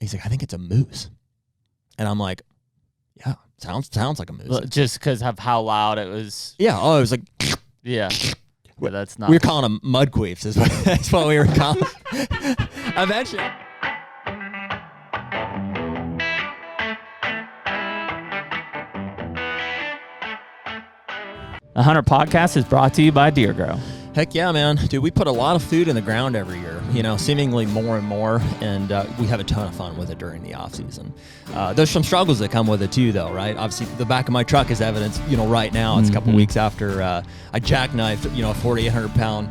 He's like, I think it's a moose. And I'm like, yeah, sounds like a moose. Well, just because of how loud it was. Yeah. Oh, it was like, yeah. Well, that's not. We were calling them mud queefs. That's what we were calling. Eventually. The HUNTR Podcast is brought to you by Deer Grow. Heck yeah, man. Dude, we put a lot of food in the ground every year, seemingly more and more, and we have a ton of fun with it during the off season. There's some struggles that come with it too, though, right? Obviously, the back of my truck is evidence, right now. It's a couple weeks after I jackknifed, a 4,800-pound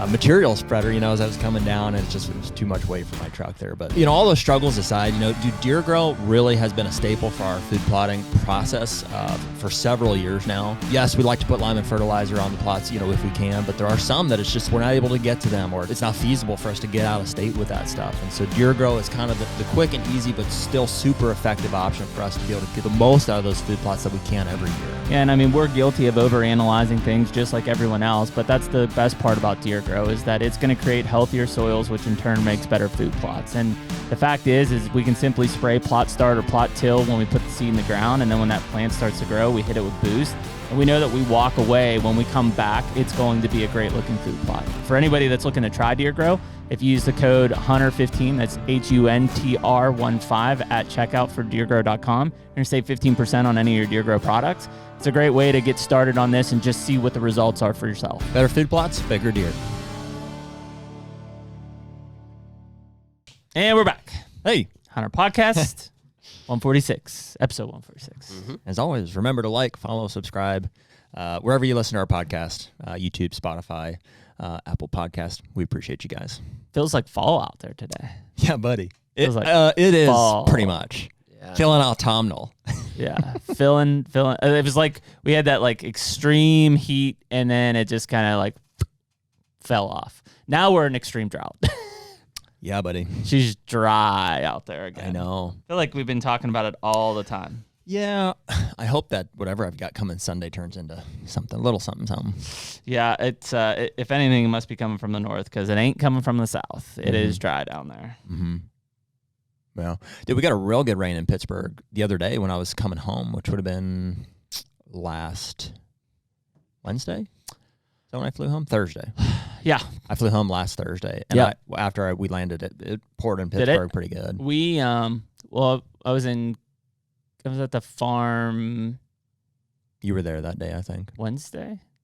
material spreader, as I was coming down, and it was too much weight for my truck there. But, all those struggles aside, Deer Grow really has been a staple for our food plotting process for several years now. Yes, we like to put lime and fertilizer on the plots, if we can, but there are some that it's just we're not able to get to them, or it's not feasible for us to get out of state with that stuff. And so Deer Grow is kind of the quick and easy but still super effective option for us to be able to get the most out of those food plots that we can every year. Yeah, and we're guilty of overanalyzing things just like everyone else, but that's the best part about Deer Grow is that it's going to create healthier soils, which in turn makes better food plots. And the fact is we can simply spray plot start or plot till when we put the seed in the ground, and then when that plant starts to grow, we hit it with boost. And we know that we walk away, when we come back, it's going to be a great looking food plot. For anybody that's looking to try Deer Grow, if you use the code HUNTR15, that's HUNTR15 at checkout for deergrow.com, you're going to save 15% on any of your Deer Grow products. It's a great way to get started on this and just see what the results are for yourself. Better food plots, bigger deer. And we're back. Hey. HUNTR Podcast. 146, episode 146. Mm-hmm. As always, remember to like, follow, subscribe, wherever you listen to our podcast, YouTube, Spotify, Apple Podcast. We appreciate you guys. Feels like fall out there today. Yeah, buddy. It is fall. Pretty much. Yeah. Feeling autumnal. Yeah, feeling. It was like we had that like extreme heat, and then it just kind of like fell off. Now we're in extreme drought. Yeah, buddy. She's dry out there again. I know. I feel like we've been talking about it all the time. Yeah. I hope that whatever I've got coming Sunday turns into something, a little something. Yeah, it's if anything, it must be coming from the north because it ain't coming from the south. It is dry down there. Mm-hmm. Well, dude, we got a real good rain in Pittsburgh the other day when I was coming home, which would have been last Wednesday. Is that when I flew home? Thursday. Yeah. I flew home last Thursday, and after we landed, it poured in Pittsburgh pretty good. We, I was at the farm. You were there that day, I think.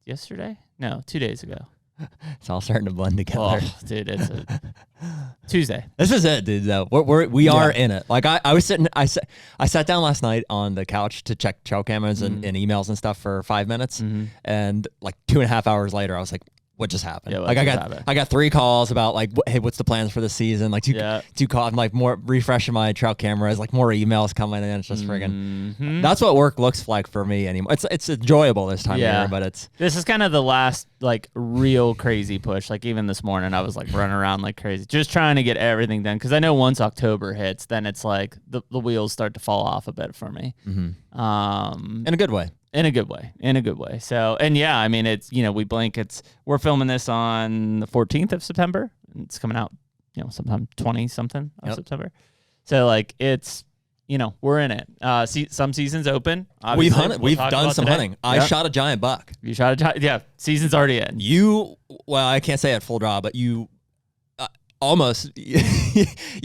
Yesterday? No, 2 days ago. It's all starting to blend together. Oh, dude, it's a Tuesday. This is it, dude, though. We are in it. Like, I sat down last night on the couch to check trail cameras and emails and stuff for 5 minutes, and like 2.5 hours later, I was like, what just happened? Yeah, I got 3 calls about like, hey, what's the plans for the season? Like two calls, I'm like more refreshing my trail cameras, like more emails coming in. It's just friggin'. That's what work looks like for me anymore. It's enjoyable this time of year, but this is kind of the last like real crazy push. Like even this morning, I was like running around like crazy, just trying to get everything done. Cause I know once October hits, then it's like the wheels start to fall off a bit for me. In a good way. In a good way. So, and yeah, I mean, it's, we blink. We're filming this on the 14th of September. It's coming out, sometime 20 something of September. So like it's, we're in it. Some seasons open. We've hunted. We've done some hunting. I shot a giant buck. You shot a giant. Yeah. Season's already in. Well, I can't say at full draw, but you almost, you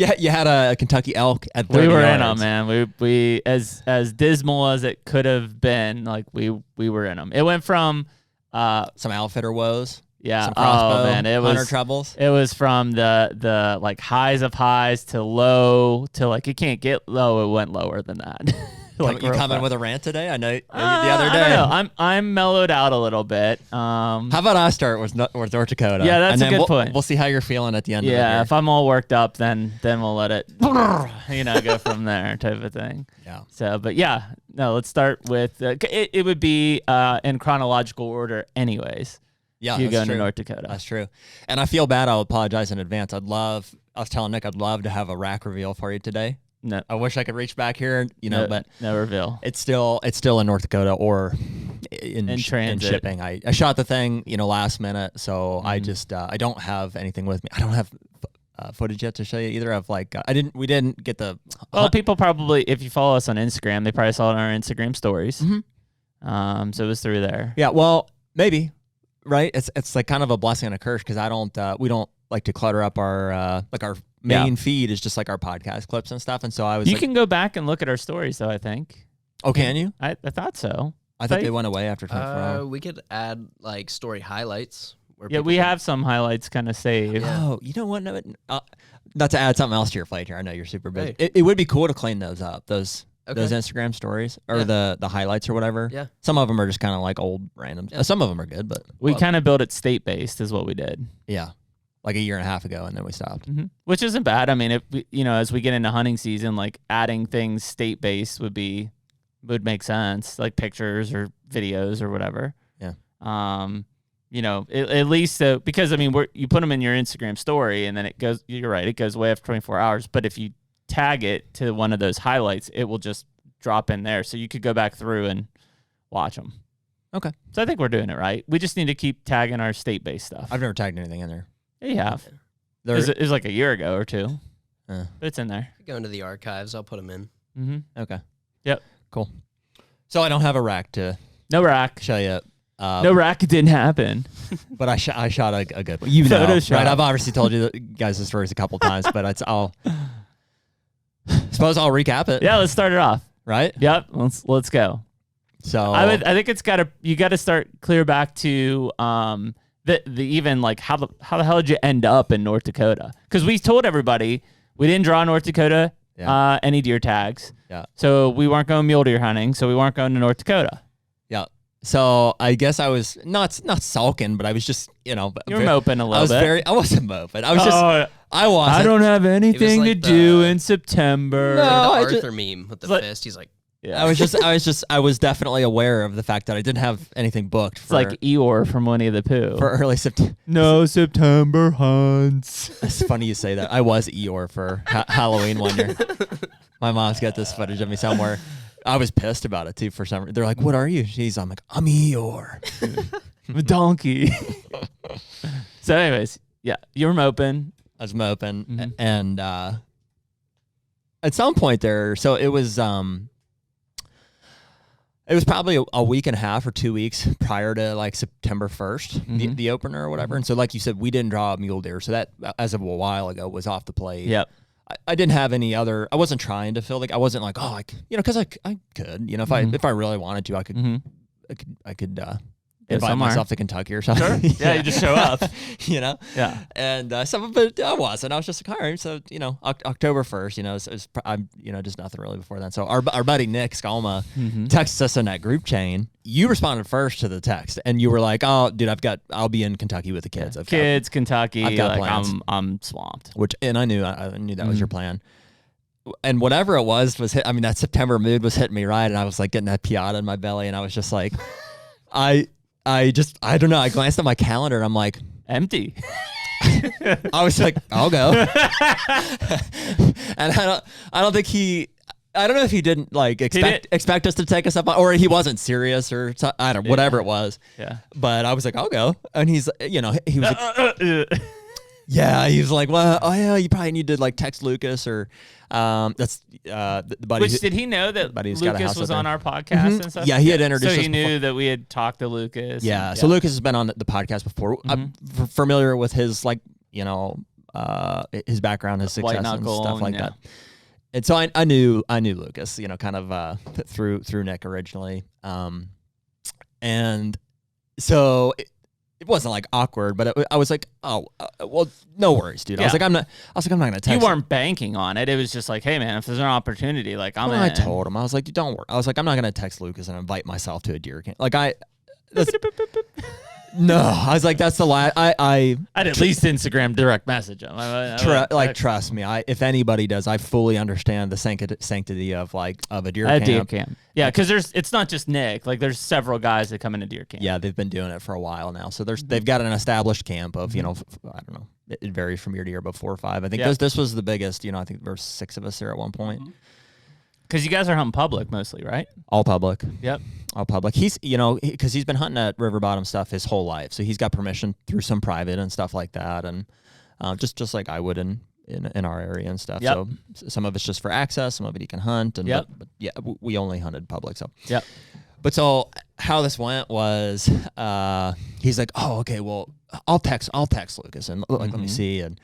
had a Kentucky elk at 30 We were yards. in them, man. We as dismal as it could have been, like we were in them. It went from some outfitter woes. Yeah. Some crossbow, it was hunter troubles. It was from the like highs of highs to low to like it can't get low. It went lower than that. Like you coming with a rant today? I know the other day. I don't know. I'm mellowed out a little bit. How about I start with North Dakota? Yeah, that's a good point. We'll see how you're feeling at the end of it. Yeah, if I'm all worked up, then we'll let it go from there type of thing. Yeah. So, but yeah, no, let's start with it would be in chronological order anyways. Yeah, you go to North Dakota. That's true. And I feel bad. I'll apologize in advance. I was telling Nick I'd love to have a rack reveal for you today. No, I wish I could reach back here, but no reveal. It's still in North Dakota or in transit. In shipping. I shot the thing, last minute, so I just I don't have anything with me. I don't have footage yet to show you either of like we didn't get the. Well, people probably, if you follow us on Instagram, they probably saw it on our Instagram stories. Mm-hmm. So it was through there. Yeah, well, maybe, right? It's like kind of a blessing and a curse because we don't like to clutter up our our main feed is just like our podcast clips and stuff. And so I was. You can go back and look at our stories, though. I think. Oh, can you? I thought so. I thought they went away after 24 hours. We could add like story highlights. Yeah, we have some highlights kind of saved. Yeah. Oh, you know what? No, not to add something else to your plate here. I know you're super busy. Hey. It would be cool to clean those up. Those Instagram stories or the highlights or whatever. Yeah. Some of them are just kind of like old random. Yeah. Some of them are good, but we kind of built it state-based is what we did. Yeah. Like a year and a half ago, and then we stopped. Mm-hmm. Which isn't bad. I mean, if as we get into hunting season, like adding things state-based would make sense, like pictures or videos or whatever. Yeah. At least because I mean, you put them in your Instagram story, and then it goes. You're right, it goes away after 24 hours. But if you tag it to one of those highlights, it will just drop in there, so you could go back through and watch them. Okay. So I think we're doing it right. We just need to keep tagging our state-based stuff. I've never tagged anything in there. Yeah, you have. It was like a year ago or two. But it's in there. Go into the archives. I'll put them in. Mm-hmm. Okay. Yep. Cool. So I don't have a rack to show you. No rack didn't happen. But I shot a good one. You know, Photoshop. right? I've obviously told you guys the stories a couple times, but I'll suppose I'll recap it. Yeah, let's start it off. Right? Yep. Let's go. So I think you got to start clear back to the even like how the hell did you end up in North Dakota? Because we told everybody we didn't draw North Dakota any deer tags. Yeah. So we weren't going mule deer hunting. So we weren't going to North Dakota. Yeah. So I guess I was not sulking, but I was just you were moping a little bit. I wasn't moping. I was just I don't have anything to do in September. No, like the Arthur meme with the fist. He's like. Yeah. I was definitely aware of the fact that I didn't have anything booked. It's like Eeyore from Winnie the Pooh. For early September. No September hunts. It's funny you say that. I was Eeyore for Halloween one year. My mom's got this footage of me somewhere. I was pissed about it too for some reason. They're like, "What are you?" I'm like, "I'm Eeyore." I'm a donkey. So anyways, yeah, you were moping. I was moping. And at some point there, so it was probably a week and a half or 2 weeks prior to like September 1st, the opener or whatever. And so like you said, we didn't draw a mule deer. So that, as of a while ago, was off the plate. Yep. I didn't have any other, I wasn't trying to feel like, I wasn't like, because I could, if I really wanted to, I could invite myself to Kentucky or something. Sure. Yeah, you just show up. Yeah. And some of it I wasn't. I was just like, all right, so October 1st, I'm just nothing really before then. So our buddy Nick Skalma texts us in that group chain. You responded first to the text, and you were like, "Oh, dude, I'll be in Kentucky with the kids. Kentucky. I've got plans. I'm swamped." And I knew that was your plan. And whatever it was that September mood was hitting me right, and I was like getting that piata in my belly, and I was just like, I don't know. I glanced at my calendar and I'm like, empty. I was like, I'll go. And I don't know if he didn't like expect us to take us up on, or he wasn't serious or whatever it was. Yeah. But I was like, I'll go. And he was like, yeah, he was like, well, you probably need to like text Lucas or that's the buddy. Which did he know that Lucas was on our podcast and stuff? Yeah, he had introduced us. So he knew that we had talked to Lucas. Yeah, so Lucas has been on the podcast before. I'm familiar with his his background, his success and stuff like that. And so I knew Lucas, kind of through Nick originally. And so it wasn't like awkward, but I was like, oh, well, no worries, dude. Yeah. I'm not going to text. You weren't banking on it. It was just like, hey, man, if there's an opportunity, like I'm in. I told him, I was like, dude, don't worry. I was like, I'm not going to text Lucas and invite myself to a deer camp. No, I was like, that's the lie. I'd at least Instagram direct message him. Trust me. If anybody does, I fully understand the sanctity of a deer camp. Yeah, because it's not just Nick. Like there's several guys that come into deer camp. Yeah, they've been doing it for a while now. So they've got an established camp of I don't know. It varies from year to year, but 4 or 5. I think this was the biggest. I think there were 6 of us there at one point. Because you guys are hunting public mostly, right? All public. Yep. All public. He's, because he's been hunting at river bottom stuff his whole life. So he's got permission through some private and stuff like that. And just like I would in our area and stuff. Yep. So some of it's just for access, some of it you can hunt, and but yeah, we only hunted public. So Yep. But so how this went was, he's like, oh, okay, well, I'll text Lucas and like let me see, and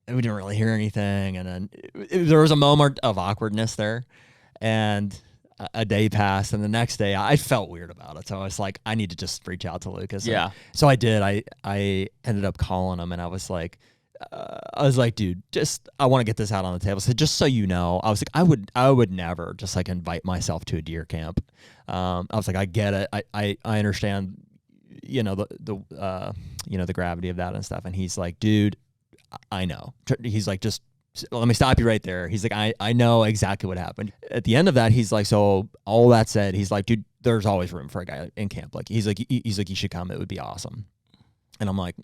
we didn't really hear anything, and then there was a moment of awkwardness there, and a day passed, and the next day I felt weird about it, so I was like, I need to just reach out to Lucas. Yeah. And so I did. I ended up calling him, and I was like, dude, I want to get this out on the table. So just so you know, I was like, I would never just like invite myself to a deer camp. I was like, I get it. I understand, the gravity of that and stuff. And he's like, dude, I know. He's like, just let me stop you right there. He's like, I know exactly what happened. At the end of that, he's like, so all that said, he's like, dude, there's always room for a guy in camp. Like, he's like, you should come. It would be awesome. And I'm like,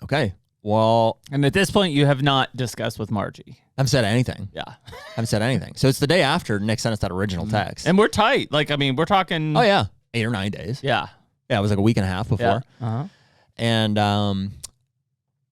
okay. Well, and at this point, you have not discussed with Margie. I haven't said anything. Yeah. I haven't said anything. So it's the day after Nick sent us that original text. And we're tight. Like, I mean, we're talking. Oh, yeah. 8 or 9 days. Yeah. Yeah, it was like a week and a half before. Yeah. Uh-huh. And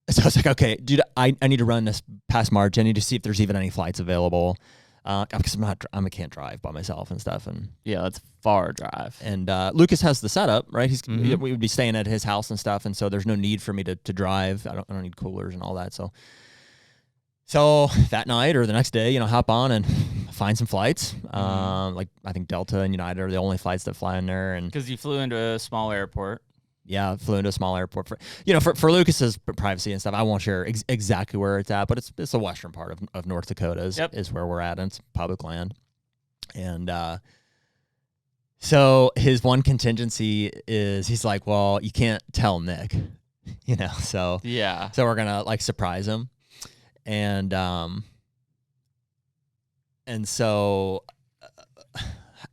so I was like, okay, dude, I need to run this past March. I need to see if there's even any flights available. Because I can't drive by myself and stuff. And yeah, that's far drive. And Lucas has the setup, right? We would be staying at his house and stuff, and so there's no need for me to drive. I don't need coolers and all that. So that night or the next day, hop on and find some flights. Like I think Delta and United are the only flights that fly in there, and because you flew into a small airport. Yeah, flew into a small airport for Lucas's privacy and stuff. I won't share exactly where it's at, but it's the western part of North Dakota is where we're at, and it's public land. And so his one contingency is he's like, well, you can't tell Nick, so yeah. So we're gonna like surprise him, and so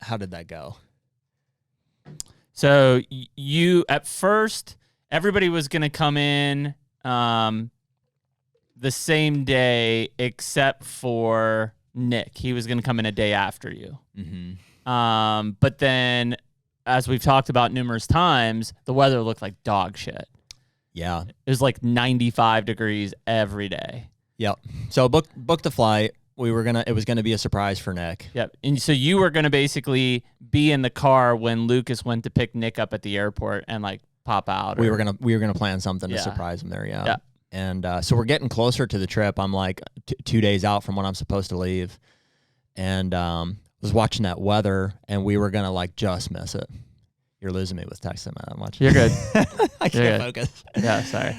how did that go? So you, at first, everybody was going to come in the same day except for Nick. He was going to come in a day after you. Mm-hmm. But then, as we've talked about numerous times, the weather looked like dog shit. Yeah. It was like 95 degrees every day. Yep. So booked the flight. It was gonna be a surprise for Nick. Yep. And so you were gonna basically be in the car when Lucas went to pick Nick up at the airport and like pop out. We were gonna plan something to surprise him there. Yeah. Yeah. And so we're getting closer to the trip. I'm like 2 days out from when I'm supposed to leave, and was watching that weather, and we were gonna like just miss it. You're losing me with texting that much. You're good. I can't focus. Yeah. Sorry.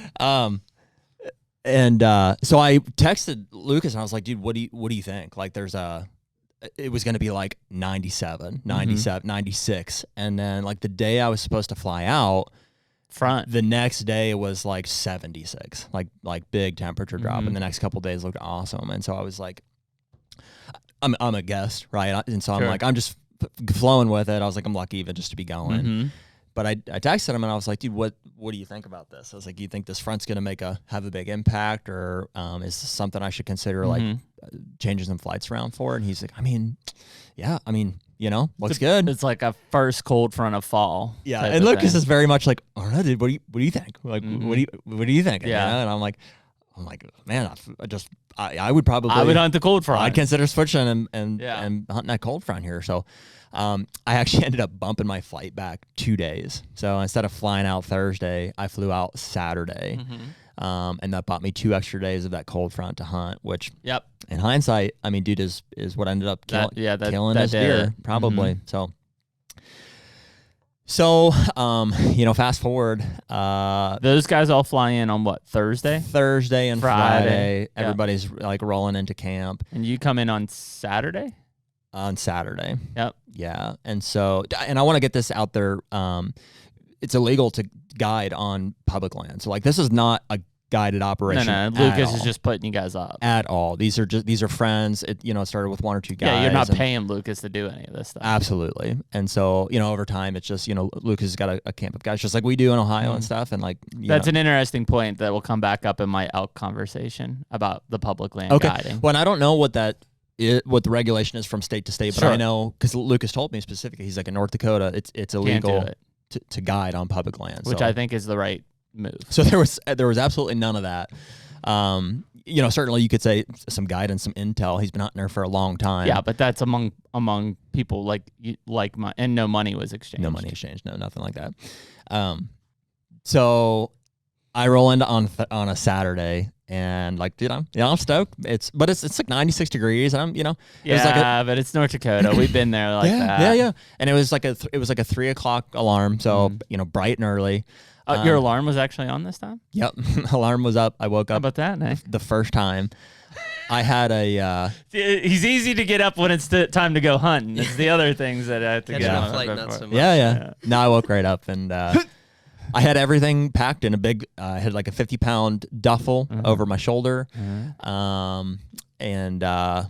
And so I texted Lucas and I was like, dude, what do you think? Like it was going to be like 97, 96. And then like the day I was supposed to fly out, the next day was like 76, like big temperature drop. And the next couple of days looked awesome. And so I was like, I'm a guest, right? And so I'm like, I'm just flowing with it. I was like, I'm lucky even just to be going. But I texted him and I was like, dude, what do you think about this? I was like, you think this front's going to have a big impact, or is this something I should consider like changing some flights around for? And he's like, looks good. It's like a first cold front of fall. Yeah. And Lucas is very much like, all right, dude, what do you think? Like, what do you think? Yeah. And I'm like, man, I would hunt the cold front. I'd consider switching and hunting that cold front here. So I actually ended up bumping my flight back 2 days. So instead of flying out Thursday, I flew out Saturday. And that bought me 2 extra days of that cold front to hunt, which in hindsight, I mean, dude, is what ended up killing this deer, probably. So, fast forward. Those guys all fly in on what, Thursday? Thursday and Friday. Everybody's like rolling into camp. And you come in on Saturday? On Saturday. Yep. Yeah. And so, and I want to get this out there. It's illegal to guide on public land. So like, this is not a guided operation. No, Lucas is just putting you guys up. At all. These are friends. It started with 1 or 2 guys. Yeah, you're not paying Lucas to do any of this stuff. Absolutely. And so, over time, it's just, Lucas has got a camp of guys just like we do in Ohio and stuff. And like, that's an interesting point that will come back up in my elk conversation about the public land guiding. Well, and I don't know what the regulation is from state to state, but I know because Lucas told me specifically, he's like, in North Dakota, it's illegal to guide on public land, which I think is the right move. So there was absolutely none of that. Certainly you could say some guidance, some intel. He's been hunting there for a long time. Yeah, but that's among people and no money was exchanged. No money exchanged. No, nothing like that. So I roll into on a Saturday and dude, I'm stoked. It's like 96 degrees. And I'm, but it's North Dakota. We've been there that. Yeah. And it was like a 3 o'clock alarm. So, bright and early. Your alarm was actually on this time? Yep. Alarm was up. I woke up. How about that, Nick? The first time. I had a... He's easy to get up when it's time to go hunting. It's the other things that I have to get up. Not so much. Yeah. No, I woke right up and I had everything packed in a big... I had like a 50-pound duffel over my shoulder. And I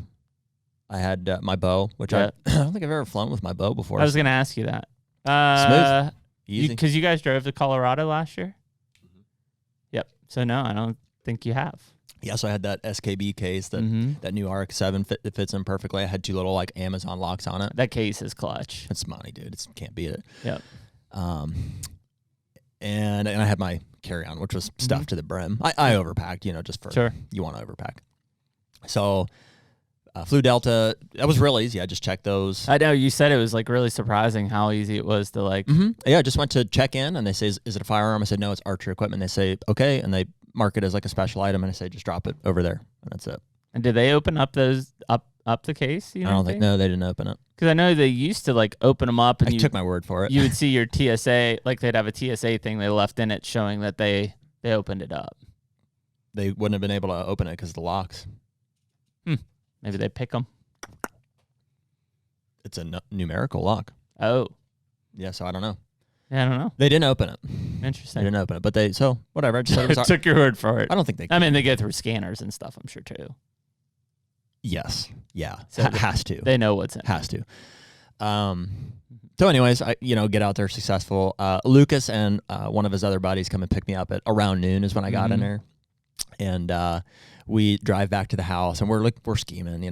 had my bow, which I don't think I've ever flown with my bow before. I was going to ask you that. Smooth. Easy. Because you guys drove to Colorado last year? Yep. So, no, I don't think you have. Yeah, so I had that SKB case, that new RX-7 that fits in perfectly. I had 2 little Amazon locks on it. That case is clutch. It's money, dude. Can't beat it. Yep. And I had my carry-on, which was stuffed to the brim. I overpacked, just for you want to overpack. So flew Delta. That was real easy. I just checked those. I know you said it was really surprising how easy it was to Yeah, I just went to check in and they say, is it a firearm? I said, no, it's archery equipment. They say, okay. And they mark it as a special item and I say, just drop it over there. And that's it. And did they open up those up the case? I don't think, no, they didn't open it. Because I know they used to open them up and I took my word for it. You would see your TSA, they'd have a TSA thing they left in it showing that they opened it up. They wouldn't have been able to open it because of the locks. Maybe they pick them. It's a numerical lock. Oh. Yeah, so I don't know. Yeah, I don't know. They didn't open it. Interesting. They didn't open it, but whatever. I just said it was took your word for it. I don't think they could. I mean, they go through scanners and stuff, I'm sure, too. Yes. Yeah. So has to. They know what's in. Has to. So anyways, I get out there successful. Lucas and one of his other buddies come and pick me up at around noon is when I got in there. And we drive back to the house and we're scheming,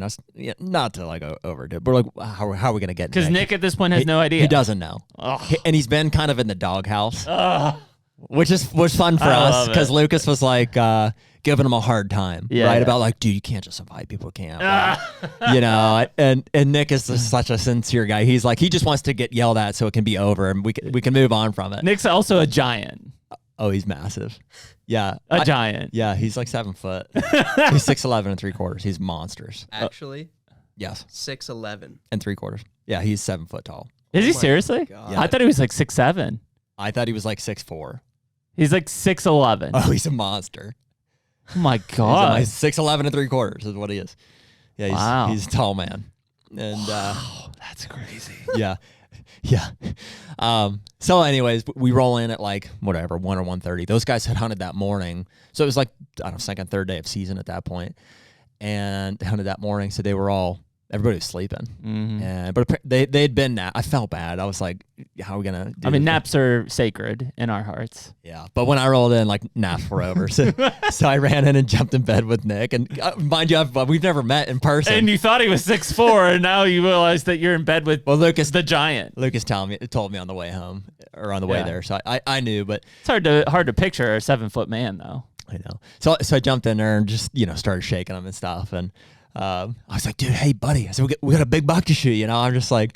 not to overdo it, but how are we going to get Because Nick at this point has no idea. He doesn't know. And he's been kind of in the doghouse, which was fun for us because Lucas was giving him a hard time, right? About dude, you can't just invite people to camp, and Nick is such a sincere guy. He's he just wants to get yelled at so it can be over and we can move on from it. Nick's also a giant. Oh, he's massive. Yeah. A giant. Yeah, he's 7 foot. He's 6'11" and 3/4. He's monsters. Actually? Yes. 6'11" and 3/4. Yeah, he's 7 foot tall. Is he seriously? Yeah. I thought he was 6'7". I thought he was 6'4". He's 6'11". Oh, he's a monster. Oh my God. He's 6'11" and 3/4 is what he is. Yeah, he's a tall man. And that's crazy. Yeah. Yeah. So anyways, we roll in at 1 or 1:30. Those guys had hunted that morning. So it was second, third day of season at that point. And they hunted that morning. So everybody was sleeping. And but they'd been nap. I felt bad. I was like, how are we going to do this? Naps are sacred in our hearts. Yeah. But when I rolled in, naps were over. So I ran in and jumped in bed with Nick. And mind you, we've never met in person. And you thought he was 6'4", and now you realize that you're in bed with Lucas, the giant. Lucas told me on the way home or on the way there. So I knew, but it's hard to picture a 7-foot man though. I know. So I jumped in there and just, started shaking him and stuff. And I was like, dude, hey, buddy. I said, we got a big buck to shoot, I'm just I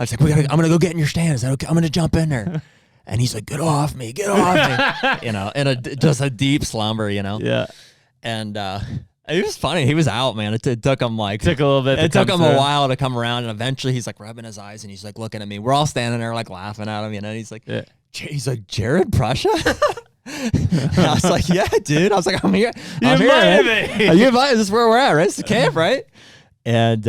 was like, I'm going to go get in your stand. I said, okay, I'm going to jump in there. And he's like, get off me. In just a deep slumber, Yeah. And it was funny. He was out, man. It took him took a little bit. It took him a while to come around. And eventually he's rubbing his eyes and he's looking at me. We're all standing there laughing at him, And he's he's like, Jared Prussia? I was like, yeah, dude. I was like, I'm here. I'm here. Are you invited? This is where we're at, right? It's the camp, right? And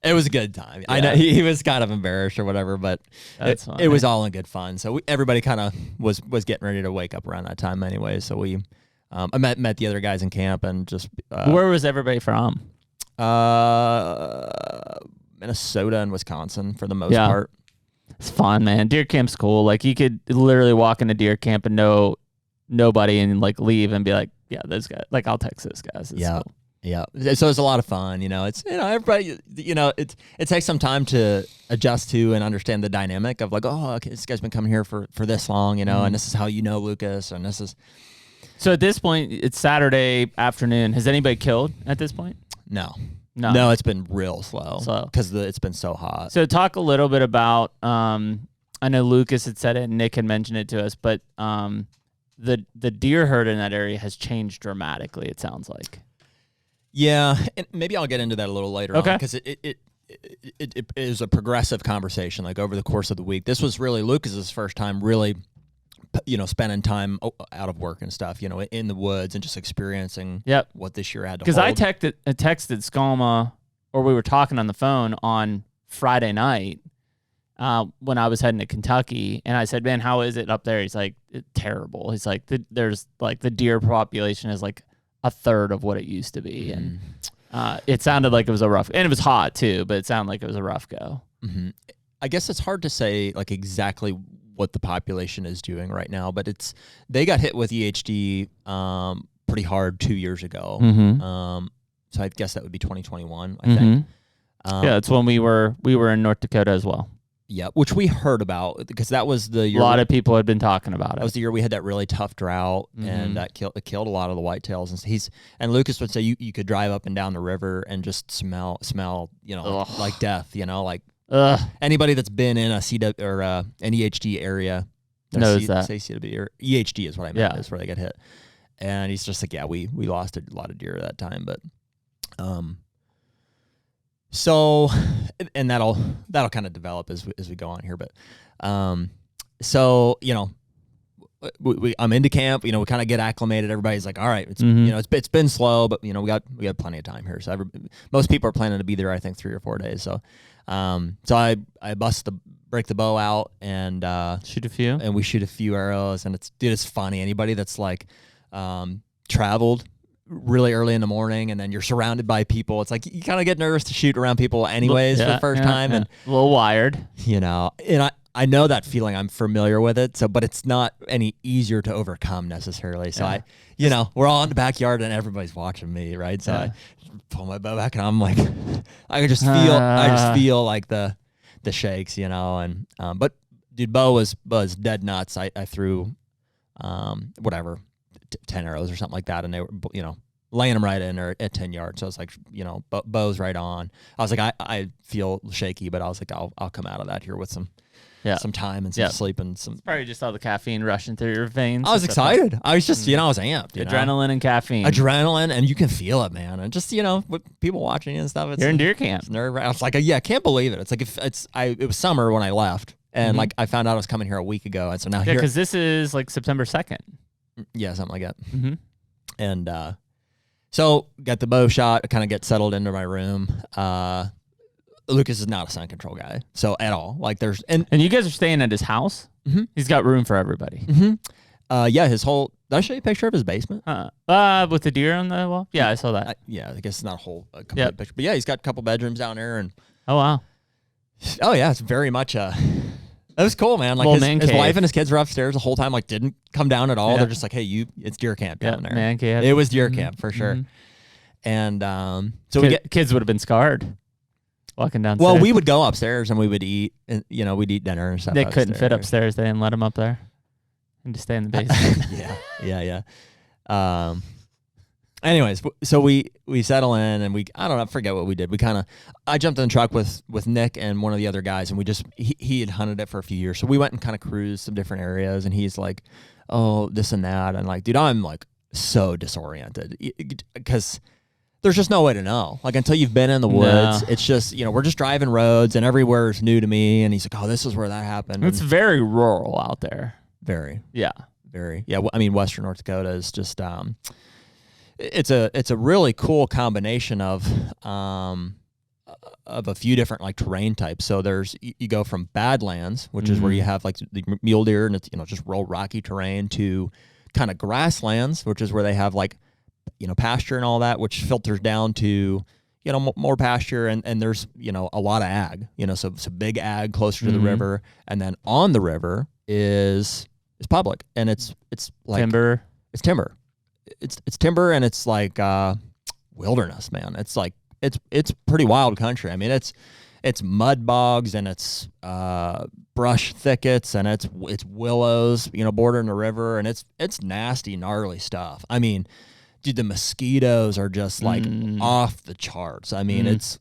it was a good time. Yeah. I know he was kind of embarrassed or whatever, but it was all in good fun. So everybody kind of was getting ready to wake up around that time anyway. So we, I met the other guys in camp and just. Where was everybody from? Minnesota and Wisconsin for the most part. It's fun, man. Deer camp's cool. You could literally walk into deer camp and know nobody and leave and be like, yeah, those guys, I'll text those guys. It's cool. Yeah. So it's a lot of fun, it's, everybody, it takes some time to adjust to and understand the dynamic of okay, this guy's been coming here for this long, and this is how Lucas, and this is, So at this point, it's Saturday afternoon. Has anybody killed at this point? No, it's been real slow because it's been so hot. So talk a little bit about. I know Lucas had said it, and Nick had mentioned it to us, but the deer herd in that area has changed dramatically. It sounds like. Yeah, and maybe I'll get into that a little later on because it is a progressive conversation. Like over the course of the week, this was really Lucas's first time really, spending time out of work and stuff, in the woods and just experiencing what this year had to hold. Because I texted Scalma, or we were talking on the phone on Friday night when I was heading to Kentucky, and I said, "Man, how is it up there?" He's like, "Terrible." He's like, "There's like the deer population is like a third of what it used to be," and it sounded like it was a rough, and it was hot too, but it sounded like it was a rough go. Mm-hmm. I guess it's hard to say like exactly what the population is doing right now, but they got hit with EHD pretty hard 2 years ago. Mm-hmm. So I guess that would be 2021. I think. That's when we were in North Dakota as well. Yeah, which we heard about because that was the year. A lot of people had been talking about it. That was the year we had that really tough drought, and that killed a lot of the whitetails. And Lucas would say you could drive up and down the river and just smell, like death. Anybody that's been in a CW or an EHD area knows that. Say CW or EHD is what I meant. Yeah. Is where they get hit. And he's just like, yeah, we lost a lot of deer at that time, but so, and that'll kind of develop as we go on here, but I'm into camp. We kind of get acclimated. Everybody's like, all right, it's been slow, but we got plenty of time here. So most people are planning to be there, I think 3 or 4 days. So, I break the bow out and shoot a few, and we shoot a few arrows, and it's funny. Anybody that's like traveled really early in the morning, and then you're surrounded by people. It's like you kind of get nervous to shoot around people anyways for the first time, and a little wired, and I know that feeling. I'm familiar with it. So, but it's not any easier to overcome necessarily. So we're all in the backyard and everybody's watching me, right? So I pull my bow back and I'm like, I just feel like the shakes, and but dude, bow was dead nuts. I threw whatever. 10 arrows or something like that, and they were laying them right in or at 10 yards. So I was like, bow's right on. I was like, I feel shaky, but I was like, I'll come out of that here with some time and some sleep and some. It's probably just all the caffeine rushing through your veins. I was excited. I was just I was amped. Adrenaline and caffeine. Adrenaline, and you can feel it, man. And just with people watching you and stuff. You're in deer camp. It's nerve. I was like, I can't believe it. It's like it was summer when I left, and like I found out I was coming here a week ago, and so now here because this is like September 2nd. Yeah, something like that. Mm-hmm. And so got the bow shot. I kind of get settled into my room. Lucas is not a sun control guy, so at all. Like there's and you guys are staying at his house. Mm-hmm. He's got room for everybody. Mm-hmm. His whole. Did I show you a picture of his basement? With the deer on the wall. Yeah, I saw that. I guess it's not a whole complete picture, but yeah, he's got a couple bedrooms down there, and oh wow. Oh yeah, it's very much that was cool, man. Like his wife and his kids were upstairs the whole time, like didn't come down at all. Yeah. They're just like, hey, it's deer camp down there. Man cave. It was deer camp for sure. And so kids would have been scarred walking downstairs. Well, we would go upstairs and we would eat, and we'd eat dinner and stuff. They couldn't fit upstairs. They didn't let them up there, and just stay in the basement. yeah. Anyways, so we settle in and I forget what we did. I jumped in the truck with Nick and one of the other guys, and he had hunted it for a few years. So we went and kind of cruised some different areas, and he's like, oh, this and that. And like, dude, I'm like so disoriented because there's just no way to know. Like until you've been in the woods, it's just, we're just driving roads and everywhere is new to me. And he's like, oh, this is where that happened. It's very rural out there. Very. Yeah. Very. Yeah. I mean, Western North Dakota is just, it's a really cool combination of a few different like terrain types. So you go from badlands, which is where you have like the mule deer and it's just real rocky terrain, to kind of grasslands, which is where they have like pasture and all that, which filters down to more pasture and there's a lot of ag. So big ag closer to the river, and then on the river is public, and it's like timber. It's timber. It's timber, and it's like wilderness, man. It's like it's pretty wild country. I mean, it's it's mud bogs and it's brush thickets and it's willows, bordering the river, and it's nasty, gnarly stuff. I mean, dude, the mosquitoes are just like off the charts. I mean, it's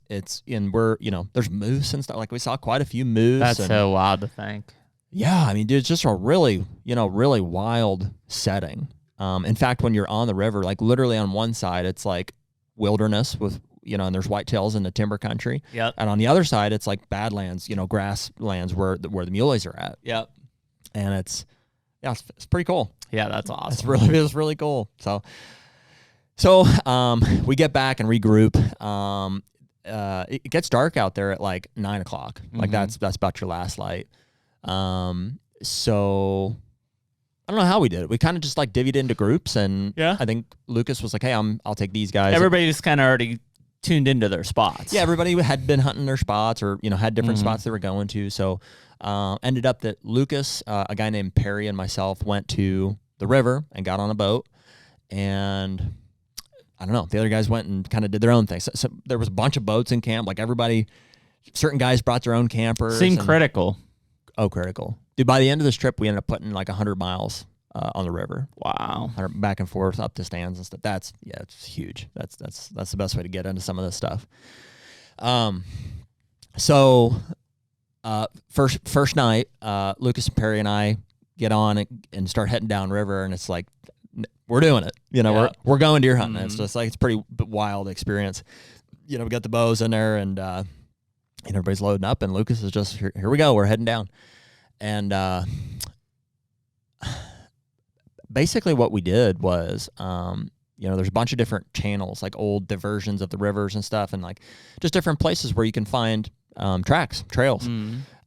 and we're there's moose and stuff. Like we saw quite a few moose. That's so wild to think. Yeah, I mean, dude, it's just a really really wild setting. In fact, when you're on the river, like literally on one side, it's like wilderness with and there's whitetails in the timber country. Yep. And on the other side, it's like badlands, grasslands where the muleys are at. Yep. And it's pretty cool. Yeah, that's awesome. It's really cool. So we get back and regroup. It gets dark out there at like 9 o'clock. Like that's about your last light. So I don't know how we did it. We kind of just like divvied into groups, and I think Lucas was like, "Hey, I'll take these guys." Everybody just kind of already tuned into their spots. Yeah, everybody had been hunting their spots, or had different spots they were going to. So ended up that Lucas, a guy named Perry, and myself went to the river and got on a boat, and I don't know, the other guys went and kind of did their own thing. So there was a bunch of boats in camp. Like everybody, certain guys brought their own campers. Seemed critical. Oh, critical. Dude, by the end of this trip, we ended up putting like 100 miles on the river. Wow. Back and forth up to stands and stuff. It's huge. That's the best way to get into some of this stuff. So first night, Lucas and Perry and I get on and start heading down river, and it's like, we're doing it. We're going deer hunting. It's just like, it's a pretty wild experience. We got the bows in there, and everybody's loading up, and Lucas is just, here we go. We're heading down. And basically what we did was, there's a bunch of different channels, like old diversions of the rivers and stuff, and like just different places where you can find trails.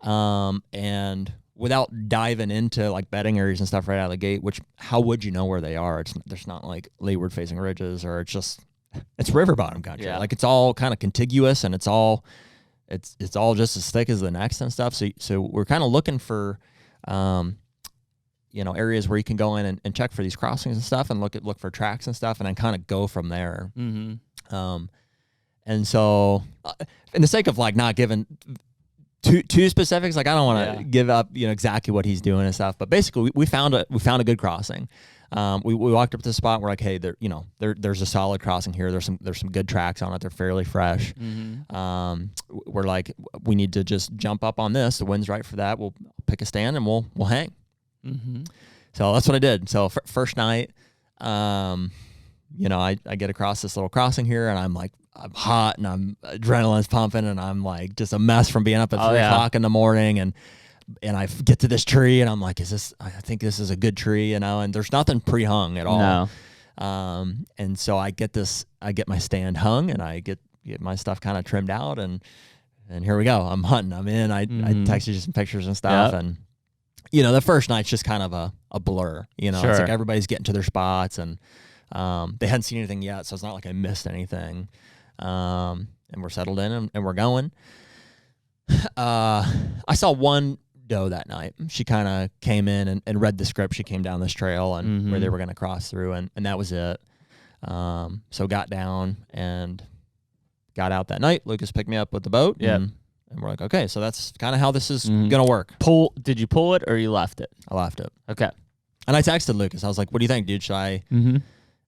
And without diving into like bedding areas and stuff right out of the gate, which how would you know where they are? There's not like leeward facing ridges, or it's river bottom country. Yeah. Like it's all kind of contiguous, and it's all just as thick as the next and stuff. So we're kind of looking for, areas where you can go in and check for these crossings and stuff, and look for tracks and stuff, and then kind of go from there. And so, in the sake of like not giving too specifics, like I don't want to give up, exactly what he's doing and stuff. But basically, we found a good crossing. We walked up to the spot. And we're like, hey, there's a solid crossing here. There's some good tracks on it. They're fairly fresh. We're like, we need to just jump up on this. The wind's right for that. We'll pick a stand and we'll hang. So that's what I did. So first night, I get across this little crossing here, and I'm hot, and adrenaline's pumping, and I'm like just a mess from being up at 3 o'clock in the morning, and I get to this tree, and I'm like, I think this is a good tree, and there's nothing pre-hung at all. No. And so I get my stand hung, and I get my stuff kind of trimmed out, and here we go. I'm hunting. I'm in. I texted you some pictures and stuff, and the first night's just kind of a blur. It's like everybody's getting to their spots, and they hadn't seen anything yet, so it's not like I missed anything. And we're settled in, and we're going. I saw one doe that night. She kind of came in and read the script. She came down this trail and where they were going to cross through, and that was it. So got down and got out that night. Lucas picked me up with the boat. And we're like, okay, so that's kind of how this is going to work. Did you pull it or you left it? I left it. Okay. And I texted Lucas. I was like, what do you think, dude? Should I...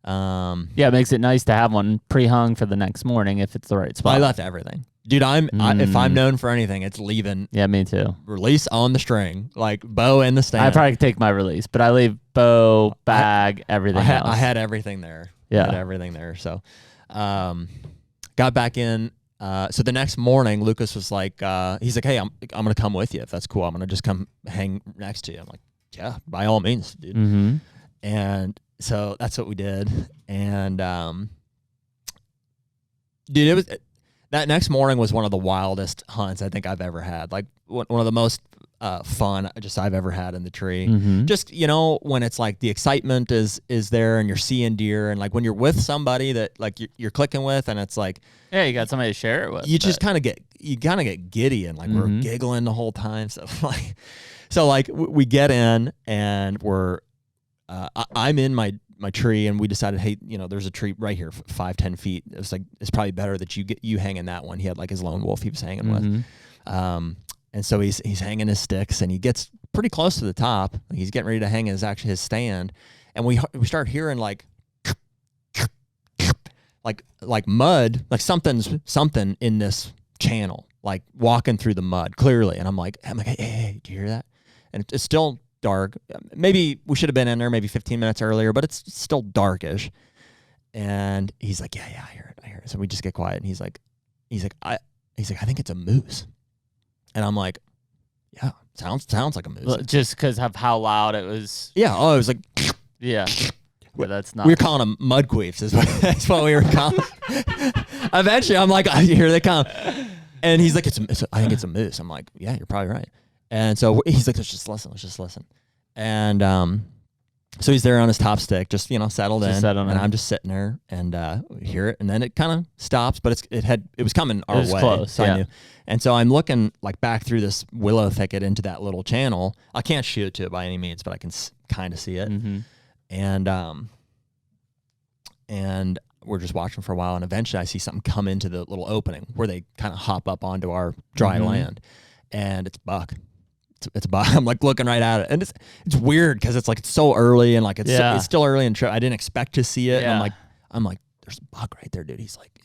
it makes it nice to have one pre-hung for the next morning if it's the right spot. I left everything. Dude, if I'm known for anything, it's leaving. Yeah, me too. Release on the string, like bow in the stand. I probably take my release, but I leave bow, bag, everything else. I had everything there. Yeah. I had everything there. So got back in. So the next morning, Lucas was like, he's like, hey, I'm going to come with you if that's cool. I'm going to just come hang next to you. I'm like, yeah, by all means, dude. And so that's what we did. And dude, it was that next morning was one of the wildest hunts I think I've ever had. Like one of the most fun I've ever had in the tree. Just, when it's like the excitement is there and you're seeing deer, and like when you're with somebody that like you're clicking with, and it's like, yeah, you got somebody to share it with. You just kind of get giddy, and like we're giggling the whole time. So we get in, and I'm in my my tree, and we decided, hey, there's a tree right here, 5-10 feet. It was like, it's probably better that you hang in that one. He had like his lone wolf he was hanging with. And so he's hanging his sticks, and he gets pretty close to the top. He's getting ready to hang his stand, and we start hearing like mud, like something in this channel, like walking through the mud clearly. And I'm like, hey, do you hear that? And it's still dark. Maybe we should have been in there maybe 15 minutes earlier, but it's still darkish. And he's like, yeah, I hear it. So we just get quiet, and he's like, I think it's a moose. And I'm like, yeah, sounds like a moose. Just because of how loud it was. Yeah. Oh, it was like, yeah. But that's not. We were calling them mud queefs. That's what we were calling. Eventually, I'm like, here they come. And he's like, I think it's a moose. I'm like, yeah, you're probably right. And so he's like, let's just listen. And so he's there on his top stick, just settled in. And I'm just sitting there and hear it, and then it kind of stops, but it was coming our way. Close, so I knew. And so I'm looking like back through this willow thicket into that little channel. I can't shoot to it by any means, but I can kind of see it. And we're just watching for a while, and eventually I see something come into the little opening where they kind of hop up onto our dry land, and it's buck. It's buck. I'm like looking right at it, and it's weird because it's like it's so early, and like it's still early in trip. I didn't expect to see it. And I'm like, there's a buck right there, dude. He's like, yeah.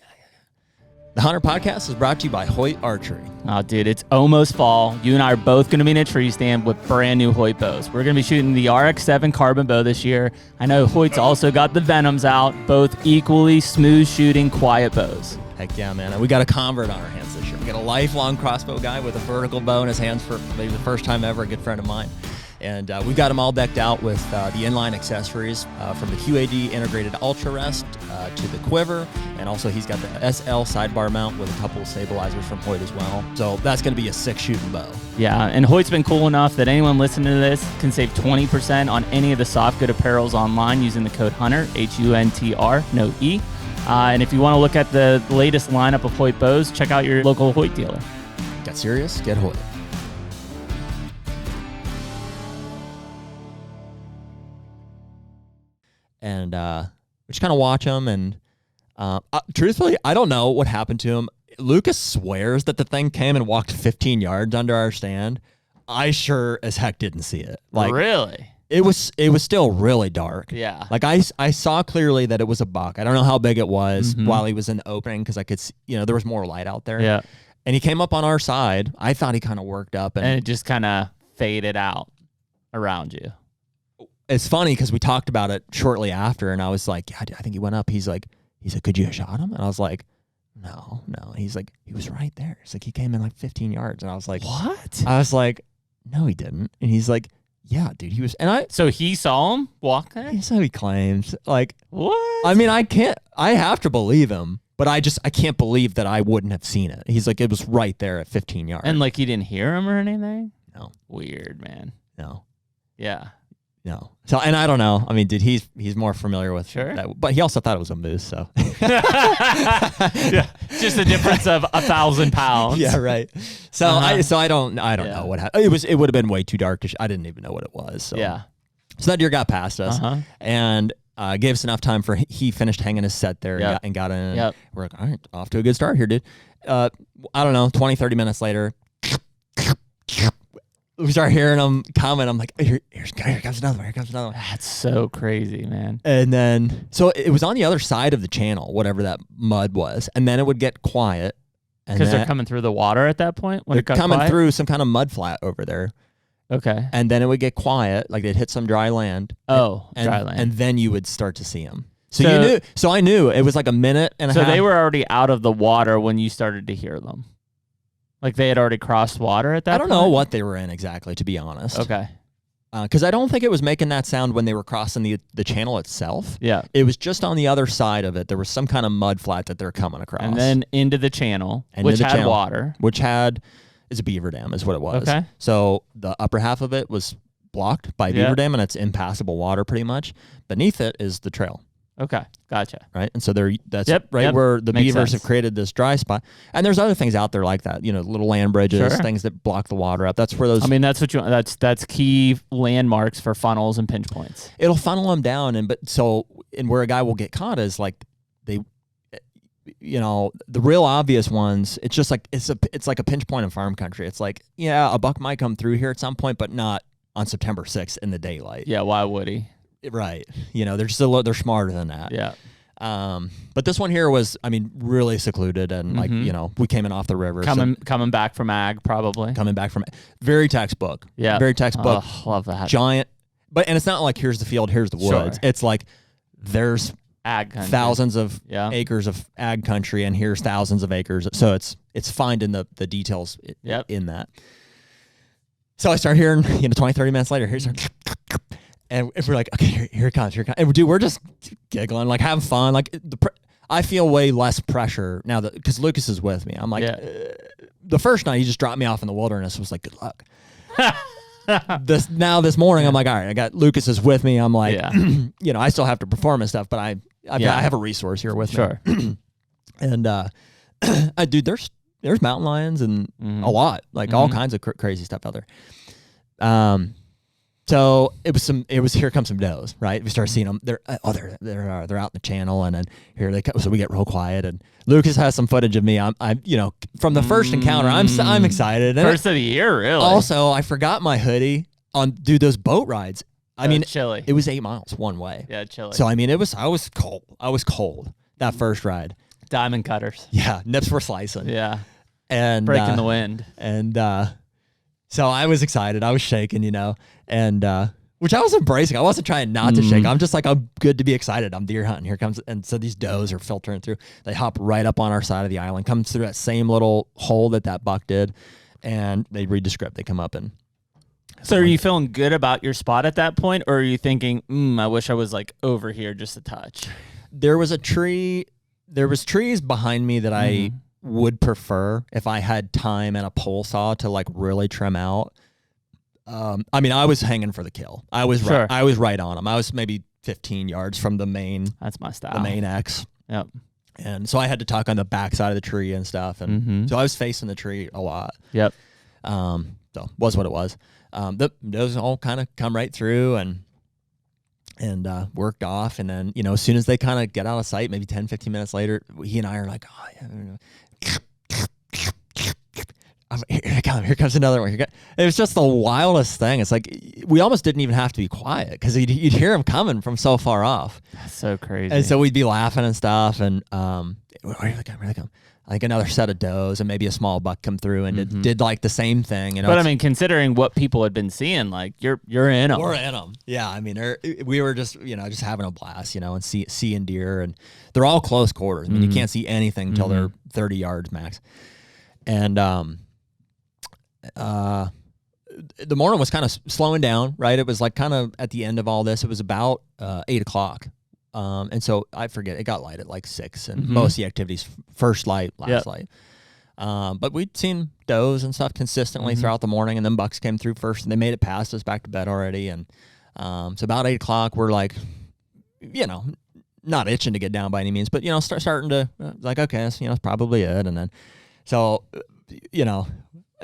The HUNTR Podcast is brought to you by Hoyt Archery. Oh, dude, it's almost fall. You and I are both going to be in a tree stand with brand new Hoyt bows. We're going to be shooting the RX-7 carbon bow this year. I know Hoyt's also got the Venoms out, both equally smooth shooting, quiet bows. Heck yeah, man. And we got a convert on our hands this year. We got a lifelong crossbow guy with a vertical bow in his hands for maybe the first time ever, a good friend of mine. And we've got him all decked out with the inline accessories from the QAD integrated Ultra Rest to the quiver. And also he's got the SL sidebar mount with a couple of stabilizers from Hoyt as well. So that's going to be a 6-shooting bow. Yeah, and Hoyt's been cool enough that anyone listening to this can save 20% on any of the soft good apparels online using the code HUNTR, HUNTR, no E. And if you want to look at the latest lineup of Hoyt bows, check out your local Hoyt dealer. Get serious? Get Hoyt. And we just kind of watch him, and truthfully, I don't know what happened to him. Lucas swears that the thing came and walked 15 yards under our stand. I sure as heck didn't see it. Like, really? It was still really dark. Yeah. Like I saw clearly that it was a buck. I don't know how big it was while he was in the opening because I could see, there was more light out there. Yeah. And he came up on our side. I thought he kind of worked up. And it just kind of faded out around you. It's funny because we talked about it shortly after, and I was like, yeah, I think he went up. He's like, could you have shot him? And I was like, no. He's like, he was right there. It's like he came in like 15 yards. And I was like, what? I was like, no, he didn't. And he's like, yeah, dude, he was. And so he saw him walk there? So he claims. Like, what? I mean, I have to believe him, but I can't believe that I wouldn't have seen it. He's like, it was right there at 15 yards. And like, you didn't hear him or anything? No. Weird, man. No. Yeah. No. So, and I don't know. I mean, he's more familiar with sure that, but he also thought it was a moose. So, yeah, just a difference of 1,000 pounds. Yeah, right. So I don't know what happened. It would have been way too dark to. I didn't even know what it was. So yeah. So that deer got past us and gave us enough time for he finished hanging his set there and got in. Yep. We're like, all right, off to a good start here, dude. I don't know, 20, 30 minutes later. We start hearing them coming. I'm like, here comes another one. That's so crazy, man. And then, so it was on the other side of the channel, whatever that mud was. And then it would get quiet. Because they're coming through the water at that point? They're coming through some kind of mud flat over there. Okay. And then it would get quiet, like they'd hit some dry land. Dry land. And then you would start to see them. So you knew. So I knew it was like a minute and a half. So they were already out of the water when you started to hear them? Like they had already crossed water at that point? I don't know what they were in exactly, to be honest. Okay. Because I don't think it was making that sound when they were crossing the channel itself. Yeah. It was just on the other side of it. There was some kind of mud flat that they're coming across. And then into the channel, which had water. Which is a beaver dam is what it was. Okay. So the upper half of it was blocked by beaver dam, and it's impassable water pretty much. Beneath it is the trail. Okay, gotcha. Right, and so that's Yep, where the makes beavers sense. have created this dry spot. And there's other things out there like that, little land bridges, Sure. things that block the water up. That's where those. I mean, that's what that's key landmarks for funnels and pinch points. It'll funnel them down, and where a guy will get caught is like they, the real obvious ones. It's just like it's like a pinch point in farm country. It's like a buck might come through here at some point, but not on September 6th in the daylight. Yeah, why would he? Right. They're just they're smarter than that. Yeah. But this one here was, really secluded, and we came in off the river. Coming back from ag, probably. Coming back from very textbook. Yeah. Very textbook. Oh, love that. Giant. And it's not like here's the field, here's the woods. Sure. It's like there's ag country. thousands of acres of ag country, and here's thousands of acres. So it's finding the details in that. So I start hearing, 20, 30 minutes later, here's and if we're like, okay, here it comes. And we're just giggling, like having fun. Like I feel way less pressure now because Lucas is with me. I'm like, the first night he just dropped me off in the wilderness. Was like, good luck. This morning I'm like, all right, I got Lucas is with me. I'm like, I still have to perform and stuff, but I have a resource here with me. And dude, there's mountain lions and a lot, like all kinds of crazy stuff out there. So it was here comes some does, right? We start seeing them. They're out in the channel, and then here they come. So we get real quiet, and Lucas has some footage of me. I'm from the first encounter. I'm excited. And first of the year, really. Also, I forgot my hoodie on those boat rides. Chilly. It was 8 miles one way. Yeah, chilly. So I was cold. I was cold that first ride. Diamond cutters. Yeah, nips were slicing. Yeah, and breaking the wind. And so I was excited. I was shaking, and which I was embracing. I wasn't trying not to shake. I'm just like, I'm good to be excited. I'm deer hunting. Here comes, and so these does are filtering through. They hop right up on our side of the island, comes through that same little hole that buck did, and they read the script. They come up and. So are you feeling good about your spot at that point, or are you thinking, I wish I was like over here just a touch? There was trees behind me that I would prefer if I had time and a pole saw to like really trim out. I was hanging for the kill. I was right on them. I was maybe 15 yards from the main. That's my style. The main X. Yep. And so I had to tuck on the back side of the tree and stuff, and so I was facing the tree a lot. Yep. So was what it was. Those all kind of come right through and worked off, and then as soon as they kind of get out of sight, maybe 10, 15 minutes later, he and I are like, here comes another one. It was just the wildest thing. It's like we almost didn't even have to be quiet because you'd hear them coming from so far off. That's so crazy. And so we'd be laughing and stuff, and where they come? I think another set of does and maybe a small buck come through, and it did like the same thing. But considering what people had been seeing, like you're in them. We're in them. Yeah, we were just just having a blast, and seeing deer, and they're all close quarters. You can't see anything until they're 30 yards max. And the morning was kind of slowing down, right? It was like kind of at the end of all this. It was about 8 o'clock. And so I forget, it got light at like 6, and most of the activities, first light, last light. But we'd seen does and stuff consistently throughout the morning, and then bucks came through first, and they made it past us back to bed already. And so about 8 o'clock, we're like, not itching to get down by any means, but, starting to like, okay, that's, it's probably it. And then, so,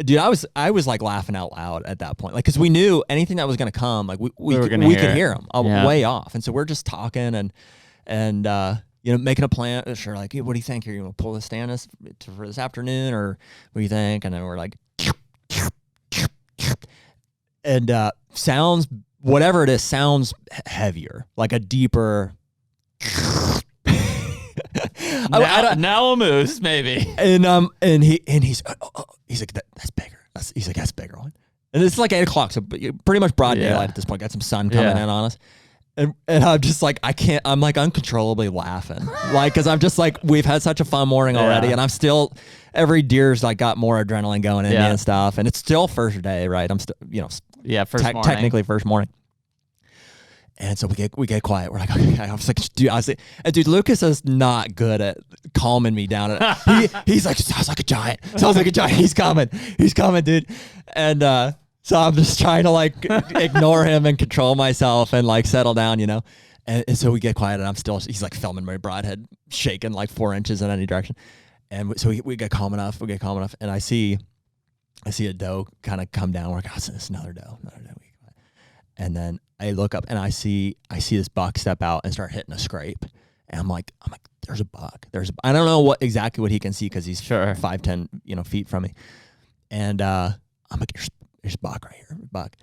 dude, I was like laughing out loud at that point, like, because we knew anything that was going to come, like we could hear them way off, and so we're just talking and making a plan. Sure, like, hey, what do you think? Are you going to pull the stand for this afternoon, or what do you think? And then we're like, and sounds, whatever it is, sounds heavier, like a deeper. Now a moose, maybe. And he's like, that's bigger. He's like, that's a bigger one. And it's like 8 o'clock, so pretty much broad daylight at this point. Got some sun coming in on us. And I'm just like, I'm like uncontrollably laughing. Like, cause I'm just like, we've had such a fun morning already. And I'm still, every deer's like got more adrenaline going in me and stuff. And it's still first day, right? I'm still, first morning. Technically first morning. And so we get quiet. We're like, okay. I was like, dude, Lucas is not good at calming me down. He's like, sounds like a giant. He's coming, dude. And so I'm just trying to like ignore him and control myself and like settle down, And so we get quiet, and he's like filming my broadhead, shaking like 4 inches in any direction. And so we get calm enough. And I see a doe kind of come down. We're like, oh, it's another doe. And then I look up and I see this buck step out and start hitting a scrape. And I'm like, there's a buck. I don't know exactly what he can see because he's 5-10 feet from me. And I'm like, there's a buck right here, buck.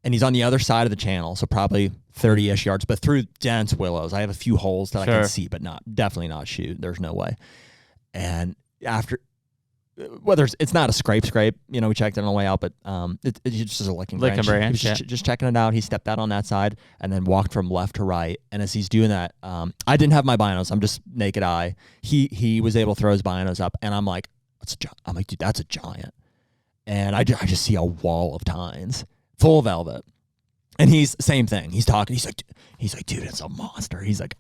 And he's on the other side of the channel, so probably 30-ish yards, but through dense willows. I have a few holes that I can see, but definitely not shoot. There's no way. And after, whether it's not a scrape, we checked it on the way out, but it's just a licking branch. He was just checking it out. He stepped out on that side and then walked from left to right. And as he's doing that, I didn't have my binos. I'm just naked eye. He was able to throw his binos up, and I'm like, dude, that's a giant. And I just see a wall of tines, full velvet. And he's same thing. He's talking. He's like, dude, it's a monster. He's like,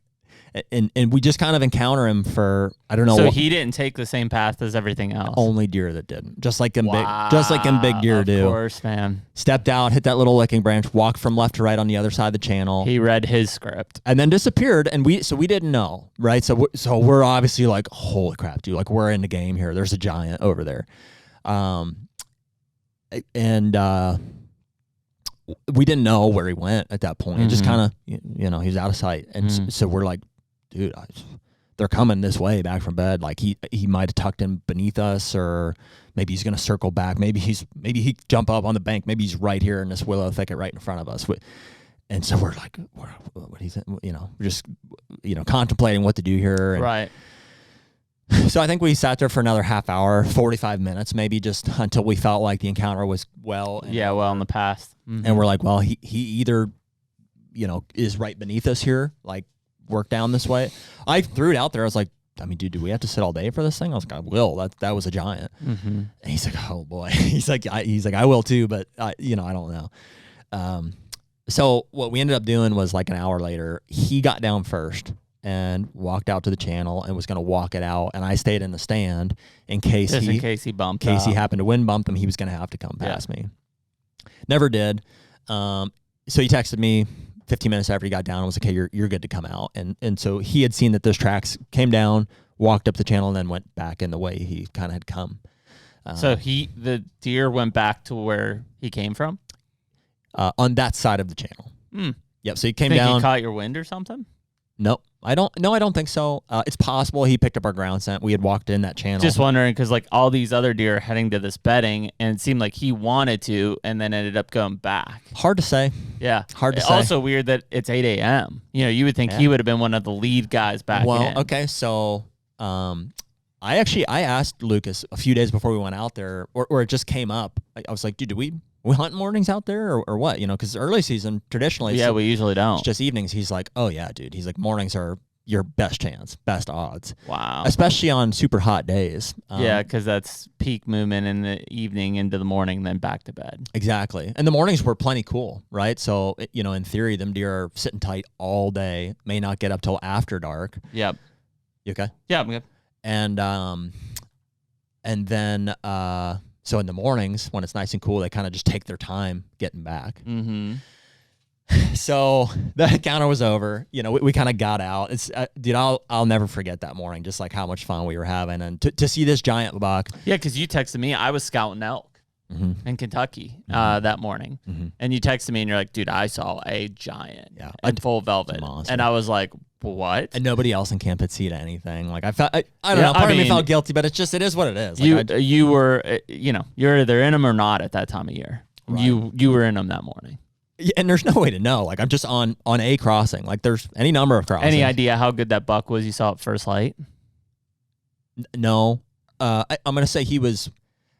and we just kind of encounter him for, I don't know. So he didn't take the same path as everything else. Only deer that didn't. Just like them big deer do. Of course, man. Stepped out, hit that little licking branch, walked from left to right on the other side of the channel. He read his script. And then disappeared, and we didn't know, right? So we're obviously like, holy crap, dude, like we're in the game here. There's a giant over there. We didn't know where he went at that point. It just kind of, he was out of sight. And so we're like, dude, they're coming this way back from bed. Like he might have tucked in beneath us, or maybe he's going to circle back. Maybe he jump up on the bank. Maybe he's right here in this willow thicket right in front of us. And so we're like, what do you think? We're just, contemplating what to do here. And right. So I think we sat there for another half hour, 45 minutes, maybe, just until we felt like the encounter was well in the past. Mm-hmm. And we're like, well, he either, is right beneath us here, like work down this way. I threw it out there. I was like, dude, do we have to sit all day for this thing? I was like, I will. That was a giant. Mm-hmm. And he's like, oh boy. he's like, I will too, but I don't know. So what we ended up doing was, like, an hour later, he got down first and walked out to the channel and was going to walk it out. And I stayed in the stand in case he bumped. In case he happened to wind bump him, he was going to have to come past me. Never did. So he texted me 15 minutes after he got down and was like, hey, you're good to come out. And so he had seen that those tracks came down, walked up the channel, and then went back in the way he kind of had come. So the deer went back to where he came from? On that side of the channel. Yep. So he came down. He caught your wind or something? Nope. I don't think so. It's possible he picked up our ground scent. We had walked in that channel. Just wondering, because like all these other deer are heading to this bedding, and it seemed like he wanted to, and then ended up going back. Hard to say. Yeah. Hard to say. Also weird that it's 8 a.m. You would think he would have been one of the lead guys back in. Well, okay. So I asked Lucas a few days before we went out there, or it just came up. I was like, dude, do we hunt mornings out there or what? Because early season, traditionally, we usually don't. It's just evenings. He's like, oh, yeah, dude. He's like, mornings are your best chance, best odds. Wow. Especially on super hot days. Because that's peak movement in the evening into the morning, then back to bed. Exactly. And the mornings were plenty cool, right? So, in theory, them deer are sitting tight all day, may not get up till after dark. Yep. You okay? Yeah, I'm good. And then... So in the mornings, when it's nice and cool, they kind of just take their time getting back. Mm-hmm. So the encounter was over. We kind of got out. It's dude, I'll never forget that morning, just like how much fun we were having, and to see this giant buck. Yeah, because you texted me. I was scouting elk in Kentucky that morning, and you texted me, and you're like, dude, I saw a giant in full velvet, and I was like, what? And nobody else in camp had seen anything. Like I don't know. Part of me felt guilty, but it is what it is. Like you were, you're either in them or not at that time of year. Right. You were in them that morning. Yeah, and there's no way to know. Like I'm just on a crossing. Like there's any number of crossings. Any idea how good that buck was you saw at first light? No. I'm gonna say he was.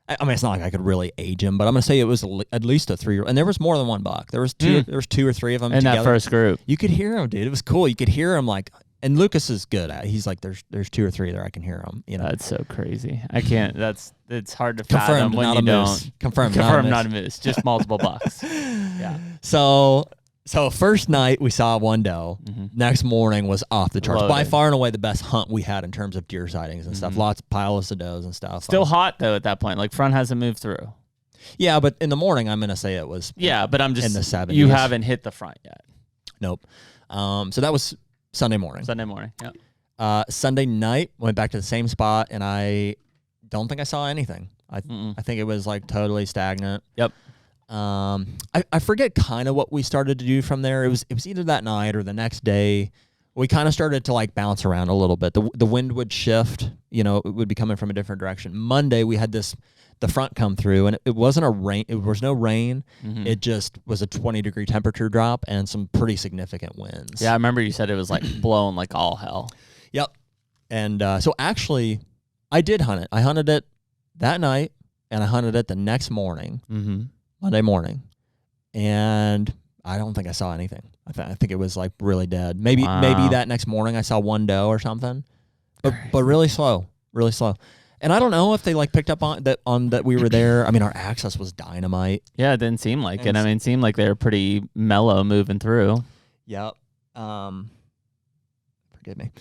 It's not like I could really age him, but I'm gonna say it was at least a 3-year-old. And there was more than one buck. There was two. There was 2 or 3 of them in together. That first group. You could hear him, dude. It was cool. You could hear him like. And Lucas is good at it. He's like, there's 2 or 3 there. I can hear them. That's so crazy. I can't. It's hard to fathom when you don't. Confirmed not a moose. Just multiple bucks. Yeah. So first night we saw one doe. Next morning was off the charts. Loaded. By far and away the best hunt we had in terms of deer sightings and stuff. Lots of piles of does and stuff. Still hot though at that point. Like front hasn't moved through. Yeah, but in the morning I'm gonna say it was. Yeah, but I'm just in the 70s. You haven't hit the front yet. Nope. So that was Sunday morning. Yeah. Sunday night, went back to the same spot, and I don't think I saw anything. I think it was like totally stagnant. Yep. I forget kind of what we started to do from there. It was either that night or the next day. We kind of started to like bounce around a little bit. The wind would shift. You know, it would be coming from a different direction. Monday we had the front come through, and it wasn't a rain. It was no rain. Mm-hmm. It just was a 20-degree temperature drop and some pretty significant winds. Yeah, I remember you said it was like blowing like all hell. Yep. And so actually, I did hunt it. I hunted it that night, and I hunted it the next morning, Monday morning, and I don't think I saw anything. I think it was like really dead. Maybe that next morning I saw one doe or something, but really slow. And I don't know if they like picked up on that we were there. I mean, our access was dynamite. Yeah, it didn't seem like it. I mean, it seemed like they were pretty mellow moving through. Yep. Forgive me.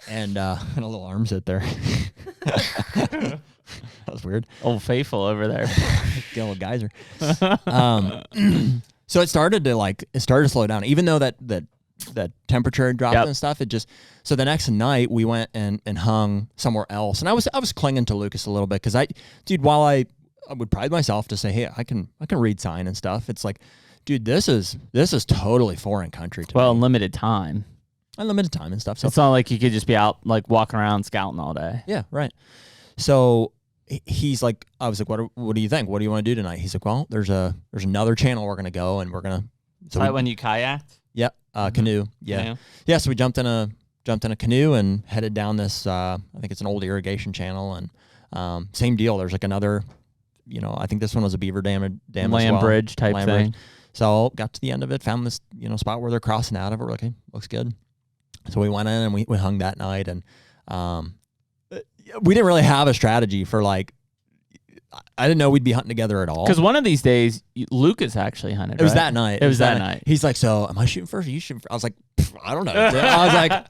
And a little armpit there. That was weird. Old Faithful over there. Get a little geyser. So it started to slow down, even though that temperature had dropped and stuff. So the next night we went and hung somewhere else, and I was clinging to Lucas a little bit because while I would pride myself to say, hey, I can read sign and stuff. It's like, dude, this is totally foreign country to me. Unlimited time. Unlimited time and stuff. So it's not like you could just be out like walking around scouting all day. Yeah, right. So he's like, I was like, what do you think? What do you want to do tonight? He's like, well, there's another channel we're gonna go, and we're gonna. So when you kayaked? Yep, canoe. Yeah, Canoe. Yeah. So we jumped in a canoe and headed down this. I think it's an old irrigation channel, and same deal. There's like another, I think this one was a beaver dam as well. Bridge type Land thing. bridge. So got to the end of it, found this spot where they're crossing out of it. We're like, hey, looks good. So we went in and we hung that night, and we didn't really have a strategy for like. I didn't know we'd be hunting together at all. Because one of these days, Lucas actually hunted. It was that night. It was that night. He's like, so am I shooting first or you shooting first? I was like, I don't know. I was like,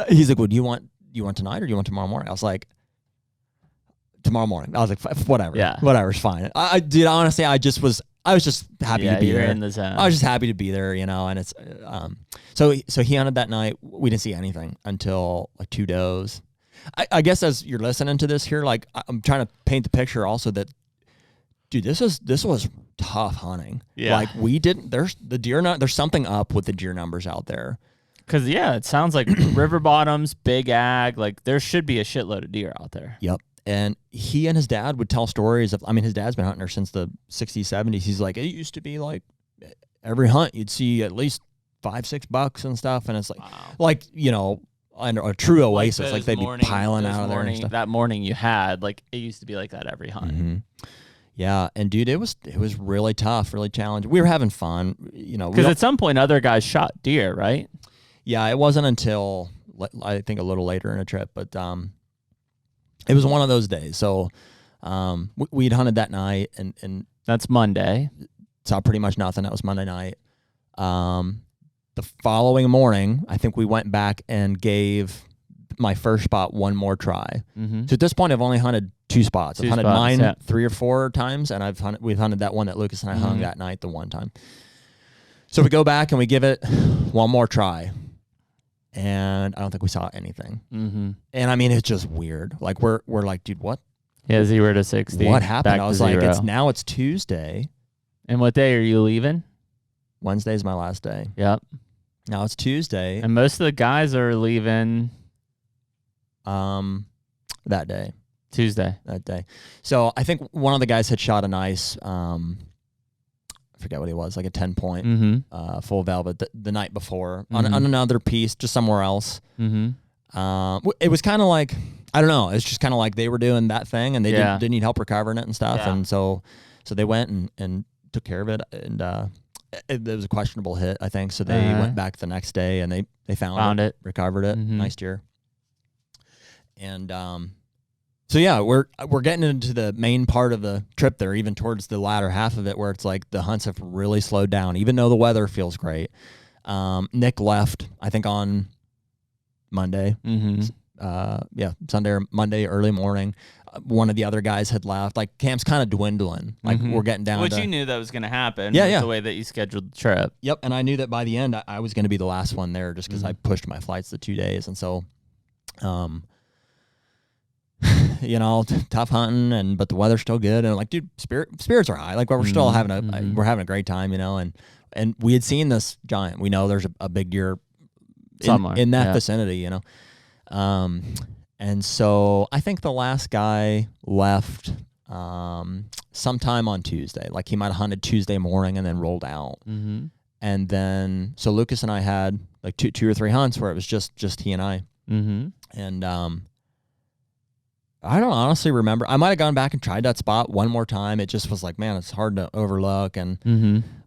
he's like, well, do you want tonight or do you want tomorrow morning? I was like, tomorrow morning. I was like, whatever. Yeah. Whatever's fine. I did honestly. I was just happy to be there. In the zone. I was just happy to be there, and it's so he hunted that night. We didn't see anything until like two does. I guess as you're listening to this here, like I'm trying to paint the picture also that, dude, this was tough hunting. Yeah. Like we didn't. There's something up with the deer numbers out there. Because it sounds like river bottoms, big ag. Like there should be a shitload of deer out there. Yep. And he and his dad would tell stories of. I mean, his dad's been hunting there since the 60s, 70s. He's like, it used to be like every hunt you'd see at least 5-6 bucks and stuff, and it's like, wow. And a true oasis, like they'd be piling out of there and stuff. That morning you had, like, it used to be like that every hunt. Mm-hmm. Yeah, and dude, it was really tough, really challenging. We were having fun, Because at some point, other guys shot deer, right? Yeah, it wasn't until I think a little later in a trip, but it was one of those days. So we'd hunted that night, and that's Monday. Saw pretty much nothing. That was Monday night. The following morning, I think we went back and gave my first spot one more try. Mm-hmm. So at this point, I've only hunted 2 spots. I've hunted mine 3 or 4 times, and we've hunted that one that Lucas and I hung that night the one time. So we go back and we give it one more try, and I don't think we saw anything. Mm-hmm. And I mean, it's just weird. Like we're like, dude, what? Yeah, 0 to 60. What happened? I was like, 0. it's Tuesday. And what day are you leaving? Wednesday's my last day. Yep. Now it's Tuesday. And most of the guys are leaving that day. Tuesday. That day. So I think one of the guys had shot a nice I forget what he was, like a 10-point full velvet the night before on another piece, just somewhere else. Mm-hmm. It was kind of like, I don't know, it's just kind of like they were doing that thing and they didn't need help recovering it and stuff. Yeah. And so they went and took care of it, and it was a questionable hit, I think. So they went back the next day and they found it, recovered it. Mm-hmm. Nice deer. And so yeah, we're getting into the main part of the trip there, even towards the latter half of it, where it's like the hunts have really slowed down, even though the weather feels great. Nick left, I think, on Monday. Mm-hmm. Sunday or Monday early morning. one of the other guys had left. Like camp's kind of dwindling. Like we're getting down. Which to, you knew that was going to happen. Yeah, with yeah. The way that you scheduled the trip. Yep, and I knew that by the end I was going to be the last one there, just because I pushed my flights to 2 days, and so, tough hunting, but the weather's still good, and like, dude, spirits are high. Like, we're still having we're having a great time, and we had seen this giant. We know there's a big deer in that vicinity, and so I think the last guy left sometime on Tuesday. Like, he might have hunted Tuesday morning and then rolled out. And then, so Lucas and I had like two or three hunts where it was just he and I. And I don't honestly remember. I might have gone back and tried that spot one more time. It just was like, man, it's hard to overlook. And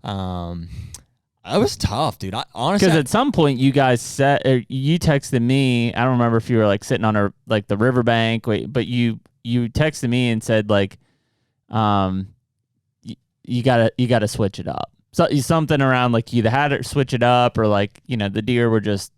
it was tough, dude. Honestly, because at some point you guys you texted me. I don't remember if you were like sitting on the riverbank, but you texted me and said like, you gotta switch it up. So something around like you either had to switch it up or like, the deer were just,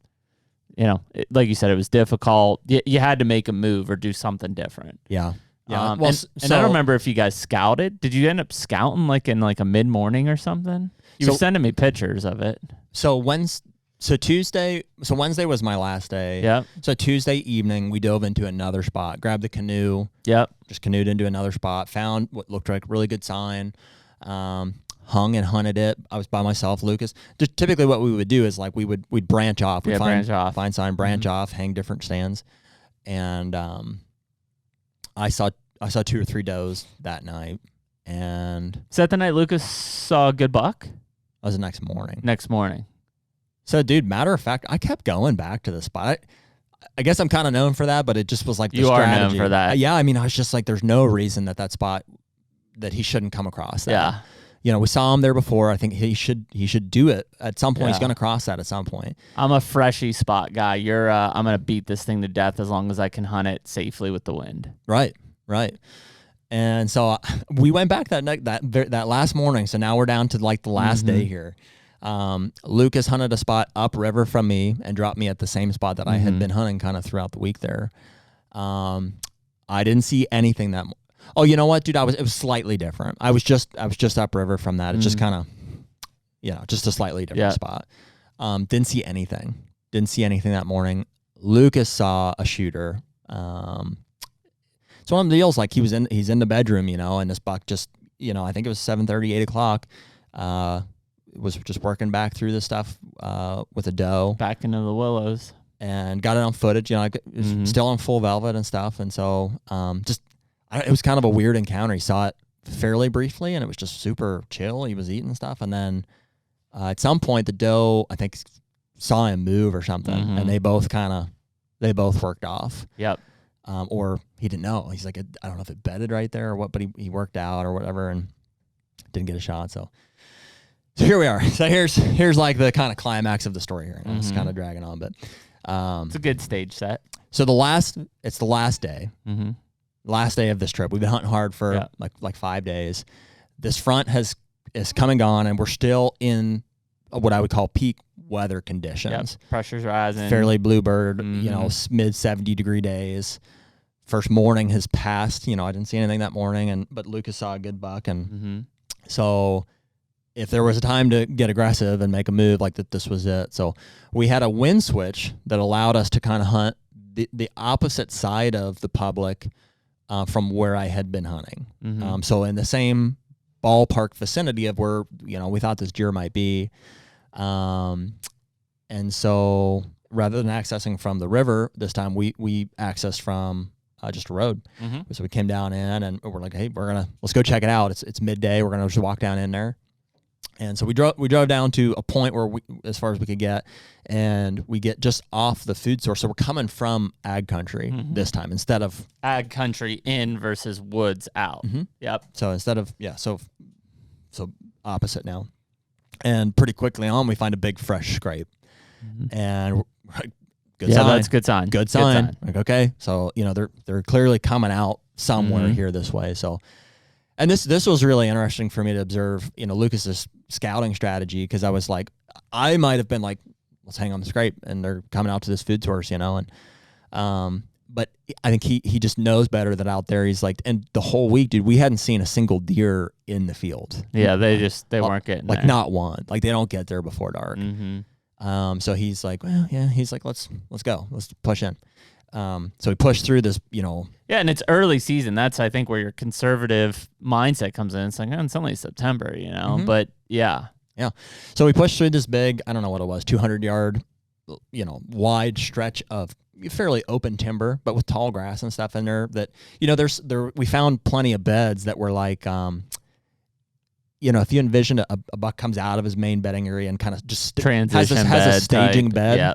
like you said, it was difficult. You had to make a move or do something different. Yeah. Yeah. And I don't remember if you guys scouted. Did you end up scouting like in like a mid-morning or something? You were sending me pictures of it. So Wednesday was my last day. Yep. So Tuesday evening, we dove into another spot, grabbed the canoe. Yep. Just canoed into another spot, found what looked like a really good sign, hung and hunted it. I was by myself, Lucas. Just typically what we would do is like we'd branch off. We'd find sign, branch off, hang different stands. And I saw 2 or 3 does that night. And is that the night Lucas saw a good buck? That was the next morning. So, dude, matter of fact, I kept going back to the spot. I guess I'm kind of known for that, but it just was like the strategy. You are known for that. Yeah, I mean, I was just like, there's no reason that spot that he shouldn't come across that. Yeah. We saw him there before. I think he should do it at some point. He's going to cross that at some point. I'm a freshy spot guy. I'm going to beat this thing to death as long as I can hunt it safely with the wind. Right. And so we went back that night, that last morning. So now we're down to like the last day here. Lucas hunted a spot upriver from me and dropped me at the same spot that I had been hunting kind of throughout the week there. I didn't see anything that. Oh, you know what, dude? It was slightly different. I was just upriver from that. It's just kind of, just a slightly different spot. Didn't see anything that morning. Lucas saw a shooter. It's one of the deals, like he's in the bedroom, and this buck just, I think it was 7:30, 8 o'clock, was just working back through the stuff with a doe. Back into the willows. And got it on footage, it was still on full velvet and stuff. And so it was kind of a weird encounter. He saw it fairly briefly, and it was just super chill. He was eating stuff. And then at some point, the doe, I think, saw him move or something, and they both worked off. Yep. Or he didn't know. He's like, I don't know if it bedded right there or what, but he worked out or whatever and didn't get a shot. So here we are. So here's like the kind of climax of the story here. It's kind of dragging on, but it's a good stage set. So it's the last day. Last day of this trip. We've been hunting hard for like 5 days. This front is come and gone, and we're still in what I would call peak weather conditions. Yep. Pressure's rising. Fairly bluebird, mid 70-degree days. First morning has passed. I didn't see anything that morning, but Lucas saw a good buck, and so if there was a time to get aggressive and make a move, like that, this was it. So we had a wind switch that allowed us to kind of hunt the opposite side of the public from where I had been hunting. So in the same ballpark vicinity of where we thought this deer might be. And so rather than accessing from the river this time, we accessed from just a road. So we came down in, and we're like, hey, let's go check it out. It's midday. We're gonna just walk down in there. And so we drove down to a point where as far as we could get, and we get just off the food source. So we're coming from ag country this time instead of ag country in versus woods out. Yep. So instead of so opposite now. And pretty quickly on, we find a big fresh scrape, and we're like, good sign. That's good sign. Good sign. Like, okay, so they're clearly coming out somewhere here this way. So, and this was really interesting for me to observe. Lucas's scouting strategy, because I was like, I might have been like, let's hang on the scrape, and they're coming out to this food source, and but I think he just knows better that out there. He's like, and the whole week, dude, we hadn't seen a single deer in the field. Yeah, they weren't getting like there. not one. Like they don't get there before dark. So he's like, well, yeah. He's like, let's go. Let's push in. So we pushed through this, Yeah, and it's early season. That's, I think, where your conservative mindset comes in. It's like, it's only September, But yeah. Yeah. So we pushed through this big, I don't know what it was, 200-yard, wide stretch of fairly open timber, but with tall grass and stuff in there that, we found plenty of beds that were like, if you envision a buck comes out of his main bedding area and kind of just has a staging bed. Yeah.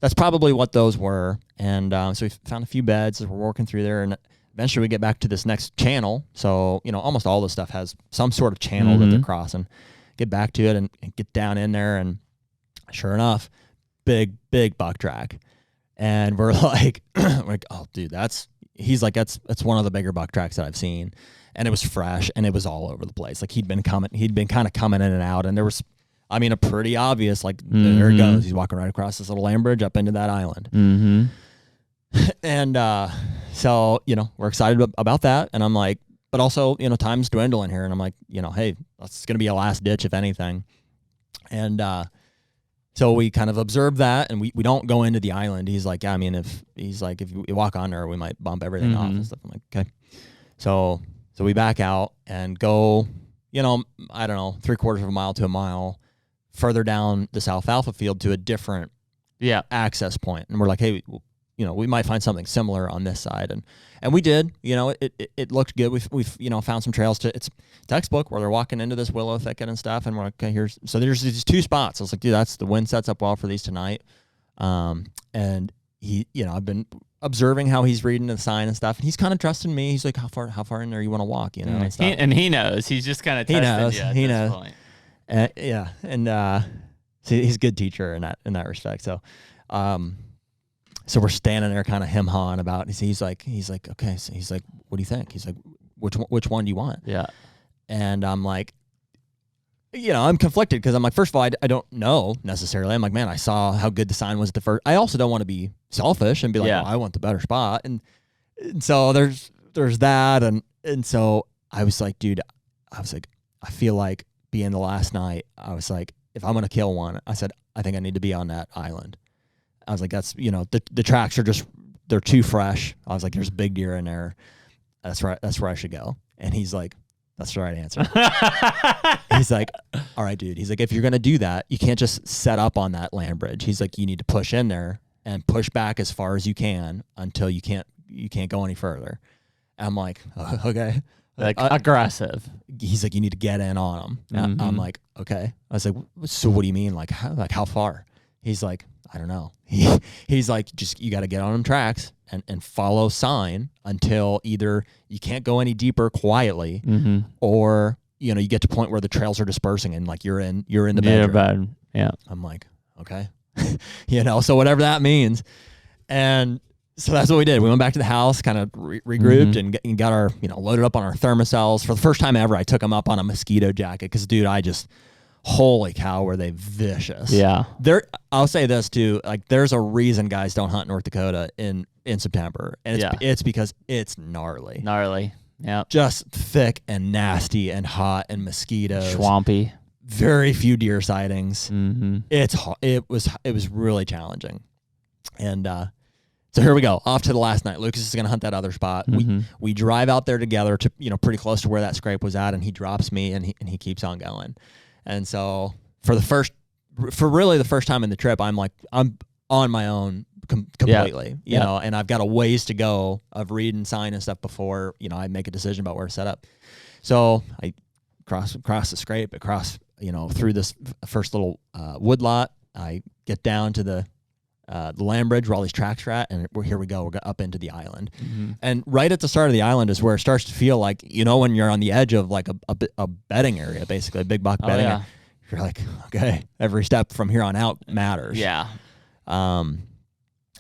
That's probably what those were. And so we found a few beds as we're working through there. And eventually we get back to this next channel. So, almost all this stuff has some sort of channel that they're crossing. Get back to it and get down in there. And sure enough, big buck track. And we're like, oh, dude, that's one of the bigger buck tracks that I've seen. And it was fresh and it was all over the place. Like he'd been kind of coming in and out. And there was, a pretty obvious, like, there he goes. He's walking right across this little land bridge up into that island. And so, we're excited about that. And I'm like, but also, time's dwindling here. And I'm like, hey, that's going to be a last ditch, if anything. And so we kind of observe that, and we don't go into the island. He's like, yeah, if you walk on there, we might bump everything off and stuff. I'm like, okay. So we back out and go, I don't know, 3/4 of a mile to a mile further down this alfalfa field to a different access point. And we're like, hey, we might find something similar on this side. And we did, it looked good. We've found some trails it's textbook where they're walking into this willow thicket and stuff. And we're like, okay, there's these 2 spots. I was like, dude, the wind sets up well for these tonight. And he, I've been observing how he's reading the sign and stuff. And he's kind of trusting me. He's like, how far in there you want to walk, and stuff. And he knows. He's just kind of testing he knows. Point. Yeah. And, so he's a good teacher in that respect. So, so we're standing there kind of hem-hawing about, he's like, okay. So he's like, what do you think? He's like, which one do you want? Yeah. And I'm like, I'm conflicted because I'm like, first of all, I don't know necessarily. I'm like, man, I saw how good the sign was at the first. I also don't want to be selfish and be like, oh, I want the better spot. And so there's that. And so I was like, dude, I feel like being the last night, I was like, if I'm going to kill one, I said, I think I need to be on that island. I was like, that's, the tracks are they're too fresh. I was like, there's a big deer in there. That's right. That's where I should go. And he's like, that's the right answer. He's like, all right, dude. He's like, if you're going to do that, you can't just set up on that land bridge. He's like, you need to push in there and push back as far as you can until you can't go any further. And I'm like, okay. Like aggressive. He's like, you need to get in on him. I'm like, okay. I was like, so what do you mean? Like how far? He's like, I don't know. He's like, just, you got to get on them tracks and follow sign until either you can't go any deeper quietly or, you get to a point where the trails are dispersing and like you're in the bedroom. Yeah. I'm like, okay. So whatever that means. And so that's what we did. We went back to the house, kind of regrouped and got our, loaded up on our thermocells. For the first time ever, I took them up on a mosquito jacket because, dude, holy cow, were they vicious. Yeah. I'll say this too, like there's a reason guys don't hunt North Dakota in September. And it's because it's gnarly. Gnarly. Yeah. Just thick and nasty and hot and mosquitoes. Swampy. Very few deer sightings. It was really challenging. And so here we go, off to the last night. Lucas is going to hunt that other spot. We drive out there together to pretty close to where that scrape was at, and he drops me and he keeps on going. And so for really the first time in the trip, I'm on my own completely, you know, and I've got a ways to go of reading sign and stuff before, I make a decision about where to set up. So I cross the scrape, through this first little wood lot. I get down to the land bridge where all these tracks are at, and here we go. We're up into the island. And right at the start of the island is where it starts to feel like, when you're on the edge of like a bedding area, basically a big buck bedding area. You're like, okay, every step from here on out matters. Yeah.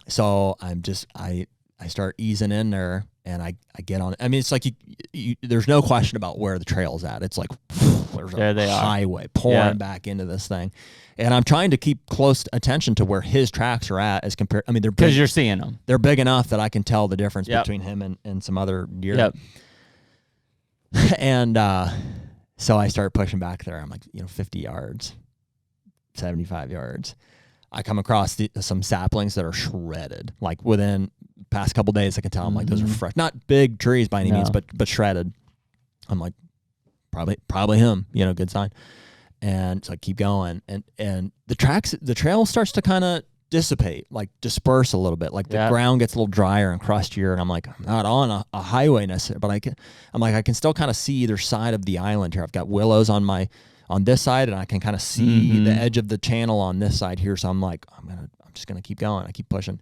So I start easing in there, and I get on. I mean, it's like you there's no question about where the trail's at. It's like there's There a they are. highway pouring back into this thing. And I'm trying to keep close attention to where his tracks are at as compared. I mean, they're big. Because you're seeing them. They're big enough that I can tell the difference between him and some other deer. Yep. And so I start pushing back there. I'm like, 50 yards, 75 yards. I come across some saplings that are shredded. Like within past couple days, I can tell. I'm like, those are fresh. Not big trees by any means, but shredded. I'm like, probably him. Good sign. And so I keep going, and the trail starts to kind of dissipate, like disperse a little bit. Like the ground gets a little drier and crustier, and I'm like, I'm not on a highway necessarily, but I can still kind of see either side of the island here. I've got willows on this side, and I can kind of see the edge of the channel on this side here. So I'm like, I'm just gonna keep going. I keep pushing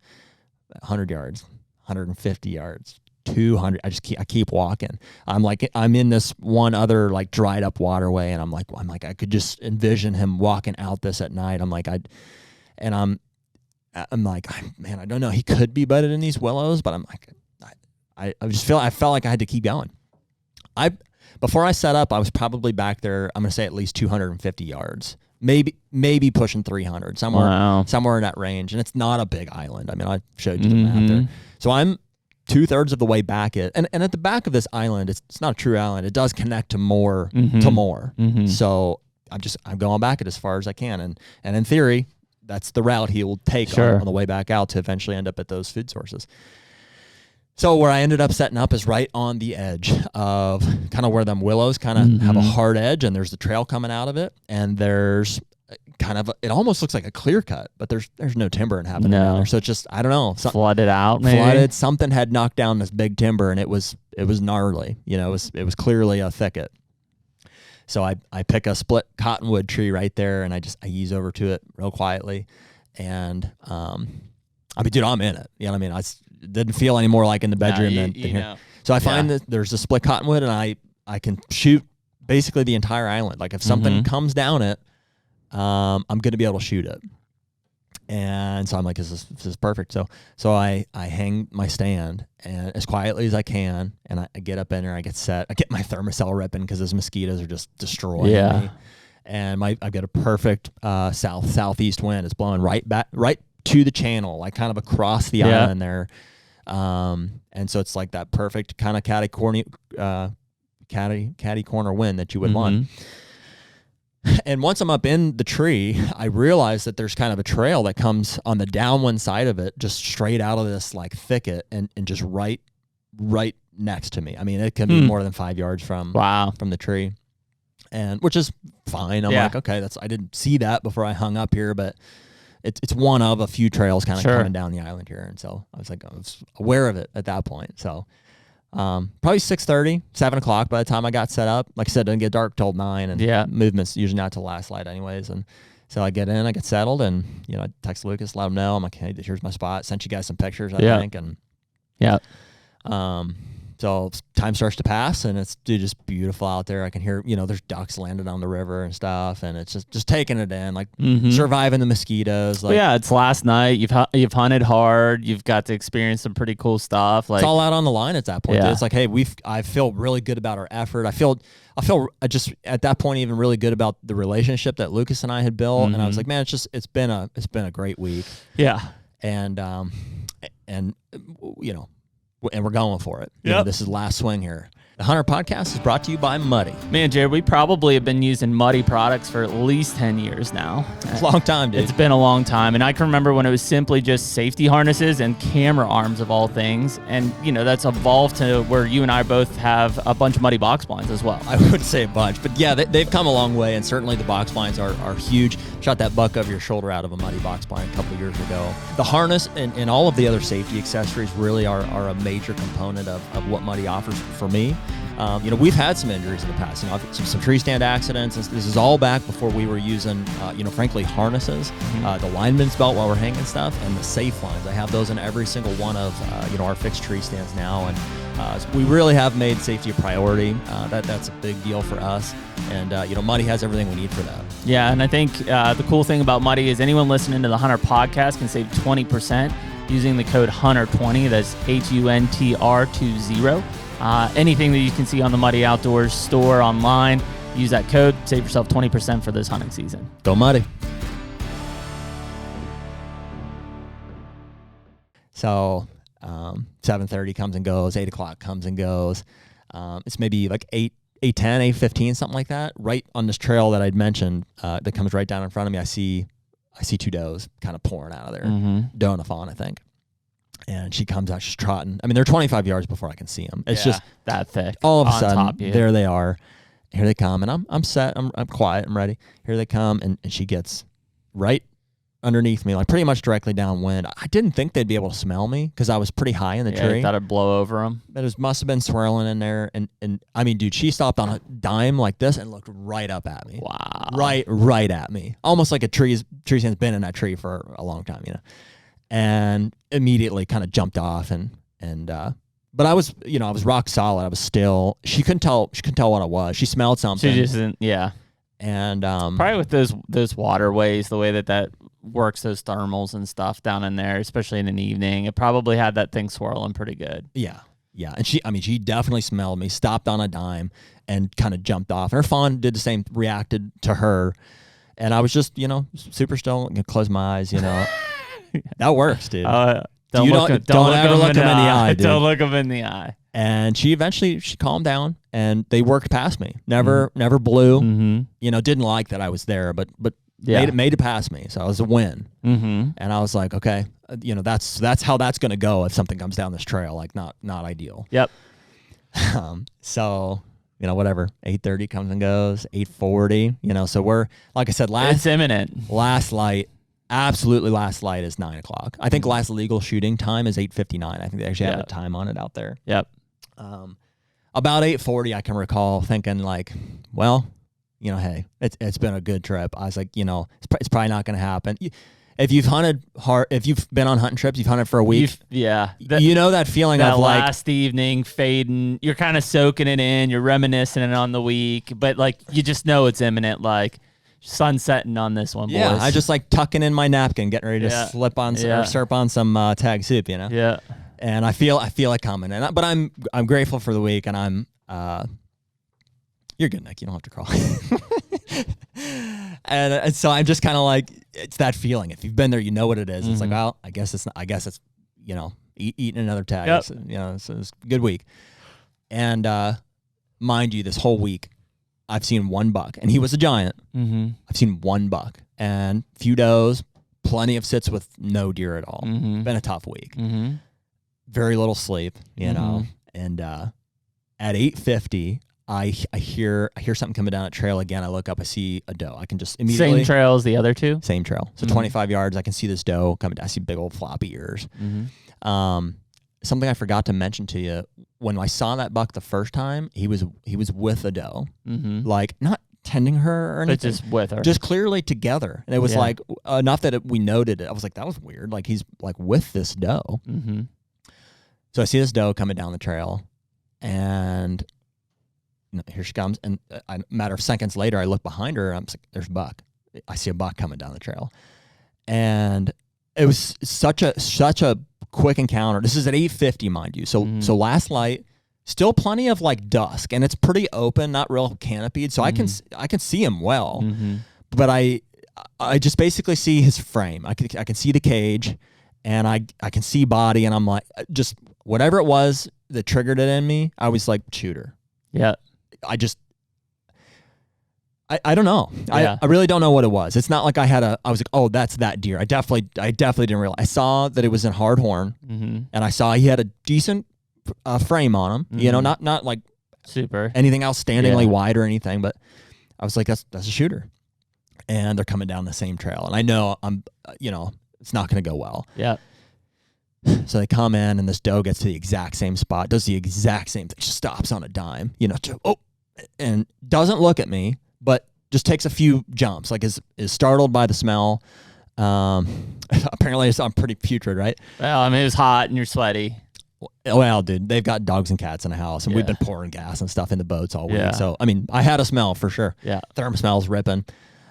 100 yards, 150 yards. 200. I keep walking. I'm in this one other like dried up waterway, and I'm like I could just envision him walking out this at night. I'm like, man, I don't know. He could be bedded in these willows, but I'm like, I felt like I had to keep going. Before I set up, I was probably back there. I'm gonna say at least 250 yards, maybe pushing 300, somewhere in that range. And it's not a big island. I mean, I showed you the map there. So I'm 2/3 of the way back and at the back of this island, it's not a true island. It does connect to more. So I'm going back it as far as I can, and in theory, that's the route he will take on the way back out to eventually end up at those food sources. So where I ended up setting up is right on the edge of kind of where them willows kind of have a hard edge, and there's the trail coming out of it, and there's kind of it almost looks like a clear cut, but there's no timber happening down there. So it's just, I don't know, flooded out, maybe? Flooded. Something had knocked down this big timber, and it was gnarly. It was clearly a thicket. So I pick a split cottonwood tree right there, and I ease over to it real quietly, and dude, I'm in it. You know what I mean? I didn't feel any more like in the bedroom than here. So I find that there's a split cottonwood, and I can shoot basically the entire island. Like if something comes down it, I'm going to be able to shoot it. And so I'm like, this is perfect. So I hang my stand and as quietly as I can, and I get up in there, I get set, I get my thermocell ripping because those mosquitoes are just destroying me. And I've got a perfect southeast wind. It's blowing right to the channel, like kind of across the island there. And so it's like that perfect kind of catty corner wind that you would want. And once I'm up in the tree, I realize that there's kind of a trail that comes on the downwind side of it, just straight out of this like thicket and just right next to me. I mean, it can be more than 5 yards from the tree, and which is fine. I'm like, okay, I didn't see that before I hung up here, but it's one of a few trails kind of coming down the island here. And so I was aware of it at that point. So probably 6:30, 7 o'clock by the time I got set up. Like I said, it didn't get dark till 9, and movement's usually not till last light anyways. And so I get in, I get settled, and I text Lucas, let him know. I'm like, hey, here's my spot. Sent you guys some pictures, I think, and so time starts to pass, and it's just beautiful out there. I can hear, there's ducks landing on the river and stuff, and it's just taking it in, like surviving the mosquitoes. Like, it's last night. You've hunted hard. You've got to experience some pretty cool stuff. Like, it's all out on the line at that point. It's like, hey, I feel really good about our effort. I feel just at that point even really good about the relationship that Lucas and I had built, and I was like, man, it's been a great week. And and we're going for it. This is last swing here. The HUNTR Podcast is brought to you by Muddy. Man, Jared, we probably have been using Muddy products for at least 10 years now. It's a long time, dude. It's been a long time. And I can remember when it was simply just safety harnesses and camera arms of all things. And, that's evolved to where you and I both have a bunch of Muddy box blinds as well. I would say a bunch. But yeah, they've come a long way. And certainly the box blinds are huge. Shot that buck over your shoulder out of a Muddy box blind a couple years ago. The harness and all of the other safety accessories really are a major component of what Muddy offers for me. We've had some injuries in the past. Some tree stand accidents. This is all back before we were using, frankly, harnesses, the lineman's belt while we're hanging stuff, and the safe lines. I have those in every single one of, our fixed tree stands now, and we really have made safety a priority. That's a big deal for us, and Muddy has everything we need for that. Yeah, and I think the cool thing about Muddy is anyone listening to the HUNTR Podcast can save 20% using the code HUNTR20. That's HUNTR20. Anything that you can see on the Muddy Outdoors store online, Use that code, save yourself 20% for this hunting season. Go Muddy. So 7:30 comes and goes, 8 o'clock comes and goes. It's maybe like 8:10, 8:15, something like that. Right on this trail that I'd mentioned that comes right down in front of me, I see 2 does kind of pouring out of there. Doe and a fawn, I think. And she comes out, she's trotting. I mean, they're 25 yards before I can see them. It's just that thick. All of a sudden, top, there they are. Here they come, and I'm set. I'm quiet. I'm ready. Here they come, and she gets right underneath me, like pretty much directly downwind. I didn't think they'd be able to smell me because I was pretty high in the tree. I thought it'd blow over them. But it must have been swirling in there, and I mean, dude, she stopped on a dime like this and looked right up at me. Wow. Right at me, almost like a tree stand's been in that tree for a long time, and immediately kind of jumped off and but I was rock solid. I was still. She couldn't tell what it was. She smelled something. She just didn't. Yeah. And probably with those waterways, the way that works those thermals and stuff down in there, especially in an evening, it probably had that thing swirling pretty good. Yeah. And she definitely smelled me, stopped on a dime, and kind of jumped off. And her fawn did the same, reacted to her. And I was just, super still, close my eyes, That works, dude. Don't ever look them in the eye, dude. Don't look them in the eye. And she eventually calmed down, and they worked past me. Never blew. Didn't like that I was there, but made it past me. So it was a win. And I was like, okay, that's how that's going to go if something comes down this trail. Like not ideal. Yep. So whatever. 8:30 comes and goes. 8:40. So we're, like I said, it's imminent. Last light. Absolutely, last light is 9 o'clock. I think last legal shooting time is 8:59. I think they actually have a time on it out there. Yep. About 8:40, I can recall thinking like, well, hey, it's been a good trip. I was like, it's probably not going to happen. If you've hunted hard, if you've been on hunting trips, you've hunted for a week. That feeling that of like last evening fading. You're kind of soaking it in. You're reminiscing on the week, but like you just know it's imminent. Like. Sun setting on this one, boys. Yeah, I just like tucking in my napkin, getting ready to slip on or slurp on some tag soup, Yeah. And I feel it coming, but I'm grateful for the week, and I'm you're good, Nick. You don't have to crawl. and so I'm just kind of like, it's that feeling. If you've been there, you know what it is. It's like, well, I guess it's eating another tag. Yep. It's a good week. And mind you, this whole week, I've seen one buck, and he was a giant. I've seen one buck and few does, plenty of sits with no deer at all. Been a tough week. Very little sleep, and at 8:50, I hear something coming down a trail again. I look up, I see a doe. I can just immediately same trail as the other two. Same trail. So 25 yards, I can see this doe coming down. I see big old floppy ears. Something I forgot to mention to you, when I saw that buck the first time, he was with a doe, like not tending her or anything, but just with her, just clearly together. And it was like enough that we noted it. I was like, that was weird. Like he's like with this doe. So I see this doe coming down the trail, and here she comes. And a matter of seconds later, I look behind her. And I'm like, there's a buck. I see a buck coming down the trail, and it was such a quick encounter. This is at 8:50, mind you. So last light, still plenty of like dusk, and it's pretty open, not real canopied. So I can see him well, but I just basically see his frame. I can see the cage, and I can see body, and I'm like, just whatever it was that triggered it in me, I was like, shooter. Yeah. I don't know. Yeah. I really don't know what it was. It's not like I was like, oh, that's that deer. I definitely didn't realize. I saw that it was in hard horn, and I saw he had a decent frame on him. Not like super anything outstandingly wide or anything, but I was like, that's a shooter. And they're coming down the same trail, and I know it's not going to go well. Yeah. So they come in, and this doe gets to the exact same spot, does the exact same thing, just stops on a dime, and doesn't look at me, but just takes a few jumps, like is startled by the smell. Apparently I'm pretty putrid, right? Well, I mean, it was hot and you're sweaty. Well, dude, they've got dogs and cats in the house, and we've been pouring gas and stuff in the boats all week. Yeah. So, I mean, I had a smell for sure. Yeah. Therm smells ripping.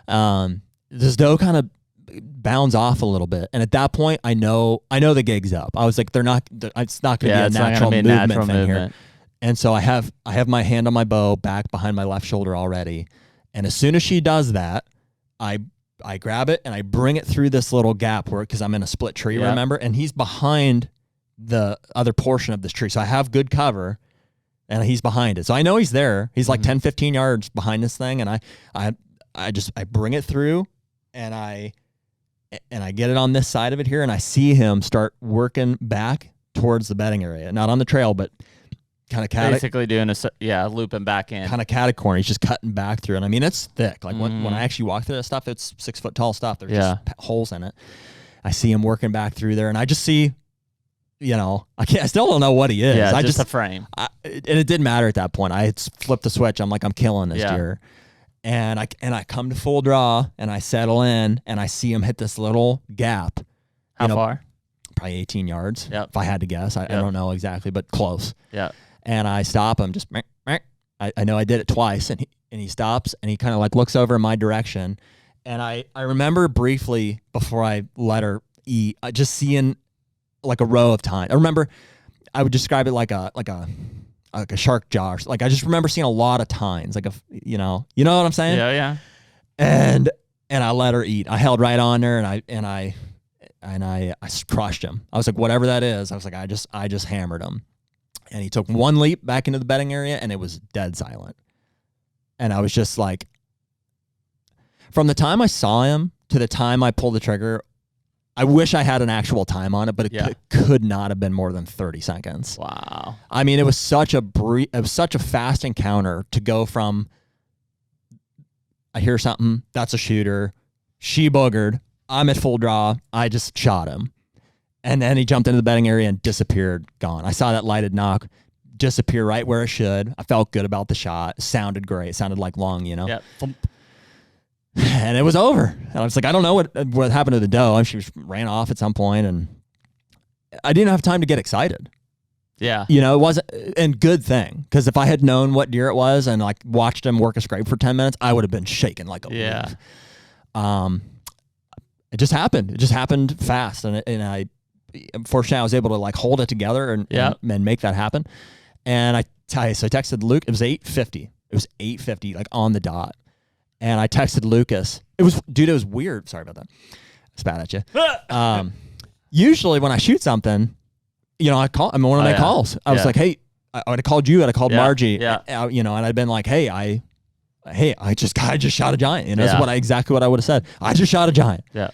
This doe kind of bounds off a little bit, and at that point, I know the gig's up. I was like, it's not going to be a natural movement thing here. And so I have my hand on my bow back behind my left shoulder already. And as soon as she does that, I grab it and I bring it through this little gap because I'm in a split tree, remember? And he's behind the other portion of this tree. So I have good cover and he's behind it. So I know he's there. He's like 10, 15 yards behind this thing. And I bring it through and I get it on this side of it here. And I see him start working back towards the bedding area. Not on the trail, but kind of basically doing looping back in. Kind of catty-corner. He's just cutting back through. And I mean, it's thick. Like when I actually walk through that stuff, it's 6 foot tall stuff. There's just holes in it. I see him working back through there and I just see, I still don't know what he is. Yeah, just a frame. And it didn't matter at that point. I had flipped the switch. I'm like, I'm killing this deer. And I come to full draw and I settle in and I see him hit this little gap. How far? Probably 18 yards. Yep. If I had to guess. I don't know exactly, but close. Yeah. And I stop him, just I know I did it twice, and he stops and he kind of like looks over in my direction. And I remember briefly before I let her eat, just seeing like a row of tines. I remember I would describe it like a shark jaw. Like I just remember seeing a lot of tines, like you know what I'm saying? Yeah. And I let her eat. I held right on her and I crushed him. I was like, whatever that is. I was like, I just hammered him. And he took one leap back into the bedding area and it was dead silent. And I was just like, from the time I saw him to the time I pulled the trigger, I wish I had an actual time on it, but it could not have been more than 30 seconds. Wow. I mean, it was such a fast encounter to go from, I hear something, that's a shooter, she boogered, I'm at full draw, I just shot him. And then he jumped into the bedding area and disappeared, gone. I saw that lighted knock disappear right where it should. I felt good about the shot. It sounded great. It sounded like lung, Yeah. And it was over. And I was like, I don't know what happened to the doe. She ran off at some point, and I didn't have time to get excited. Yeah. It wasn't, and good thing, because if I had known what deer it was and like watched him work a scrape for 10 minutes, I would have been shaking like a leaf. It just happened. It just happened fast, and I fortunately I was able to like hold it together and make that happen. And I texted Luke. It was 8:50. It was 8:50, like on the dot. And I texted Lucas. It was weird. Sorry about that. I spat at you. Usually when I shoot something, I call. I'm one of my calls. I was like, hey, I would have called you. I'd have called Margie. Yeah. And I'd been like, hey, I just shot a giant. That's exactly what I would have said. I just shot a giant. Yeah.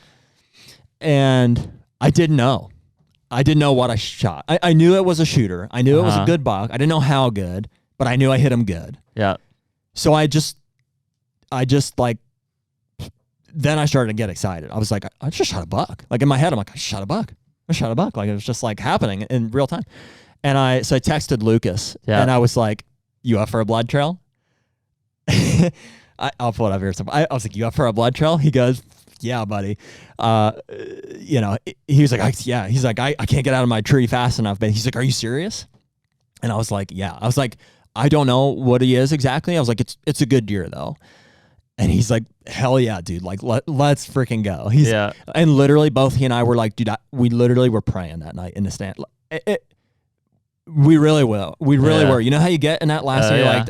And I didn't know. I didn't know what I shot. I knew it was a shooter. I knew it was a good buck. I didn't know how good, but I knew I hit him good. Yeah. So I just like, then I started to get excited. I was like, I just shot a buck. Like in my head, I'm like, I shot a buck. Like it was just like happening in real time. And I texted Lucas and I was like, you up for a blood trail? I'll pull it up here. I was like, you up for a blood trail? He goes, yeah, buddy. He was like, yeah. He's like, I can't get out of my tree fast enough. But he's like, are you serious? And I was like, yeah. I was like, I don't know what he is exactly. I was like, it's a good deer though. And he's like, hell yeah, dude. Like, let's freaking go. And literally both he and I were like, dude, we literally were praying that night in the stand. We really will. We really were. You know how you get in that last day, like,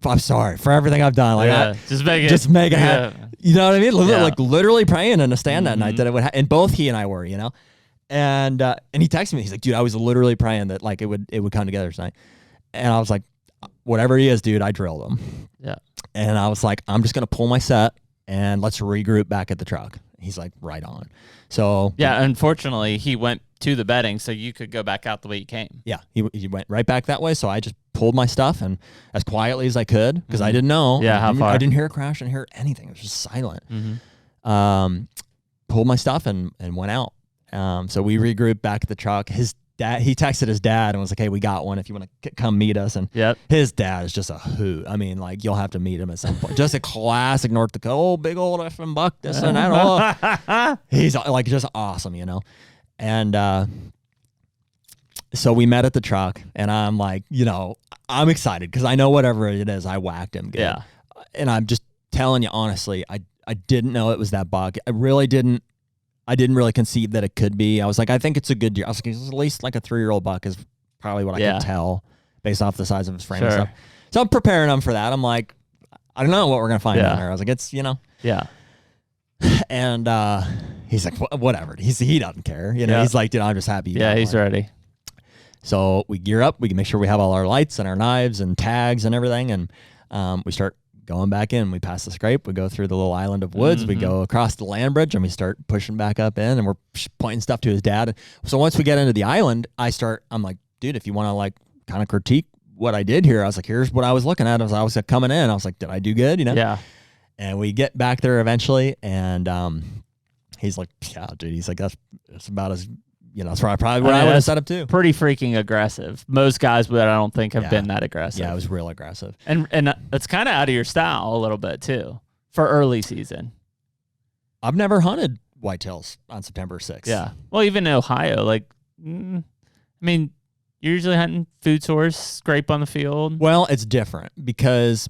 I'm sorry for everything I've done. Like, just make it happen. You know what I mean? Like literally praying in a stand that night that it would and both he and I were, and he texted me. He's like, dude, I was literally praying that like it would come together tonight. And I was like, whatever he is, dude, I drilled him. Yeah. And I was like, I'm just going to pull my set and let's regroup back at the truck. He's like, right on. So yeah, unfortunately he went to the bedding so you could go back out the way you came. Yeah. He went right back that way. So I just pulled my stuff and as quietly as I could, because I didn't know. Yeah, how far? I didn't hear a crash, I didn't hear anything. It was just silent. Pulled my stuff and went out. So we regrouped back at the truck. His dad, he texted his dad and was like, hey, we got one if you want to come meet us. And his dad is just a hoot. I mean, like, you'll have to meet him at some point. Just a classic North Dakota, big old effing buck, this and that. He's like just awesome, And so we met at the truck, and I'm like, I'm excited because I know whatever it is, I whacked him good. Yeah. And I'm just telling you honestly, I didn't know it was that buck. I didn't really conceive that it could be. I was like, I think it's a good deer. I was like, it's at least like a 3-year-old buck is probably what I could tell based off the size of his frame Sure. and stuff. So I'm preparing him for that. I'm like, I don't know what we're gonna find down there. I was like, it's Yeah. And he's like, whatever. He doesn't care. He's like, dude, I'm just happy. He's ready. So we gear up. We can make sure we have all our lights and our knives and tags and everything. And we start going back in. We pass the scrape. We go through the little island of woods. We go across the land bridge and we start pushing back up in. And we're pointing stuff to his dad. So once we get into the island, I'm like, dude, if you want to like kind of critique what I did here, I was like, here's what I was looking at. I was coming in. I was like, did I do good? Yeah. And we get back there eventually, and he's like, yeah, dude. He's like, that's about as, that's probably what I would have set up too. Pretty freaking aggressive. Most guys, but I don't think have been that aggressive. Yeah, it was real aggressive. And it's kind of out of your style a little bit too for early season. I've never hunted whitetails on September 6th. Yeah. Well, even in Ohio, like, I mean, you're usually hunting food source, scrape on the field. Well, it's different because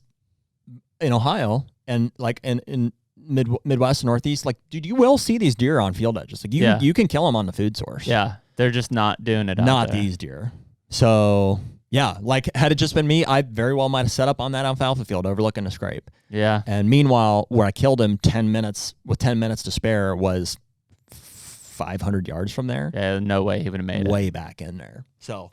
in Ohio and like in Midwest and Northeast, like, dude, you will see these deer on field edges. Like you can kill them on the food source. Yeah. They're just not doing it. Not these deer. So yeah, like had it just been me, I very well might have set up on that alfalfa field overlooking the scrape. Yeah. And meanwhile, where I killed him 10 minutes to spare was 500 yards from there. Yeah, no way he would have made it. Way back in there. So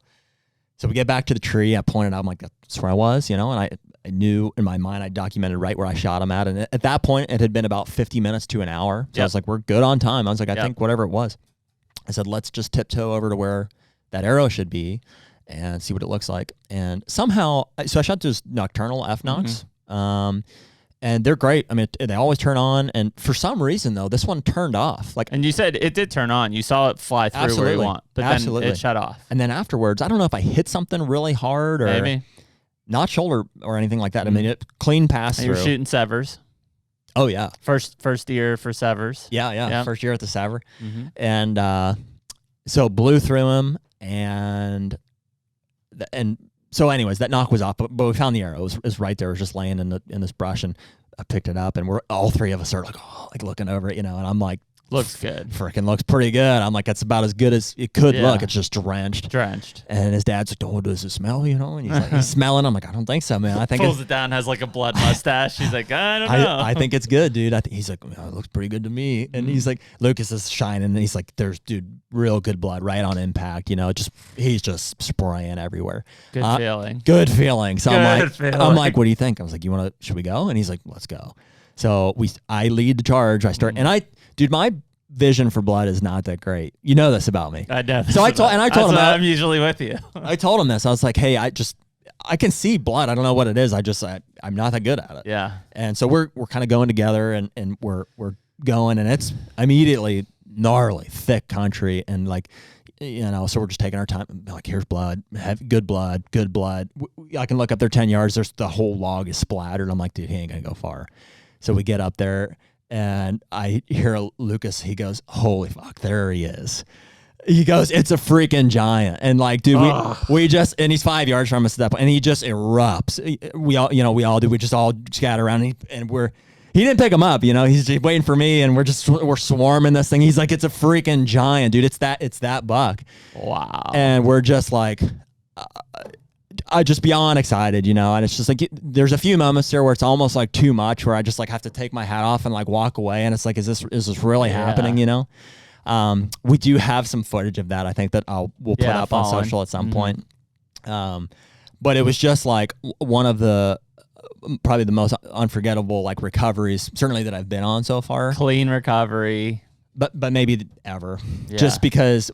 we get back to the tree. I pointed out, I'm like, that's where I was, and I knew in my mind, I documented right where I shot him at. And at that point, it had been about 50 minutes to an hour. So I was like, we're good on time. I was like, I think whatever it was. I said, let's just tiptoe over to where that arrow should be and see what it looks like. And somehow, so I shot those nocturnal F-Nox. And they're great. I mean, they always turn on. And for some reason, though, this one turned off. And you said it did turn on. You saw it fly through where you want, but then it shut off. And then afterwards, I don't know if I hit something really hard or maybe not shoulder or anything like that. I mean, it clean pass through. You're shooting severs. Oh yeah, first year for severs. Yeah. First year at the sever, and so blew through him, and so anyways, that knock was off, but we found the arrow. It was right there. It was just laying in this brush, and I picked it up, and we're all three of us are like looking over it, and I'm like, looks good. Freaking looks pretty good. I'm like, that's about as good as it could look. It's just drenched. And his dad's like, oh, does it smell? And he's like, he's smelling. I'm like, I don't think so, man. I think pulls it down, has like a blood mustache. He's like, I don't know. I think it's good, dude. He's like, oh, it looks pretty good to me. And he's like, Lucas is shining, and he's like, there's, dude, real good blood right on impact. He's just spraying everywhere. Good feeling. Good feeling. So I'm like, what do you think? I was like, should we go? And he's like, let's go. So I lead the charge. I start, and dude, my vision for blood is not that great. You know this about me. I know. So I told him, I'm usually with you. I told him this. I was like, hey, I can see blood. I don't know what it is. I'm not that good at it. Yeah. And so we're kind of going together, and we're going, and it's immediately gnarly, thick country, and like, so we're just taking our time. Like, here's blood, good blood. I can look up there 10 yards. There's the whole log is splattered. I'm like, dude, he ain't gonna go far. So we get up there, and I hear Lucas. He goes, holy fuck, there he is. He goes, it's a freaking giant. And like, dude, we just, and he's 5 yards from us at that point, and he just erupts. We all do. We just all scatter around, and he didn't pick him up, he's just waiting for me, and we're swarming this thing. He's like, it's a freaking giant, dude. It's that buck. Wow. And we're just like, I just beyond excited, and it's just like, there's a few moments there where it's almost like too much, where I just like have to take my hat off and like walk away. And it's like, is this really happening? We do have some footage of that. I think that we'll put up on social at some point. But it was just like one of the, probably the most unforgettable like recoveries certainly that I've been on so far. Clean recovery. But maybe ever, just because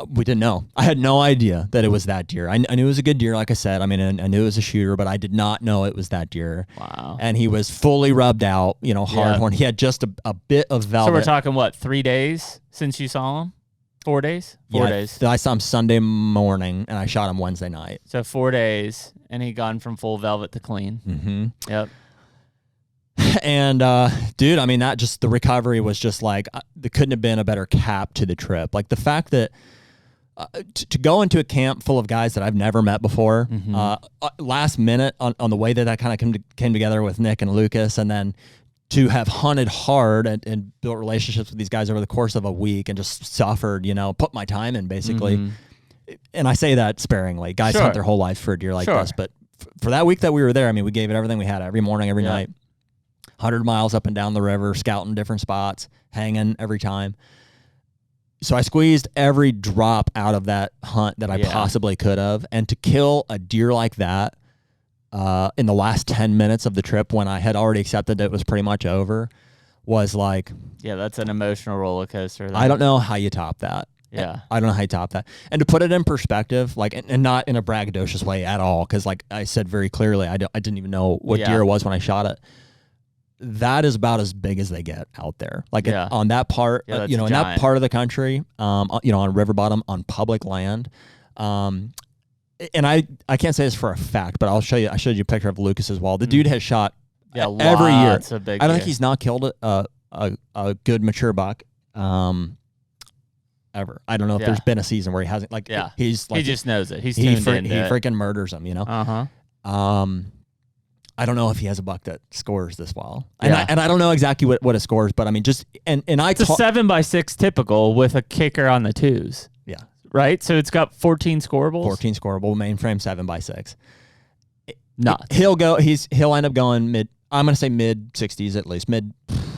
we didn't know. I had no idea that it was that deer. I knew it was a good deer, like I said. I mean, I knew it was a shooter, but I did not know it was that deer. Wow. And he was fully rubbed out, hard horn. He had just a bit of velvet. So we're talking, what, 3 days since you saw him? 4 days? 4 days. I saw him Sunday morning, and I shot him Wednesday night. So 4 days, and he gone from full velvet to clean. Mm-hmm. Yep. And dude, I mean, the recovery was just like, there couldn't have been a better cap to the trip. Like the fact that to go into a camp full of guys that I've never met before, last minute on the way that kind of came together with Nick and Lucas, and then to have hunted hard and built relationships with these guys over the course of a week and just suffered, put my time in basically. and I say that sparingly. Guys hunt their whole life for a deer like this, but for that week that we were there, I mean, we gave it everything we had every morning, every night, 100 miles up and down the river, scouting different spots, hanging every time. So I squeezed every drop out of that hunt that I possibly could have. And to kill a deer like that in the last 10 minutes of the trip when I had already accepted that it was pretty much over was like... Yeah, that's an emotional roller coaster. I don't know how you top that. Yeah. I don't know how you top that. And to put it in perspective, like, and not in a braggadocious way at all, because like I said very clearly, I didn't even know what deer it was when I shot it. That is about as big as they get out there. Like on that part, in that part of the country, on river bottom, on public land. And I can't say this for a fact, but I'll show you. I showed you a picture of Lucas's wall. The dude has shot every year. I don't think he's not killed a good mature buck ever. I don't know if there's been a season where he hasn't. Like he's like, he just knows it. He freaking murders them. I don't know if he has a buck that scores this well. And I don't know exactly what it scores, but I mean, just, it's a 7x6 typical with a kicker on the twos. Yeah. Right? So it's got 14 scorables? 14 scoreable, mainframe 7x6. Nuts. He'll end up going I'm going to say mid 60s at least.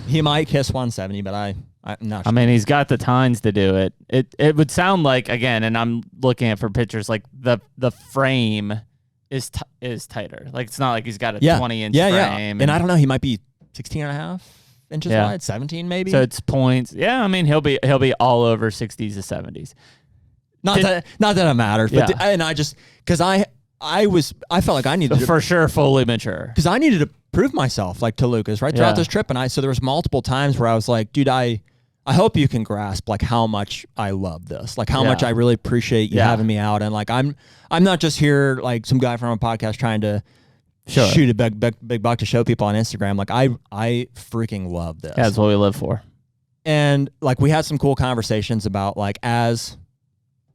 He might kiss 170, but I'm not sure. I mean, he's got the tines to do it. It would sound like, again, and I'm looking at for pictures, like the frame is tighter. Like, it's not like he's got a 20-inch frame. Yeah. And I don't know, he might be 16 and a half inches wide, 17 maybe. So it's points. Yeah, I mean, he'll be all over 60s to 70s. Not that it matters, but and I just, because I felt like I needed for sure fully mature. Because I needed to prove myself, like, to Lucas, right, throughout this trip. And so there was multiple times where I was like, dude, I hope you can grasp like how much I love this, like how much I really appreciate you having me out. And like, I'm not just here like some guy from a podcast trying to shoot a big buck to show people on Instagram. Like I freaking love this. That's what we live for. And like, we had some cool conversations about like, as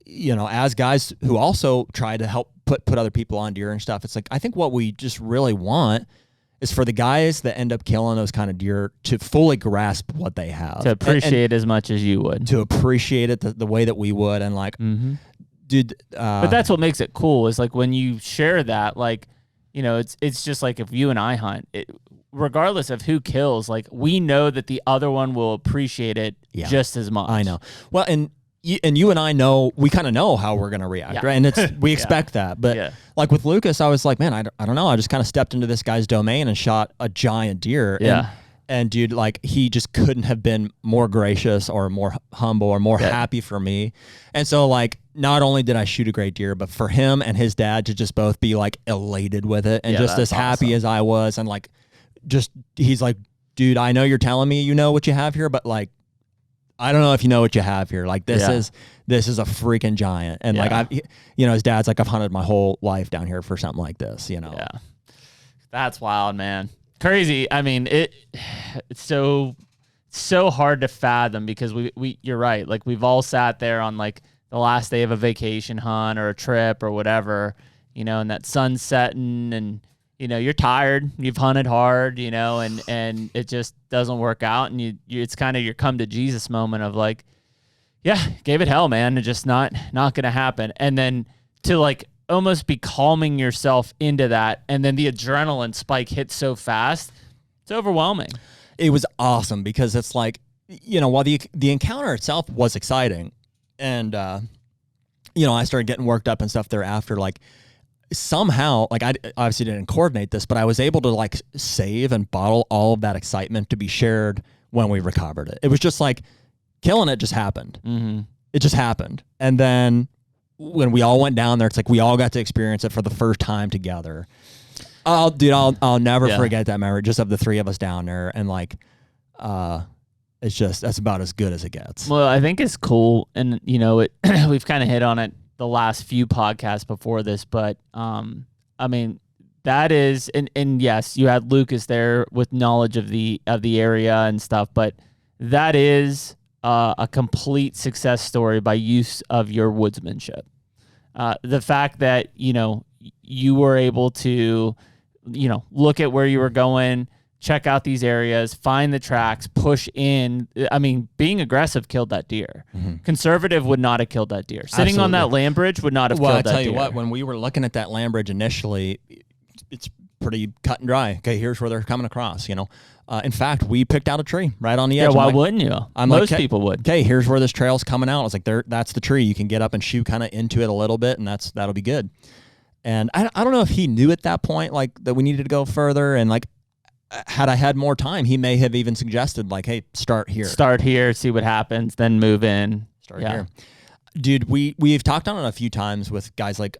guys who also try to help put other people on deer and stuff. It's like, I think what we just really want is for the guys that end up killing those kind of deer to fully grasp what they have. To appreciate as much as you would. To appreciate it the way that we would. And like, dude. But that's what makes it cool is like when you share that, like, it's just like if you and I hunt, regardless of who kills, like we know that the other one will appreciate it just as much. I know. Well, and you and I know, we kind of know how we're going to react, right? And we expect that. But like with Lucas, I was like, man, I don't know. I just kind of stepped into this guy's domain and shot a giant deer. Yeah. And dude, like he just couldn't have been more gracious or more humble or more happy for me. And so like, not only did I shoot a great deer, but for him and his dad to just both be like elated with it and just as happy as I was. And like, he's like, dude, I know you're telling me you know what you have here, but like, I don't know if you know what you have here. Like this is a freaking giant. And like his dad's like, I've hunted my whole life down here for something like this, Yeah. That's wild, man. Crazy. I mean, it's so hard to fathom because you're right. Like we've all sat there on like the last day of a vacation hunt or a trip or whatever, and that sun's setting and you're tired, you've hunted hard, and it just doesn't work out. And it's kind of your come to Jesus moment of like, gave it hell, man. It's just not going to happen. And then to like almost be calming yourself into that. And then the adrenaline spike hits so fast. It's overwhelming. It was awesome because it's like, while the encounter itself was exciting and, I started getting worked up and stuff thereafter, like, somehow, like I obviously didn't coordinate this, but I was able to like save and bottle all of that excitement to be shared when we recovered it. It was just like killing it just happened. Mm-hmm. It just happened. And then when we all went down there, it's like we all got to experience it for the first time together. I'll never forget that memory just of the three of us down there. And like, that's about as good as it gets. Well, I think it's cool. And we've kind of hit on it the last few podcasts before this, but I mean that is and yes, you had Lucas there with knowledge of the area and stuff, but that is a complete success story by use of your woodsmanship. The fact that you were able to look at where you were going, check out these areas, find the tracks, push in. I mean, being aggressive killed that deer. Conservative would not have killed that deer. Sitting on that land bridge would not have killed that deer. Well, I tell you what, when we were looking at that land bridge initially, it's pretty cut and dry. Okay, here's where they're coming across, in fact, we picked out a tree right on the edge. Yeah, why wouldn't you? Most people would. Okay, here's where this trail's coming out. I was like, that's the tree. You can get up and shoot kind of into it a little bit, and that'll be good. And I don't know if he knew at that point, like, that we needed to go further. And, like, had I had more time, he may have even suggested, like, hey, start here. Start here, see what happens, then move in. Start here. Dude, we've talked on it a few times with guys like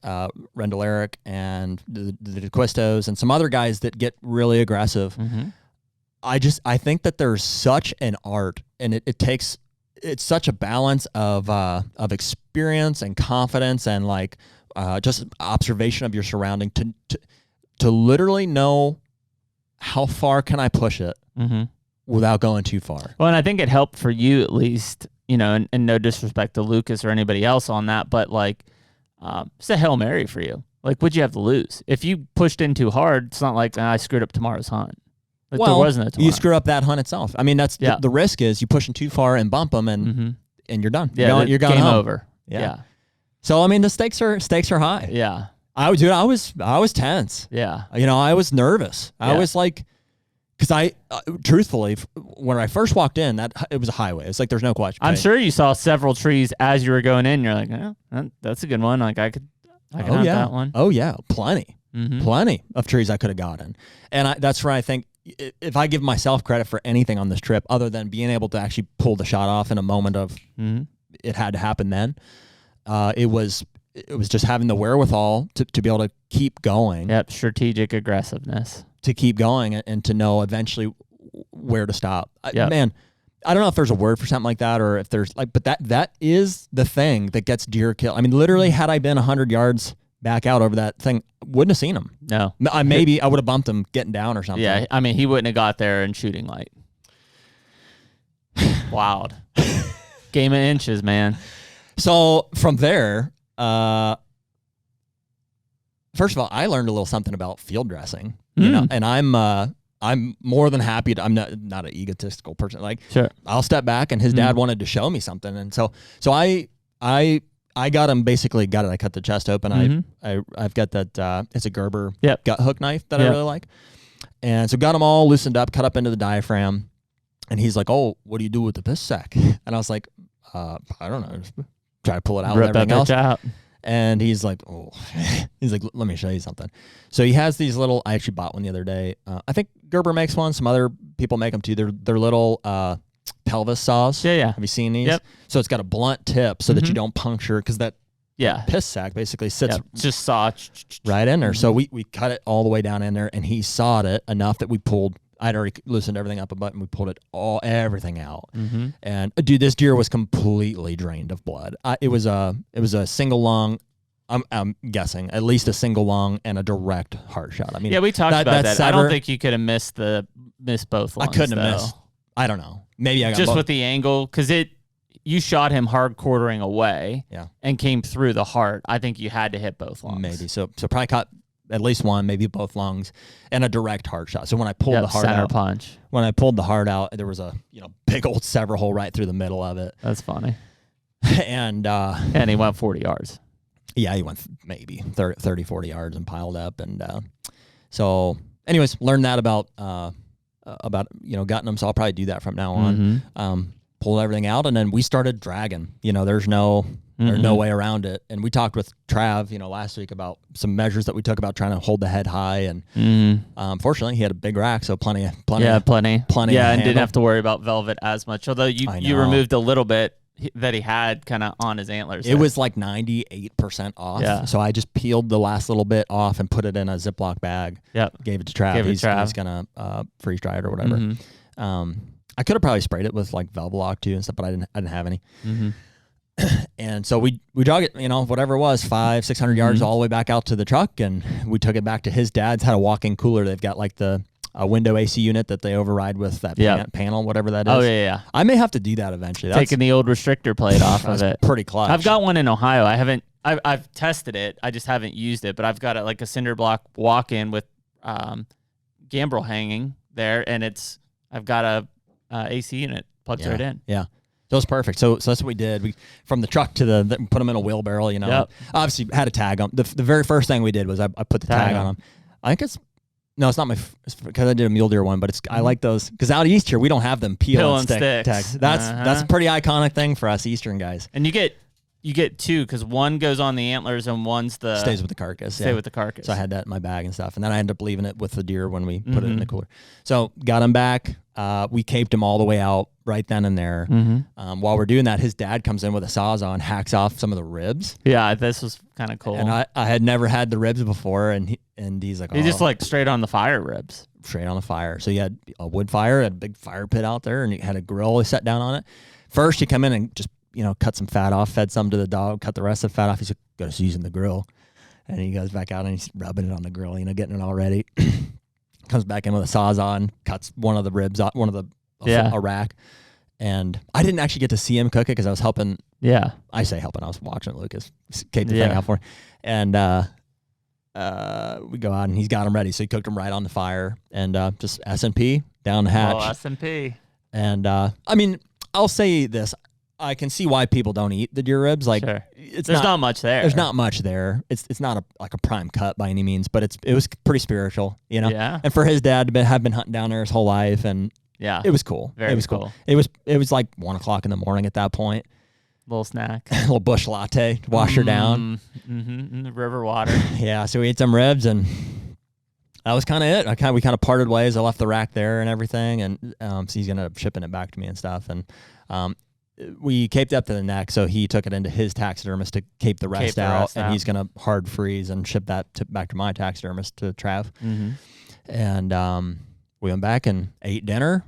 Rendell Eric and the DeQuistos and some other guys that get really aggressive. I think that there's such an art, and it's such a balance of experience and confidence and like just observation of your surrounding to literally know how far can I push it without going too far. Well, and I think it helped for you at least, and no disrespect to Lucas or anybody else on that, but like it's a Hail Mary for you. Like, what'd you have to lose? If you pushed in too hard, it's not like I screwed up tomorrow's hunt. Like, well, there wasn't a tomorrow. You screw up that hunt itself. I mean, that's the risk is you pushing too far and bump them, and you're done. Yeah, you're going game home. over. Yeah. So I mean, the stakes are high. Yeah. I was tense. Yeah. I was nervous. I was like, because truthfully, when I first walked in, it was a highway. It's like there's no question. I'm sure you saw several trees as you were going in. You're like, that's a good one. Like I could hunt that one. Oh yeah, plenty of trees I could have gotten, and that's where I think if I give myself credit for anything on this trip, other than being able to actually pull the shot off in a moment of it had to happen, then it was just having the wherewithal to be able to keep going. Yep, strategic aggressiveness. To keep going and to know eventually where to stop. Yep. Man, I don't know if there's a word for something like that, or if there's like, but that is the thing that gets deer killed. I mean, literally, had I been 100 yards back out over that thing, wouldn't have seen him. No. Maybe I would have bumped him getting down or something. Yeah, I mean, he wouldn't have got there in shooting light. Wild. Game of inches, man. So from there, first of all, I learned a little something about field dressing, and I'm more than happy to. I'm not an egotistical person. Like, sure, I'll step back, and his dad wanted to show me something, and so I got him. Basically, I cut the chest open. I've got that. It's a Gerber gut hook knife that I really like, and so got them all loosened up, cut up into the diaphragm, and he's like, "Oh, what do you do with the piss sack?" And I was like, "I don't know. Just try to pull it out with everything else." Out. And he's like, let me show you something. So he has these little, I actually bought one the other day. I think Gerber makes one. Some other people make them too. They're little pelvis saws. Yeah. Have you seen these? Yep. So it's got a blunt tip so that you don't puncture, because that piss sack basically sits just saw right in there. So we cut it all the way down in there, and he sawed it enough that we pulled. I'd already loosened everything up a button. We pulled everything out. And dude, this deer was completely drained of blood. It was a single lung. I'm guessing at least a single lung and a direct heart shot. I mean, we talked about that. I don't think you could have missed both lungs. I couldn't have missed. I don't know. Maybe I got just both. With the angle, because you shot him hard quartering away. And came through the heart. I think you had to hit both lungs. Maybe so probably caught at least one, maybe both lungs, and a direct heart shot. So when I pulled the heart out, punch. When I pulled the heart out, there was a big old sever hole right through the middle of it. That's funny. And he went 40 yards. Yeah, he went maybe 30, 40 yards and piled up. And so, anyways, learned that about gutting them. So I'll probably do that from now on. Pull everything out, and then we started dragging. There's no way around it. And we talked with Trav, last week about some measures that we took about trying to hold the head high. And fortunately, he had a big rack, so plenty. Yeah, plenty. Yeah, and didn't have to worry about velvet as much. Although you removed a little bit that he had kind of on his antlers. It was like 98% off. Yeah. So I just peeled the last little bit off and put it in a Ziploc bag. Yep. Gave it to Trav. He's going to freeze dry it or whatever. I could have probably sprayed it with like Velvelock too and stuff, but I didn't have any. And so we drug it, whatever it was, 500-600 yards all the way back out to the truck, and we took it back to his dad's. Had a walk-in cooler. They've got like the window AC unit that they override with that panel, whatever that is. Oh yeah. I may have to do that eventually. Taking the old restrictor plate off of it. Pretty clutch. I've got one in Ohio. I've tested it. I just haven't used it, but I've got like a cinder block walk-in with gambrel hanging there, and I've got a AC unit plugged right in. Yeah. So it's perfect. So that's what we did. We from the truck to put them in a wheelbarrow. Yep. Obviously had a tag on. The very first thing we did was I put the tag on them. I think it's not my because I did a mule deer one, but I like those because out east here we don't have them peel and stick tags. That's a pretty iconic thing for us Eastern guys. And you get two because one goes on the antlers and one's stays with the carcass. Stay with the carcass. So I had that in my bag and stuff, and then I ended up leaving it with the deer when we put it in the cooler. So got him back. We caped him all the way out right then and there. While we're doing that, his dad comes in with a sawzall, hacks off some of the ribs. Yeah, this was kind of cool. And I had never had the ribs before, and he's like, he just like straight on the fire ribs. Straight on the fire. So he had a wood fire, had a big fire pit out there, and he had a grill he set down on it. First, he come in and just cut some fat off, fed some to the dog, cut the rest of the fat off. He's like, got to season the grill. And he goes back out and he's rubbing it on the grill, getting it all ready. Comes back in with a sawzall and cuts one of the ribs off, a rack. And I didn't actually get to see him cook it because I was helping. Yeah. I say helping. I was watching Lucas cape the thing out for him. And we go out and he's got them ready. So he cooked them right on the fire and just S&P down the hatch. Oh, S&P. And I mean, I'll say this. I can see why people don't eat the deer ribs. Like, sure. There's not much there. There's not much there. It's not a prime cut by any means, but it was pretty spiritual, Yeah. And for his dad to have been hunting down there his whole life, and it was cool. It was cool. It was like 1 o'clock in the morning at that point. Little snack, a little bush latte to wash her down. The river water. Yeah. So we ate some ribs, and that was kind of it. We kind of parted ways. I left the rack there and everything, and so he's gonna end up shipping it back to me and stuff, and we caped up to the neck, so he took it into his taxidermist to cape the rest out, and he's going to hard freeze and ship that back to my taxidermist, to Trav. And we went back and ate dinner.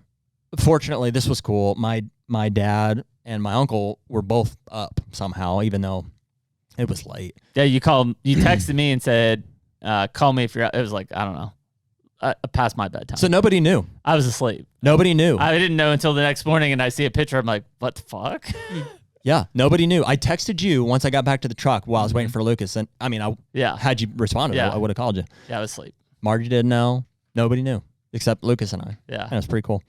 Fortunately, this was cool. My dad and my uncle were both up somehow, even though it was late. Yeah, you texted me and said, call me if you're out. It was like, I don't know. Past my bedtime. So nobody knew. I was asleep. Nobody knew. I didn't know until the next morning, and I see a picture. I'm like, what the fuck? Yeah, nobody knew. I texted you once I got back to the truck while I was waiting for Lucas. And I mean, had you responded, I would have called you. Yeah, I was asleep. Margie didn't know. Nobody knew except Lucas and I. Yeah. And it was pretty cool.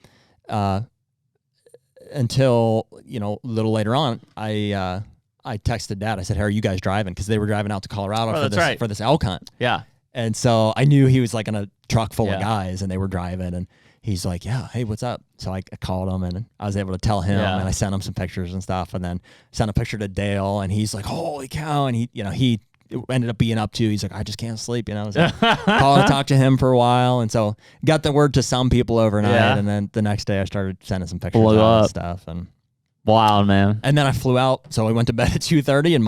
Until, a little later on, I texted Dad. I said, hey, are you guys driving? Because they were driving out to Colorado for this elk hunt. Yeah. And so I knew he was like in a truck full of guys, and they were driving, and he's like, yeah, hey, what's up? So I called him, and I was able to tell him, and I sent him some pictures and stuff, and then sent a picture to Dale, and he's like, holy cow. And he ended up being up to, he's like, I just can't sleep, So called to talk to him for a while. And so got the word to some people overnight. And then the next day I started sending some pictures and stuff. And wild, man. And then I flew out. So I went to bed at 2:30, and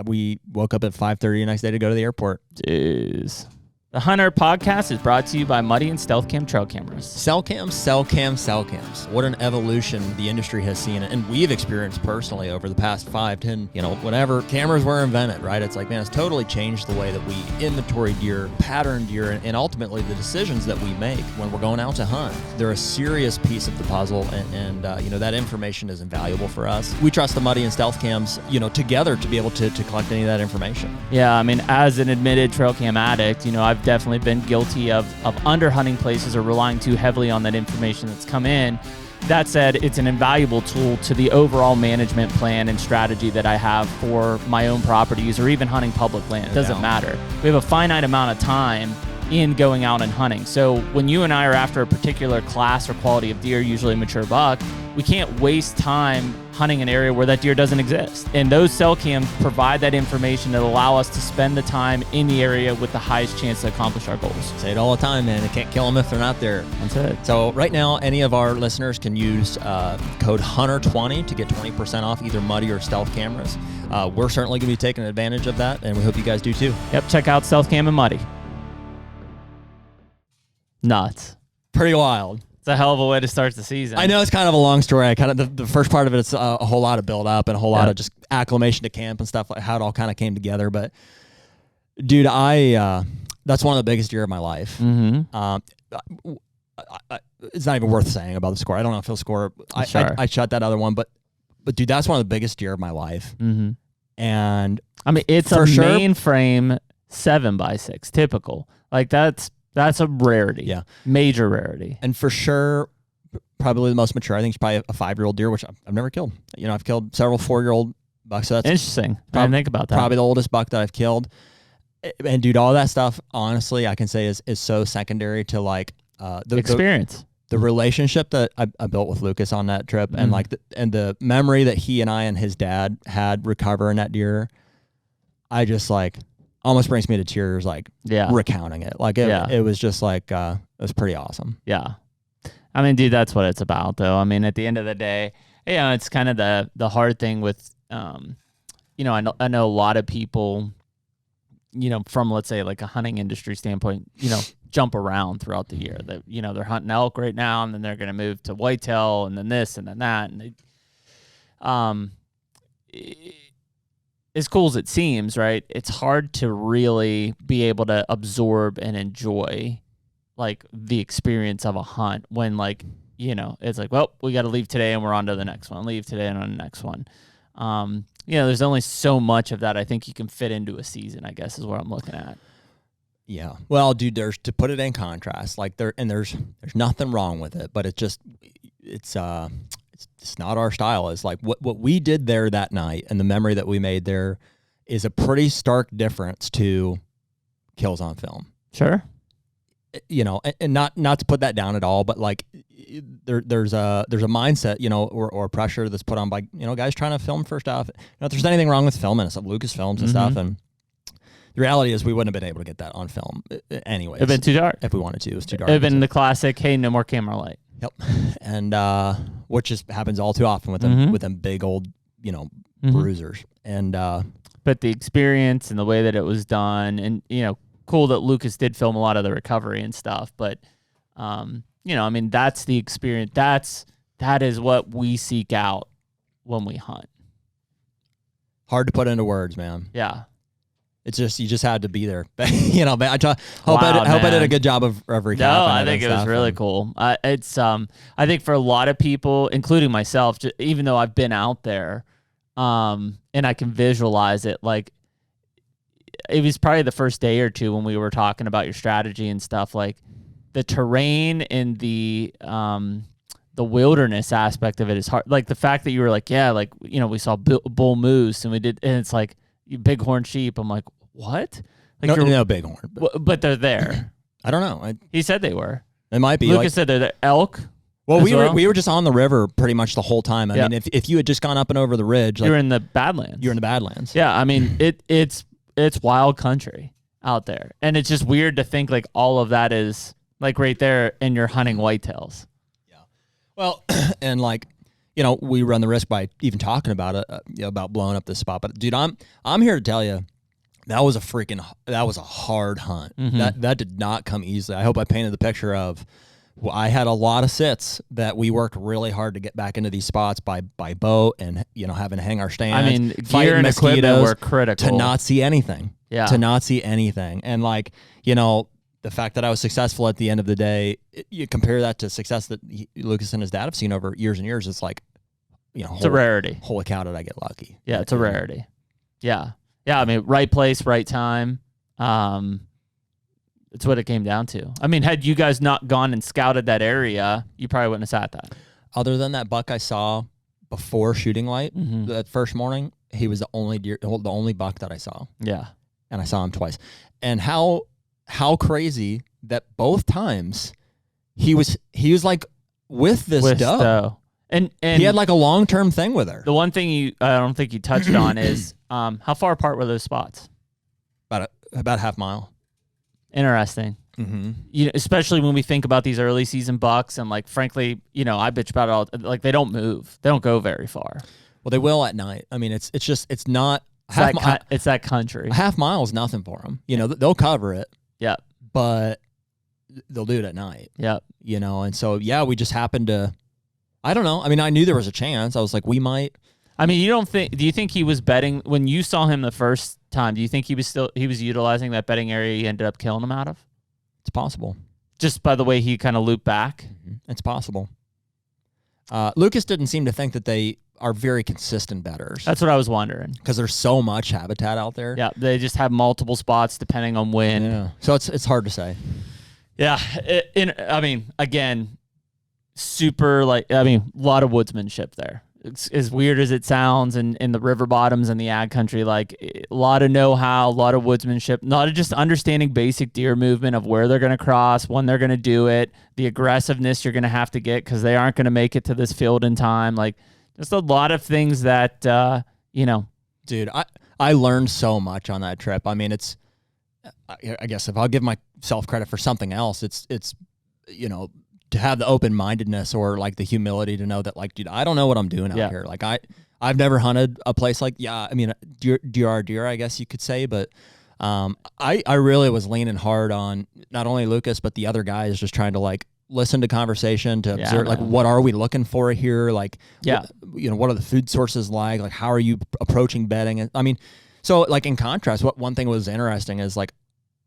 we woke up at 5:30 the next day to go to the airport. Jeez. The HUNTR Podcast is brought to you by Muddy and Stealth Cam trail cameras. Cell cams. What an evolution the industry has seen, and we've experienced personally over the past 5, 10, whenever cameras were invented, right? It's like, man, it's totally changed the way that we inventory deer, pattern deer, and ultimately the decisions that we make when we're going out to hunt. They're a serious piece of the puzzle, and that information is invaluable for us. We trust the Muddy and Stealth cams, together to be able to collect any of that information. Yeah, I mean, as an admitted trail cam addict, I've definitely been guilty of underhunting places or relying too heavily on that information that's come in. That said, it's an invaluable tool to the overall management plan and strategy that I have for my own properties or even hunting public land. It doesn't matter. We have a finite amount of time in going out and hunting. So when you and I are after a particular class or quality of deer, usually a mature buck, we can't waste time hunting an area where that deer doesn't exist. And those cell cams provide that information that allow us to spend the time in the area with the highest chance to accomplish our goals. Say it all the time, man. They can't kill them if they're not there. That's it. So right now, any of our listeners can use code HUNTR20 to get 20% off either Muddy or Stealth cameras. We're certainly going to be taking advantage of that, and we hope you guys do too. Yep, check out Stealth Cam and Muddy. Nuts. Pretty wild. It's a hell of a way to start the season. I know it's kind of a long story. I kind of the first part of it is a whole lot of build up and a whole lot of just acclimation to camp and stuff, like how it all kind of came together. But dude, that's one of the biggest year of my life. It's not even worth saying about the score. I don't know if he'll score. I shot that other one, but dude, that's one of the biggest year of my life. And I mean, it's a mainframe 7x6 typical. Like that's That's a rarity. Yeah. Major rarity. And for sure, probably the most mature, I think, is probably a 5-year-old deer, which I've never killed. You know, I've killed several 4-year-old bucks. So that's interesting. I didn't think about that. Probably the oldest buck that I've killed. And dude, all that stuff, honestly, I can say is so secondary to like the experience. The relationship that I built with Lucas on that trip, and like the memory that he and I and his dad had recovering that deer, I just like almost brings me to tears, like recounting it. Like it was just like it was pretty awesome. Yeah, I mean, dude, that's what it's about, though. I mean, at the end of the day, you know, it's kind of the hard thing with, you know, I know a lot of people, you know, from let's say like a hunting industry standpoint, you know, jump around throughout the year. That, you know, they're hunting elk right now, and then they're going to move to whitetail, and then this, and then that, and as cool as it seems, right? It's hard to really be able to absorb and enjoy like the experience of a hunt when, like, you know, it's like, well, we got to leave today and we're on to the next one. Leave today and on the next one. You know, there's only so much of that I think you can fit into a season, I guess, is what I'm looking at. Yeah. Well, dude, there's, to put it in contrast, like there's nothing wrong with it, but it's not our style. It's like what we did there that night and the memory that we made there is a pretty stark difference to kills on film. Sure. You know, and not to put that down at all, but like there's a mindset, you know, or pressure that's put on by, you know, guys trying to film for stuff. You know, if there's anything wrong with filming stuff, Lucas films and stuff, and the reality is we wouldn't have been able to get that on film anyways. It'd been too dark. If we wanted to, it was too dark. It'd been the classic, hey, no more camera light. Yep. And which just happens all too often with them big old, you know, bruisers. And but the experience and the way that it was done, and, you know, cool that Lucas did film a lot of the recovery and stuff, but you know, I mean, that's the experience. That is what we seek out when we hunt. Hard to put into words, man. Yeah. It's just, you just had to be there. You know, I hope I did a good job of recapping. No, I think it was really cool. It's I think for a lot of people, including myself, even though I've been out there, and I can visualize it, like it was probably the first day or two when we were talking about your strategy and stuff, like the terrain and the wilderness aspect of it is hard. Like the fact that you were like, yeah, like, you know, we saw bull moose and we did, and it's like bighorn sheep. I'm like, what? Like no bighorn, but they're there. I don't know. He said they were. It might be. Lucas said they're there. Elk. Well, we were just on the river pretty much the whole time. I mean, if you had just gone up and over the ridge, like, you're in the Badlands. You're in the Badlands. Yeah, I mean, it's wild country out there, and it's just weird to think like all of that is like right there, and you're hunting whitetails. Yeah. Well, and like, you know, we run the risk by even talking about it, you know, about blowing up this spot. But dude, I'm here to tell you, that was a hard hunt. That did not come easily. I hope I painted the picture of. Well, I had a lot of sits that we worked really hard to get back into these spots by boat, and, you know, having to hang our stands. I mean, gear and equipment were critical to not see anything. Yeah. To not see anything. And like, you know, the fact that I was successful at the end of the day, you compare that to success that Lucas and his dad have seen over years and years. It's like, you know, it's a rarity. Holy cow, did I get lucky? Yeah, it's a rarity. Yeah. Yeah, I mean, right place, right time. It's what it came down to. I mean, had you guys not gone and scouted that area, you probably wouldn't have sat that. Other than that buck I saw before shooting light that first morning, he was the only buck that I saw. Yeah. And I saw him twice. And how crazy that both times he was like with this doe. And he had like a long-term thing with her. The one thing I don't think you touched on is how far apart were those spots? About half mile. Interesting. You know, especially when we think about these early season bucks, and like, frankly, you know, I bitch about it all. Like, they don't move. They don't go very far. Well, they will at night. I mean, it's not. It's that country. A half mile is nothing for them. You know, they'll cover it. Yeah. But they'll do it at night. Yeah. You know, and so, yeah, we just happened to, I don't know. I mean, I knew there was a chance. I was like, we might. I mean, do you think he was betting when you saw him the first time? Do you think he was utilizing that betting area he ended up killing him out of? It's possible. Just by the way he kind of looped back? It's possible. Lucas didn't seem to think that they are very consistent bettors. That's what I was wondering. Because there's so much habitat out there. Yeah, they just have multiple spots depending on when. Yeah. So it's hard to say. Yeah. Again, super a lot of woodsmanship there. It's as weird as it sounds in the river bottoms and the ag country, like a lot of know-how, a lot of woodsmanship, not just understanding basic deer movement of where they're going to cross, when they're going to do it, the aggressiveness you're going to have to get because they aren't going to make it to this field in time. Like just a lot of things that, Dude, I learned so much on that trip. I mean, I guess if I'll give myself credit for something else, it's to have the open-mindedness or like the humility to know that like, dude, I don't know what I'm doing out here. Like I've never hunted a place like, deer, I guess you could say, but I really was leaning hard on not only Lucas, but the other guys just trying to like listen to conversation, to observe, like, what are we looking for here? Like, what are the food sources like? Like, how are you approaching bedding? I mean, so like in contrast, one thing was interesting is like,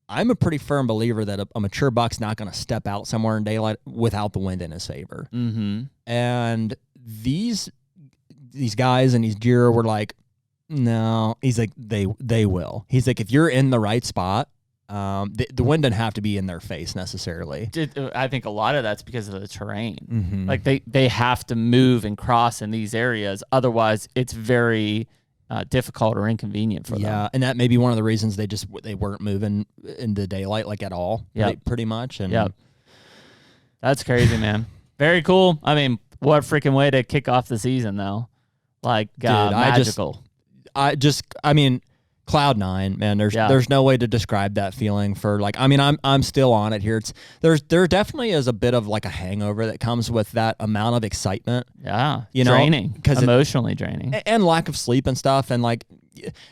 I'm a pretty firm believer that a mature buck's not going to step out somewhere in daylight without the wind in his favor. Mm-hmm. And these guys and these deer were like, no. He's like, they will. He's like, if you're in the right spot, the wind doesn't have to be in their face necessarily. I think a lot of that's because of the terrain. Mm-hmm. Like they have to move and cross in these areas. Otherwise, it's very difficult or inconvenient for them. Yeah, and that may be one of the reasons they weren't moving into daylight like at all. Yeah, pretty much. And yeah, that's crazy, man. Very cool. I mean, what a freaking way to kick off the season, though. Like, dude, magical. I mean, cloud nine, man. There's no way to describe that feeling for like. I mean, I'm still on it here. There definitely is a bit of like a hangover that comes with that amount of excitement. Yeah, draining, emotionally draining, and lack of sleep and stuff. And like,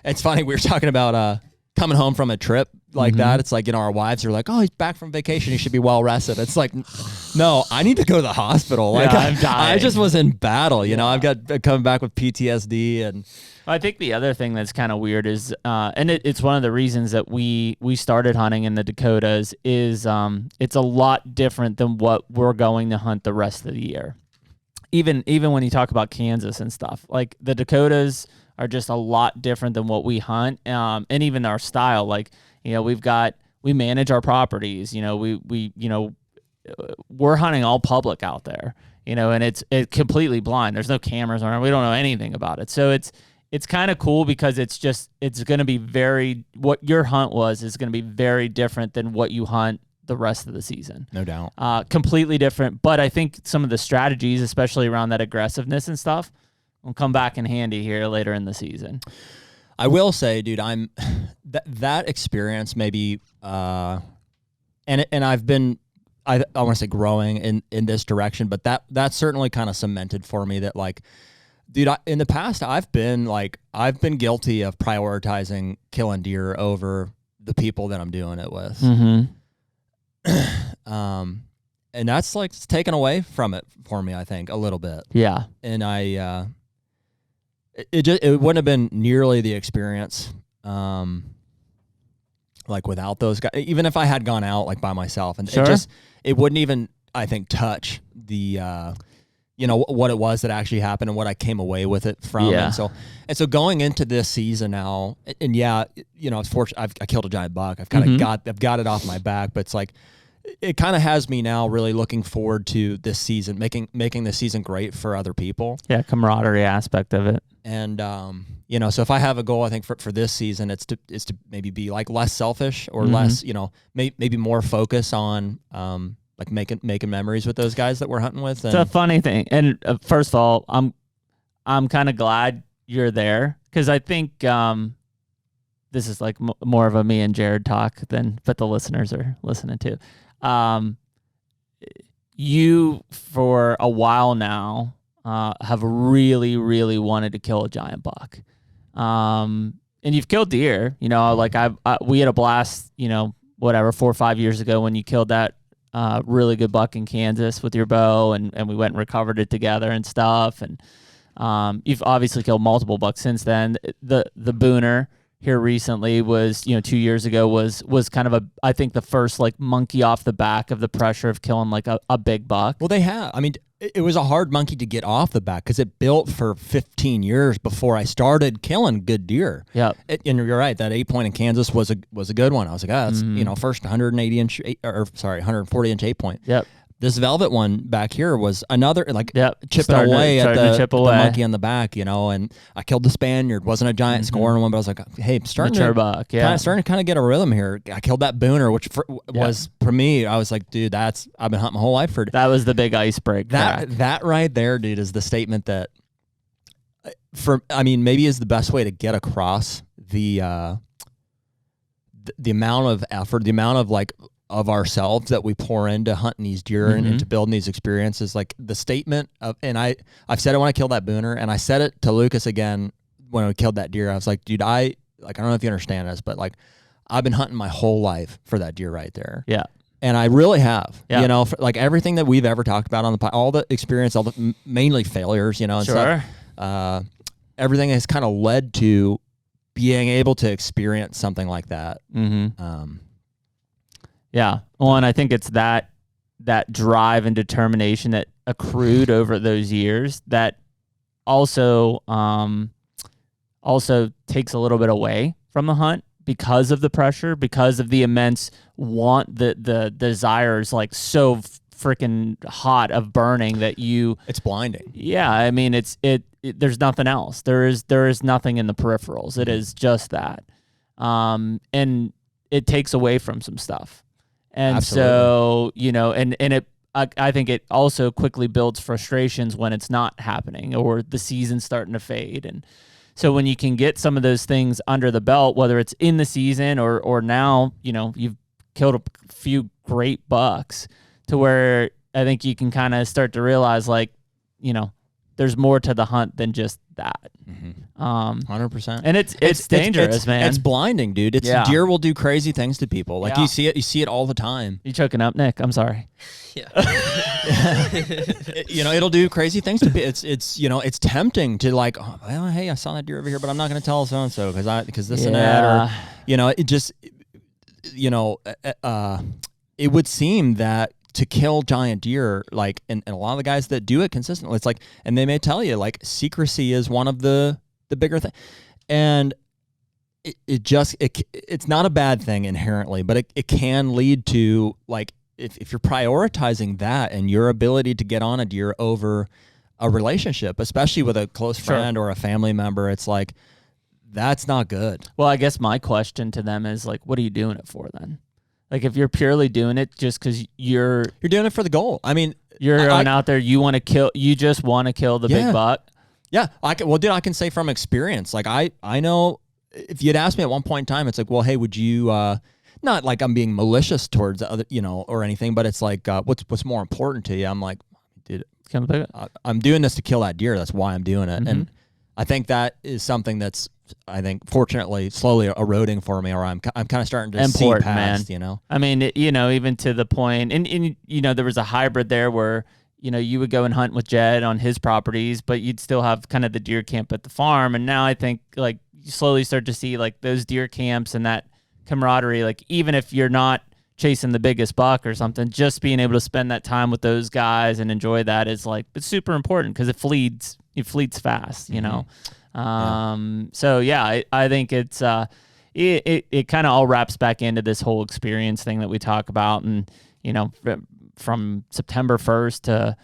it's funny, we were talking about coming home from a trip like that. It's like, our wives are like, oh, he's back from vacation, he should be well rested. It's like, no, I need to go to the hospital. Like, I'm dying. I just was in battle. I've got coming back with PTSD. And I think the other thing that's kind of weird is, and it's one of the reasons that we started hunting in the Dakotas is it's a lot different than what we're going to hunt the rest of the year. Even when you talk about Kansas and stuff, like the Dakotas are just a lot different than what we hunt, and even our style. Like, we manage our properties. We're hunting all public out there. And it's completely blind. There's no cameras around. We don't know anything about it. So it's kind of cool because it's going to be what your hunt is going to be very different than what you hunt the rest of the season. No doubt. Completely different. But I think some of the strategies, especially around that aggressiveness and stuff, will come back in handy here later in the season. I will say, dude, that experience maybe, and I've been, I want to say growing in this direction, but that certainly kind of cemented for me that like, dude, in the past I've been guilty of prioritizing killing deer over the people that I'm doing it with. Mm-hmm. And that's like it's taken away from it for me, I think, a little bit. Yeah. And it wouldn't have been nearly the experience, like without those guys. Even if I had gone out like by myself, and it wouldn't even, I think, touch the what it was that actually happened and what I came away with it from. Yeah. And so going into this season now, and it's fortunate I killed a giant buck. I've kind of I've got it off my back, but it's like it kind of has me now really looking forward to this season, making this season great for other people. Yeah, camaraderie aspect of it. And so if I have a goal, I think for this season, it's to maybe be like less selfish or less, maybe more focus on like making memories with those guys that we're hunting with. And it's a funny thing. And first of all, I'm kind of glad you're there because I think this is like more of a me and Jared talk but the listeners are listening to. You for a while now have really, really wanted to kill a giant buck. And you've killed deer, like we had a blast, 4 or 5 years ago when you killed that really good buck in Kansas with your bow and we went and recovered it together and stuff. And you've obviously killed multiple bucks since then. The booner here recently was, 2 years ago was kind of I think the first like monkey off the back of the pressure of killing like a big buck. Well, they have. I mean, it was a hard monkey to get off the back because it built for 15 years before I started killing good deer. Yeah. And you're right. That 8-point in Kansas was a good one. I was like, that's, first 140 inch 8-point. Yep. This velvet one back here was another, chipping Starting away to at chip the away. monkey on the back, and I killed the Spaniard. Wasn't a giant scoring one, but I was like, hey, starting to kind of get a rhythm here. I killed that Booner, which was, for me, I was like, dude, I've been hunting my whole life for it. That was the big icebreaker. That right there, dude, is the statement that, maybe is the best way to get across the amount of effort, the amount of of ourselves that we pour into hunting these deer and into building these experiences. Like the statement of, and I've said it when I killed that Booner, and I said it to Lucas again when we killed that deer. I was like, dude, I don't know if you understand this, but I've been hunting my whole life for that deer right there. Yeah. And I really have, yeah. Everything that we've ever talked about on the all the experience, all the mainly failures, and sure. stuff. Everything has kind of led to being able to experience something like that. Yeah. Well, and I think it's that drive and determination that accrued over those years that also takes a little bit away from the hunt because of the pressure, because of the immense want, the desires so freaking hot of burning that it's blinding. Yeah. I mean, there's nothing else. There is nothing in the peripherals. It is just that. And it takes away from some stuff. And absolutely. So, I think it also quickly builds frustrations when it's not happening or the season's starting to fade. And so when you can get some of those things under the belt, whether it's in the season or now, you've killed a few great bucks to where I think you can kind of start to realize there's more to the hunt than just that. 100%. And it's dangerous, man. It's blinding, dude. Deer will do crazy things to people. You see it all the time. You choking up, Nick? I'm sorry. Yeah. It'll do crazy things to people. It's tempting to hey, I saw that deer over here, but I'm not going to tell so and so because this and that, or it just it would seem that to kill giant deer, and a lot of the guys that do it consistently, it's and they may tell you secrecy is one of the bigger things, and it's not a bad thing inherently, but it can lead to if you're prioritizing that and your ability to get on a deer over a relationship, especially with a close friend or a family member, it's that's not good. Well, I guess my question to them is what are you doing it for then? If you're purely doing it just because you're doing it for the goal. I mean, you're going out there, you just want to kill the big buck. Yeah. I can say from experience, I know if you'd asked me at one point in time, it's well, hey, would you, not I'm being malicious towards other, or anything, but it's what's more important to you? I'm dude, I'm doing this to kill that deer. That's why I'm doing it. And I think that is something that's, fortunately slowly eroding for me, or I'm kind of starting to see past, man. I mean, even to the point, and there was a hybrid there where, you would go and hunt with Jed on his properties, but you'd still have kind of the deer camp at the farm. And now I think you slowly start to see those deer camps and that camaraderie, even if you're not chasing the biggest buck or something, just being able to spend that time with those guys and enjoy that is it's super important because it fleets fast, So yeah, I think it's it kind of all wraps back into this whole experience thing that we talk about, and from September 1st to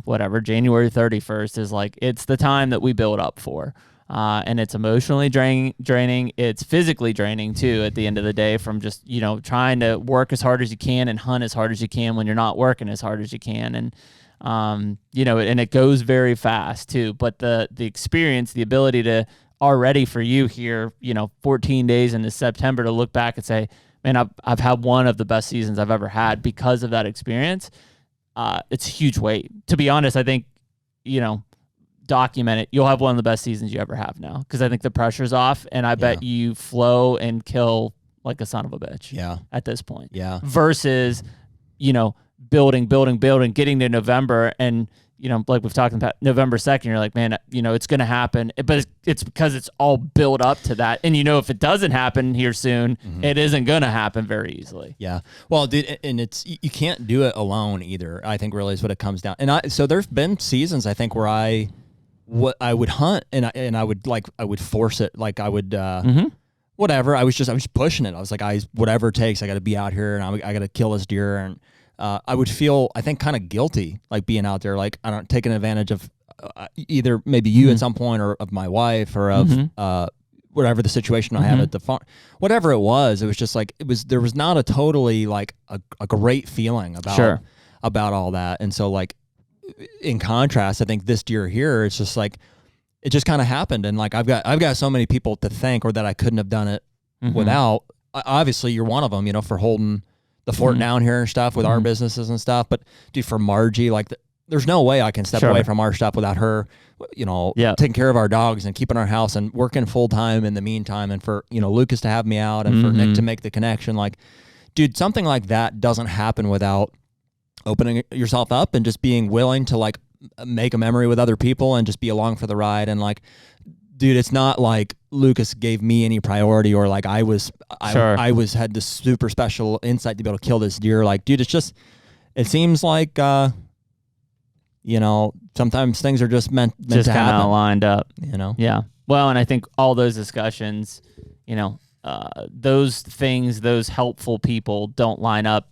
whatever January 31st is it's the time that we build up for, and it's emotionally draining. It's physically draining too at the end of the day from just trying to work as hard as you can and hunt as hard as you can when you're not working as hard as you can, and and it goes very fast too, but the experience, the ability to already for you here, 14 days into September to look back and say, man, I've had one of the best seasons I've ever had because of that experience. It's a huge weight. To be honest, I think, document it. You'll have one of the best seasons you ever have now because I think the pressure's off, and I bet you flow and kill like a son of a bitch. Yeah. At this point. Yeah. Versus, building, getting to November and, like we've talked about November 2nd, you're like, man, it's going to happen. But it's because it's all built up to that. And if it doesn't happen here soon, it isn't going to happen very easily. Yeah. Well, dude, and you can't do it alone either, I think really is what it comes down. And so there's been seasons, I think, where I would hunt and I would force it. Like I would, whatever. I was pushing it. I was like, whatever it takes, I got to be out here and I got to kill this deer. And I would feel, I think, kind of guilty, like being out there, like I don't taking advantage of either maybe you at some point or of my wife or of whatever the situation I had at the farm, whatever it was just like there was not a totally like a great feeling about all that. And so like in contrast, I think this deer here, it's just like it just kind of happened. And like I've got so many people to thank, or that I couldn't have done it without. Obviously, you're one of them, for holding the fort down here and stuff with our businesses and stuff. But dude, for Margie, like there's no way I can step away from our stuff without her, taking care of our dogs and keeping our house and working full time in the meantime. And for, Lucas to have me out and for Nick to make the connection, like, dude, something like that doesn't happen without opening yourself up and just being willing to like make a memory with other people and just be along for the ride. And like, dude, it's not like Lucas gave me any priority or like I had this super special insight to be able to kill this deer. Like, dude, it seems like, sometimes things are just meant to happen. Just kind of lined up, Yeah. Well, and I think all those discussions, those things, those helpful people don't line up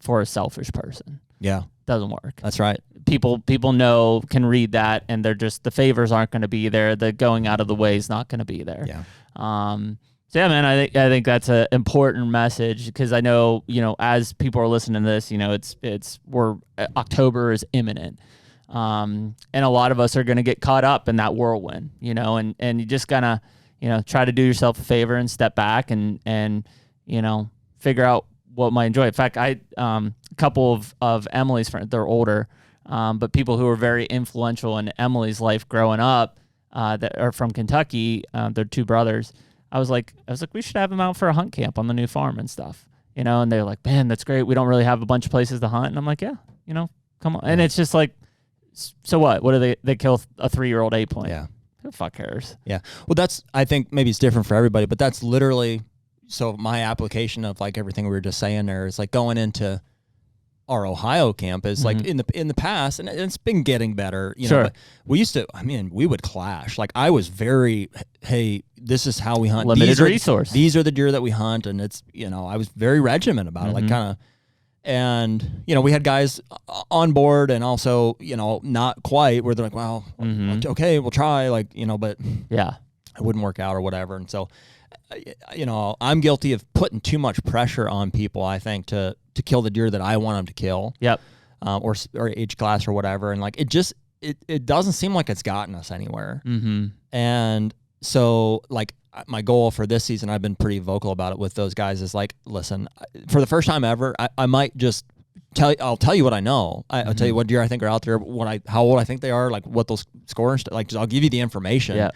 for a selfish person. Yeah. Doesn't work. That's right. People can read that, and they're just, the favors aren't going to be there. The going out of the way is not going to be there. Yeah. So yeah, man, I think that's an important message, because I know, as people are listening to this, October is imminent. And a lot of us are going to get caught up in that whirlwind, and you just gotta, try to do yourself a favor and step back and figure out what might enjoy. In fact, a couple of Emily's friends, they're older, but people who were very influential in Emily's life growing up, that are from Kentucky, they're two brothers. I was like, we should have them out for a hunt camp on the new farm and stuff, and they're like, man, that's great. We don't really have a bunch of places to hunt. And I'm like, yeah, come on. And it's just like, so what? What do they kill a 3-year-old 8-point? Yeah. Who the fuck cares? Yeah. Well, I think maybe it's different for everybody, but that's literally, so my application of like everything we were just saying there is like going into our Ohio camp is like in the past, and it's been getting better, but we would clash. Like I was very, hey, this is how we hunt. Limited resource. These are the deer that we hunt. And it's, I was very regimented about it, like kind of, and, we had guys on board and also, not quite, where they're like, well, okay, we'll try, like, but yeah, it wouldn't work out or whatever. And so, I'm guilty of putting too much pressure on people, I think, to kill the deer that I want them to kill. Yep. Or age class or whatever. And like, it doesn't seem like it's gotten us anywhere. And so like, my goal for this season, I've been pretty vocal about it with those guys, is like, listen, for the first time ever, I might just I'll tell you what I know. I'll tell you what deer I think are out there, how old I think they are, like what those scores, like I'll give you the information. Yeah.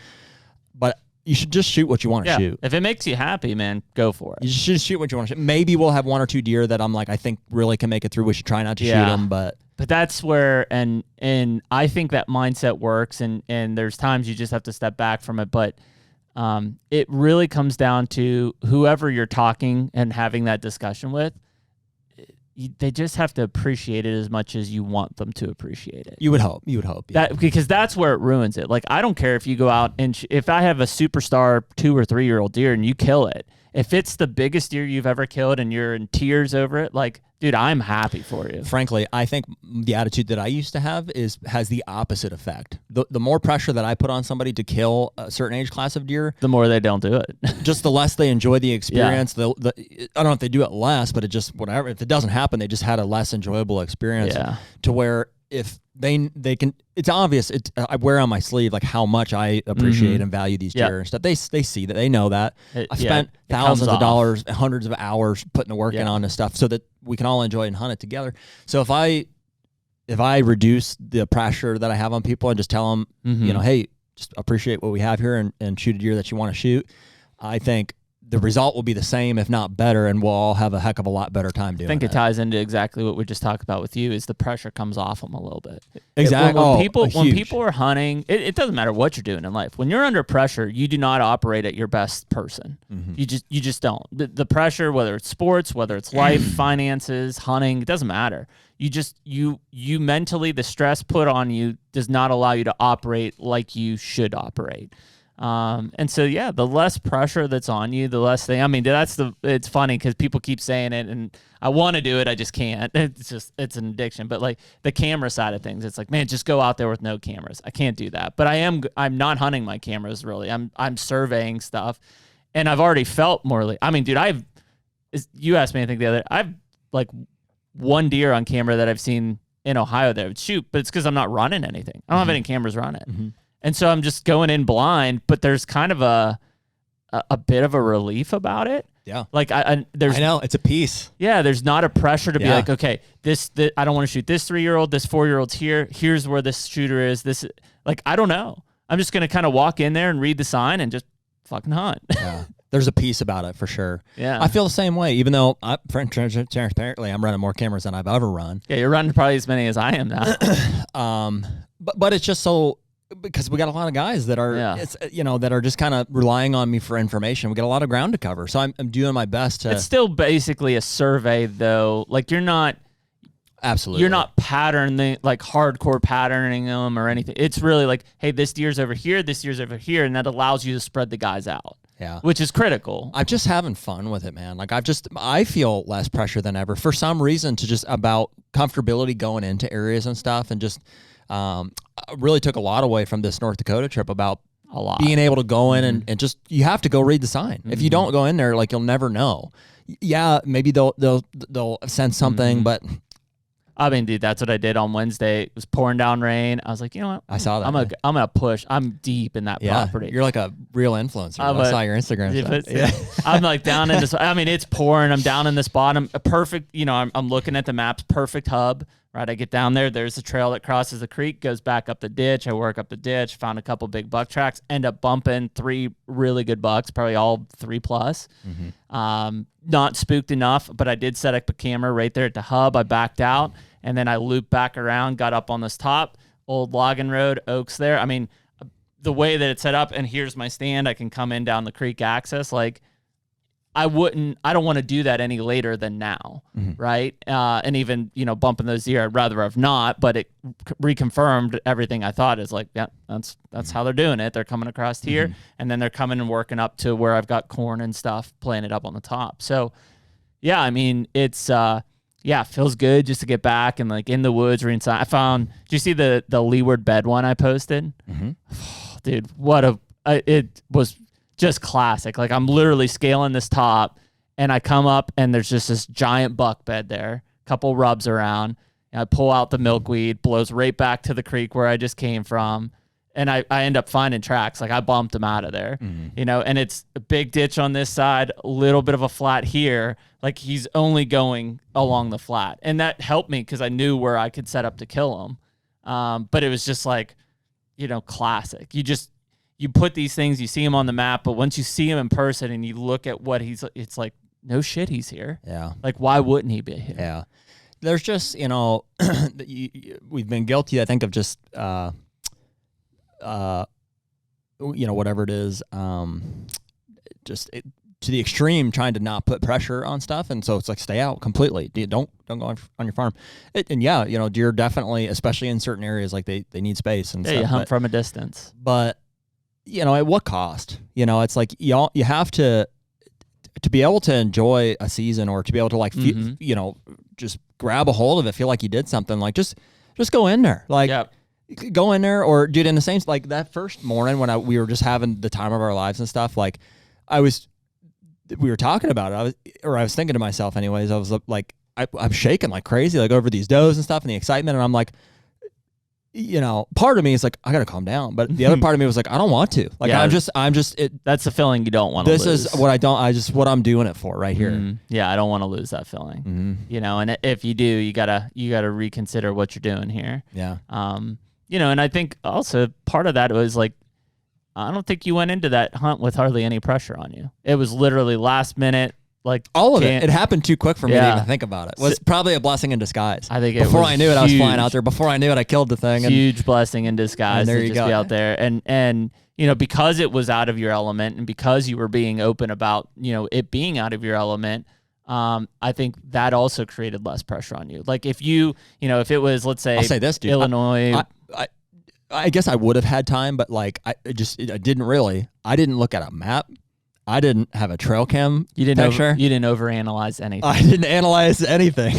But you should just shoot what you want to shoot. If it makes you happy, man, go for it. You should shoot what you want to shoot. Maybe we'll have 1 or 2 deer that I'm like, I think really can make it through. We should try not to shoot them, but that's where, and I think that mindset works, and there's times you just have to step back from it, but it really comes down to whoever you're talking and having that discussion with. They just have to appreciate it as much as you want them to appreciate it. You would hope. Yeah. That, because that's where it ruins it. Like, I don't care if you go out and if I have a superstar 2 or 3-year-old deer and you kill it, if it's the biggest deer you've ever killed and you're in tears over it, like, dude, I'm happy for you. Frankly, I think the attitude that I used to have has the opposit effect. The more pressure that I put on somebody to kill a certain age class of deer, the more they don't do it. Just the less they enjoy the experience. Yeah. I don't know if they do it less, but it just, whatever. If it doesn't happen, they just had a less enjoyable experience. Yeah. To where if they can, it's obvious. I wear on my sleeve like how much I appreciate and value these deer and stuff. They see that, they know that. I spent thousands of dollars, hundreds of hours putting the work in on this stuff so that we can all enjoy and hunt it together. So if I reduce the pressure that I have on people and just tell them, hey, just appreciate what we have here and shoot a deer that you want to shoot, I think the result will be the same, if not better, and we'll all have a heck of a lot better time doing it. I think it ties into exactly what we just talked about with you, is the pressure comes off them a little bit. Exactly. When people are hunting, it doesn't matter what you're doing in life. When you're under pressure, you do not operate at your best person. Mm-hmm. You just don't. The pressure, whether it's sports, whether it's life, finances, hunting, it doesn't matter. You mentally, the stress put on you does not allow you to operate like you should operate. And so, yeah, the less pressure that's on you, the less thing. I mean, it's funny because people keep saying it, and I want to do it, I just can't. It's an addiction. But like the camera side of things, it's like, man, just go out there with no cameras. I can't do that. But I'm not hunting my cameras really. I'm surveying stuff, and I've already felt more. I mean, dude, you asked me, I think I've like one deer on camera that I've seen in Ohio that I would shoot, but it's because I'm not running anything. I don't have any cameras running. Mm-hmm. And so I'm just going in blind, but there's kind of a bit of a relief about it. Yeah. Like I know it's a piece. Yeah. There's not a pressure to be like, okay, this I don't want to shoot this 3-year-old, this 4-year-old's here. Here's where this shooter is. Like, I don't know. I'm just going to kind of walk in there and read the sign and just fucking hunt. Yeah. There's a piece about it for sure. Yeah. I feel the same way, even though transparently I'm running more cameras than I've ever run. Yeah. You're running probably as many as I am now. But it's just so, because we got a lot of guys that are, that are just kind of relying on me for information. We got a lot of ground to cover, so I'm doing my best to. It's still basically a survey, though. Like you're not patterning, like hardcore patterning them or anything. It's really like, hey, this deer's over here, and that allows you to spread the guys out. Yeah, which is critical. I'm just having fun with it, man. Like I feel less pressure than ever for some reason, to just about comfortability going into areas and stuff, and just. I really took a lot away from this North Dakota trip about being able to go in and just, you have to go read the sign. If you don't go in there, like, you'll never know. Yeah, maybe they'll sense something, but I mean, dude, that's what I did on Wednesday. It was pouring down rain. I was like, you know what? I saw that. I'm gonna push. I'm deep in that property. You're like a real influencer. I saw your Instagram stuff. Yeah. I'm like down in this. I mean, it's pouring. I'm down in this bottom. A perfect. I'm looking at the maps. Perfect hub. Right. I get down there. There's a trail that crosses the creek, goes back up the ditch. I work up the ditch. Found a couple big buck tracks. End up bumping 3 really good bucks. Probably all 3+. Mm-hmm. Not spooked enough, but I did set up a camera right there at the hub. I backed out, and then I looped back around, got up on this top, old logging road, oaks there. I mean, the way that it's set up, and here's my stand. I can come in down the creek access. Like, I don't want to do that any later than now, right? And even, bumping those deer, I'd rather have not, but it reconfirmed everything I thought is like, yeah, that's how they're doing it. They're coming across here, and then they're coming and working up to where I've got corn and stuff, planted up on the top. So, yeah, I mean, it's, it feels good just to get back and like in the woods or inside. Did you see the leeward bed one I posted? Mm-hmm. Oh, dude, it was just classic. Like, I'm literally scaling this top, and I come up, and there's just this giant buck bed there, couple rubs around, and I pull out the milkweed, blows right back to the creek where I just came from, and I end up finding tracks. Like, I bumped them out of there, and it's a big ditch on this side, a little bit of a flat here. Like, he's only going along the flat, and that helped me because I knew where I could set up to kill him. But it was just like, classic. You put these things, you see him on the map, but once you see him in person and you look at what it's like, no shit, he's here. Yeah. Like, why wouldn't he be here? Yeah. There's just, we've been guilty, I think, of just, whatever it is, to the extreme, trying to not put pressure on stuff. And so it's like, stay out completely. Don't go on your farm. Deer definitely, especially in certain areas, like they need space and stuff. You hunt from a distance. But, at what cost? It's like you have to be able to enjoy a season, or to be able to like, just grab a hold of it, feel like you did something. Like, just go in there. Like, go in there, or dude, in the same, like that first morning when we were just having the time of our lives and stuff, like we were talking about it. I was thinking to myself anyways, I was like, I'm shaking like crazy, like over these does and stuff and the excitement. And I'm like, part of me is like, I got to calm down. But the other part of me was like, I don't want to. Like, that's the feeling you don't want to lose. This is what I'm doing it for right here. Mm-hmm. Yeah, I don't want to lose that feeling. And if you do, you gotta reconsider what you're doing here. Yeah. And I think also part of that was like, I don't think you went into that hunt with hardly any pressure on you. It was literally last minute. Like all of it. It happened too quick for me to even think about it. It was probably a blessing in disguise. I think before I knew it, I was flying out there. Before I knew it, I killed the thing. Huge blessing in disguise to just be out there. And you know, because it was out of your element and because you were being open about, you know, it being out of your element, I think that also created less pressure on you. Like if you know, if it was, let's say, I'll say this, dude, Illinois. I guess I would have had time, but like I didn't really. I didn't look at a map. I didn't have a trail cam picture. You didn't overanalyze anything. I didn't analyze anything.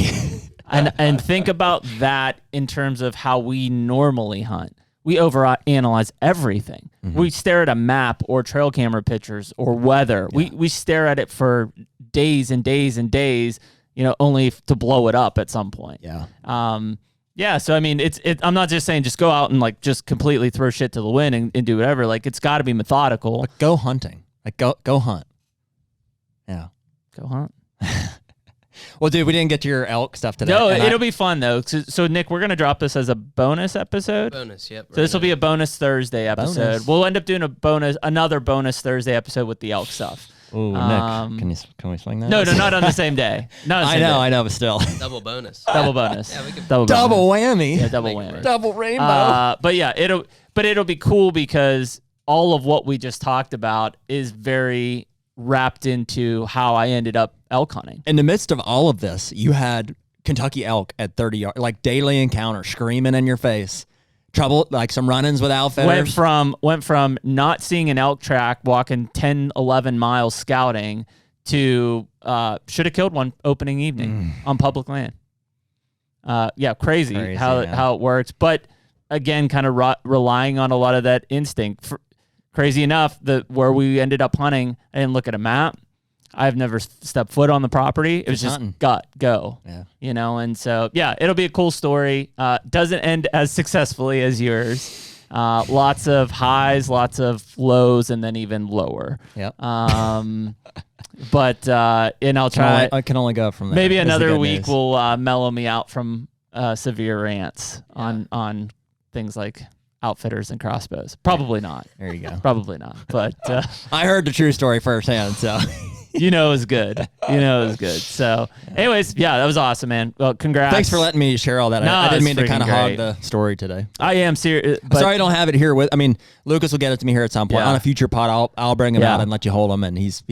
and think about that in terms of how we normally hunt. We overanalyze everything. Mm-hmm. We stare at a map or trail camera pictures or weather. Yeah. We stare at it for days and days and days, you know, only to blow it up at some point. Yeah. Yeah, so I mean, I'm not just saying just go out and like just completely throw shit to the wind and do whatever. Like it's got to be methodical. But go hunting. Like go hunt. Yeah. Go hunt. Well, dude, we didn't get to your elk stuff today. No, it'll be fun though. So Nick, we're gonna drop this as a bonus episode. Bonus, yep. So this will be a bonus Thursday episode. Bonus. We'll end up doing another bonus Thursday episode with the elk stuff. Ooh, Nick, can we swing that? No, not on the same day. I know, but still. Double bonus. Double bonus. Yeah, we can double whammy. Yeah, double whammy. Double rainbow. But yeah, it'll be cool because all of what we just talked about is very wrapped into how I ended up elk hunting. In the midst of all of this, you had Kentucky elk at 30 yards, like daily encounter, screaming in your face. Trouble, like some run-ins with outfitters. Went from not seeing an elk track, walking 10, 11 miles scouting, to should have killed one opening evening on public land. Yeah, crazy how it works. But again, kind of relying on a lot of that instinct. Crazy enough, where we ended up hunting, I didn't look at a map. I've never stepped foot on the property. It was just gut, go. Yeah. You know, and so, yeah, it'll be a cool story. Doesn't end as successfully as yours. Lots of highs, lots of lows, and then even lower. Yep. But and I'll try. I can only go from there. Maybe another week will mellow me out from severe rants on things like outfitters and crossbows. Probably not. There you go. Probably not. But I heard the true story firsthand, so you know it was good. So, anyways, yeah, that was awesome, man. Well, congrats. Thanks for letting me share all that. I didn't mean to kind of hog the story today. I am serious. I'm sorry I don't have it here with. I mean, Lucas will get it to me here at some point on a future pod. I'll bring him out and let you hold him, and he's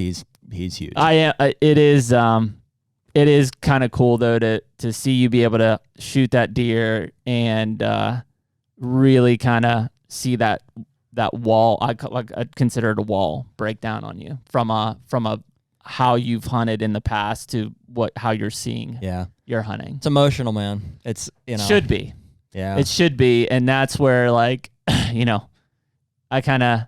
huge. I am. It is kind of cool though to see you be able to shoot that deer and really kind of see that wall. I'd consider it a wall break down on you from a how you've hunted in the past to how you're seeing your hunting. It's emotional, man. It's should be. Yeah. It should be. And that's where like, I kind of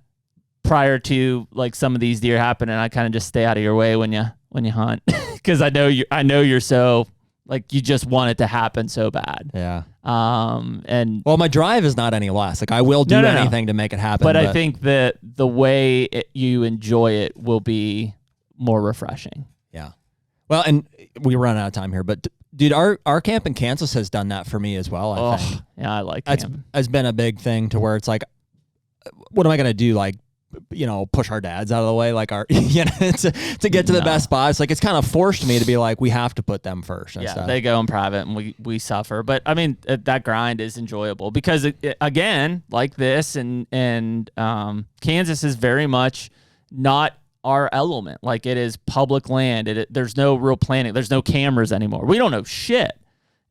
prior to like some of these deer happening, I kind of just stay out of your way when you hunt. Cause I know you're so like, you just want it to happen so bad. Yeah. And well, my drive is not any less. Like I will do anything to make it happen. But I think that the way you enjoy it will be more refreshing. Yeah. Well, and we run out of time here, but dude, our camp in Kansas has done that for me as well. I think. Yeah, I like that. Has been a big thing to where it's like, what am I going to do? Like, push our dads out of the way, like to get to the best spots. Like it's kind of forced me to be like, we have to put them first. And stuff. They go in private and we suffer. But I mean, that grind is enjoyable because again, like this and Kansas is very much not our element. Like it is public land. There's no real planning. There's no cameras anymore. We don't know shit.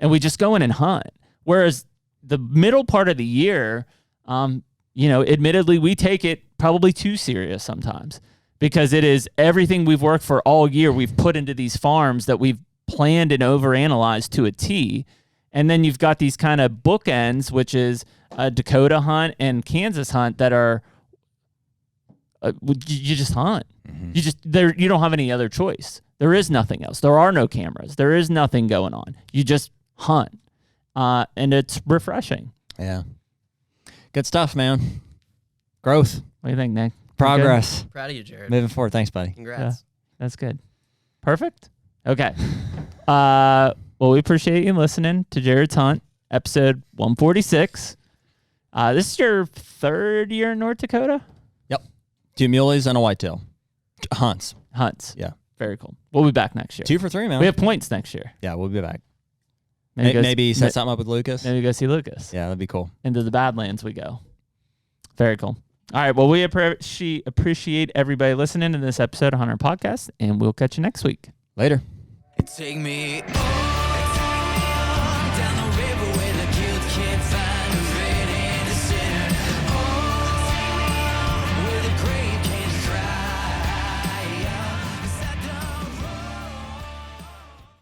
And we just go in and hunt. Whereas the middle part of the year, admittedly, we take it probably too serious sometimes because it is everything we've worked for all year. We've put into these farms that we've planned and overanalyzed to a T. And then you've got these kind of bookends, which is a Dakota hunt and Kansas hunt that are, you just hunt. Mm-hmm. You don't have any other choice. There is nothing else. There are no cameras. There is nothing going on. You just hunt. And it's refreshing. Yeah. Good stuff, man. Growth. What do you think, Nick? Progress. Proud of you, Jared. Moving forward. Thanks, buddy. Congrats. Yeah, that's good. Perfect. Okay. Well, we appreciate you listening to Jared's Hunt, episode 146. This is your third year in North Dakota? Yep. 2 muleys and a whitetail. Hunts. Yeah. Very cool. We'll be back next year. 2 for 3, man. We have points next year. Yeah, we'll be back. Maybe set something up with Lucas. Maybe go see Lucas. Yeah, that'd be cool. Into the Badlands we go. Very cool. All right. Well, we appreciate everybody listening to this episode of HUNTR Podcast, and we'll catch you next week. Later. Take me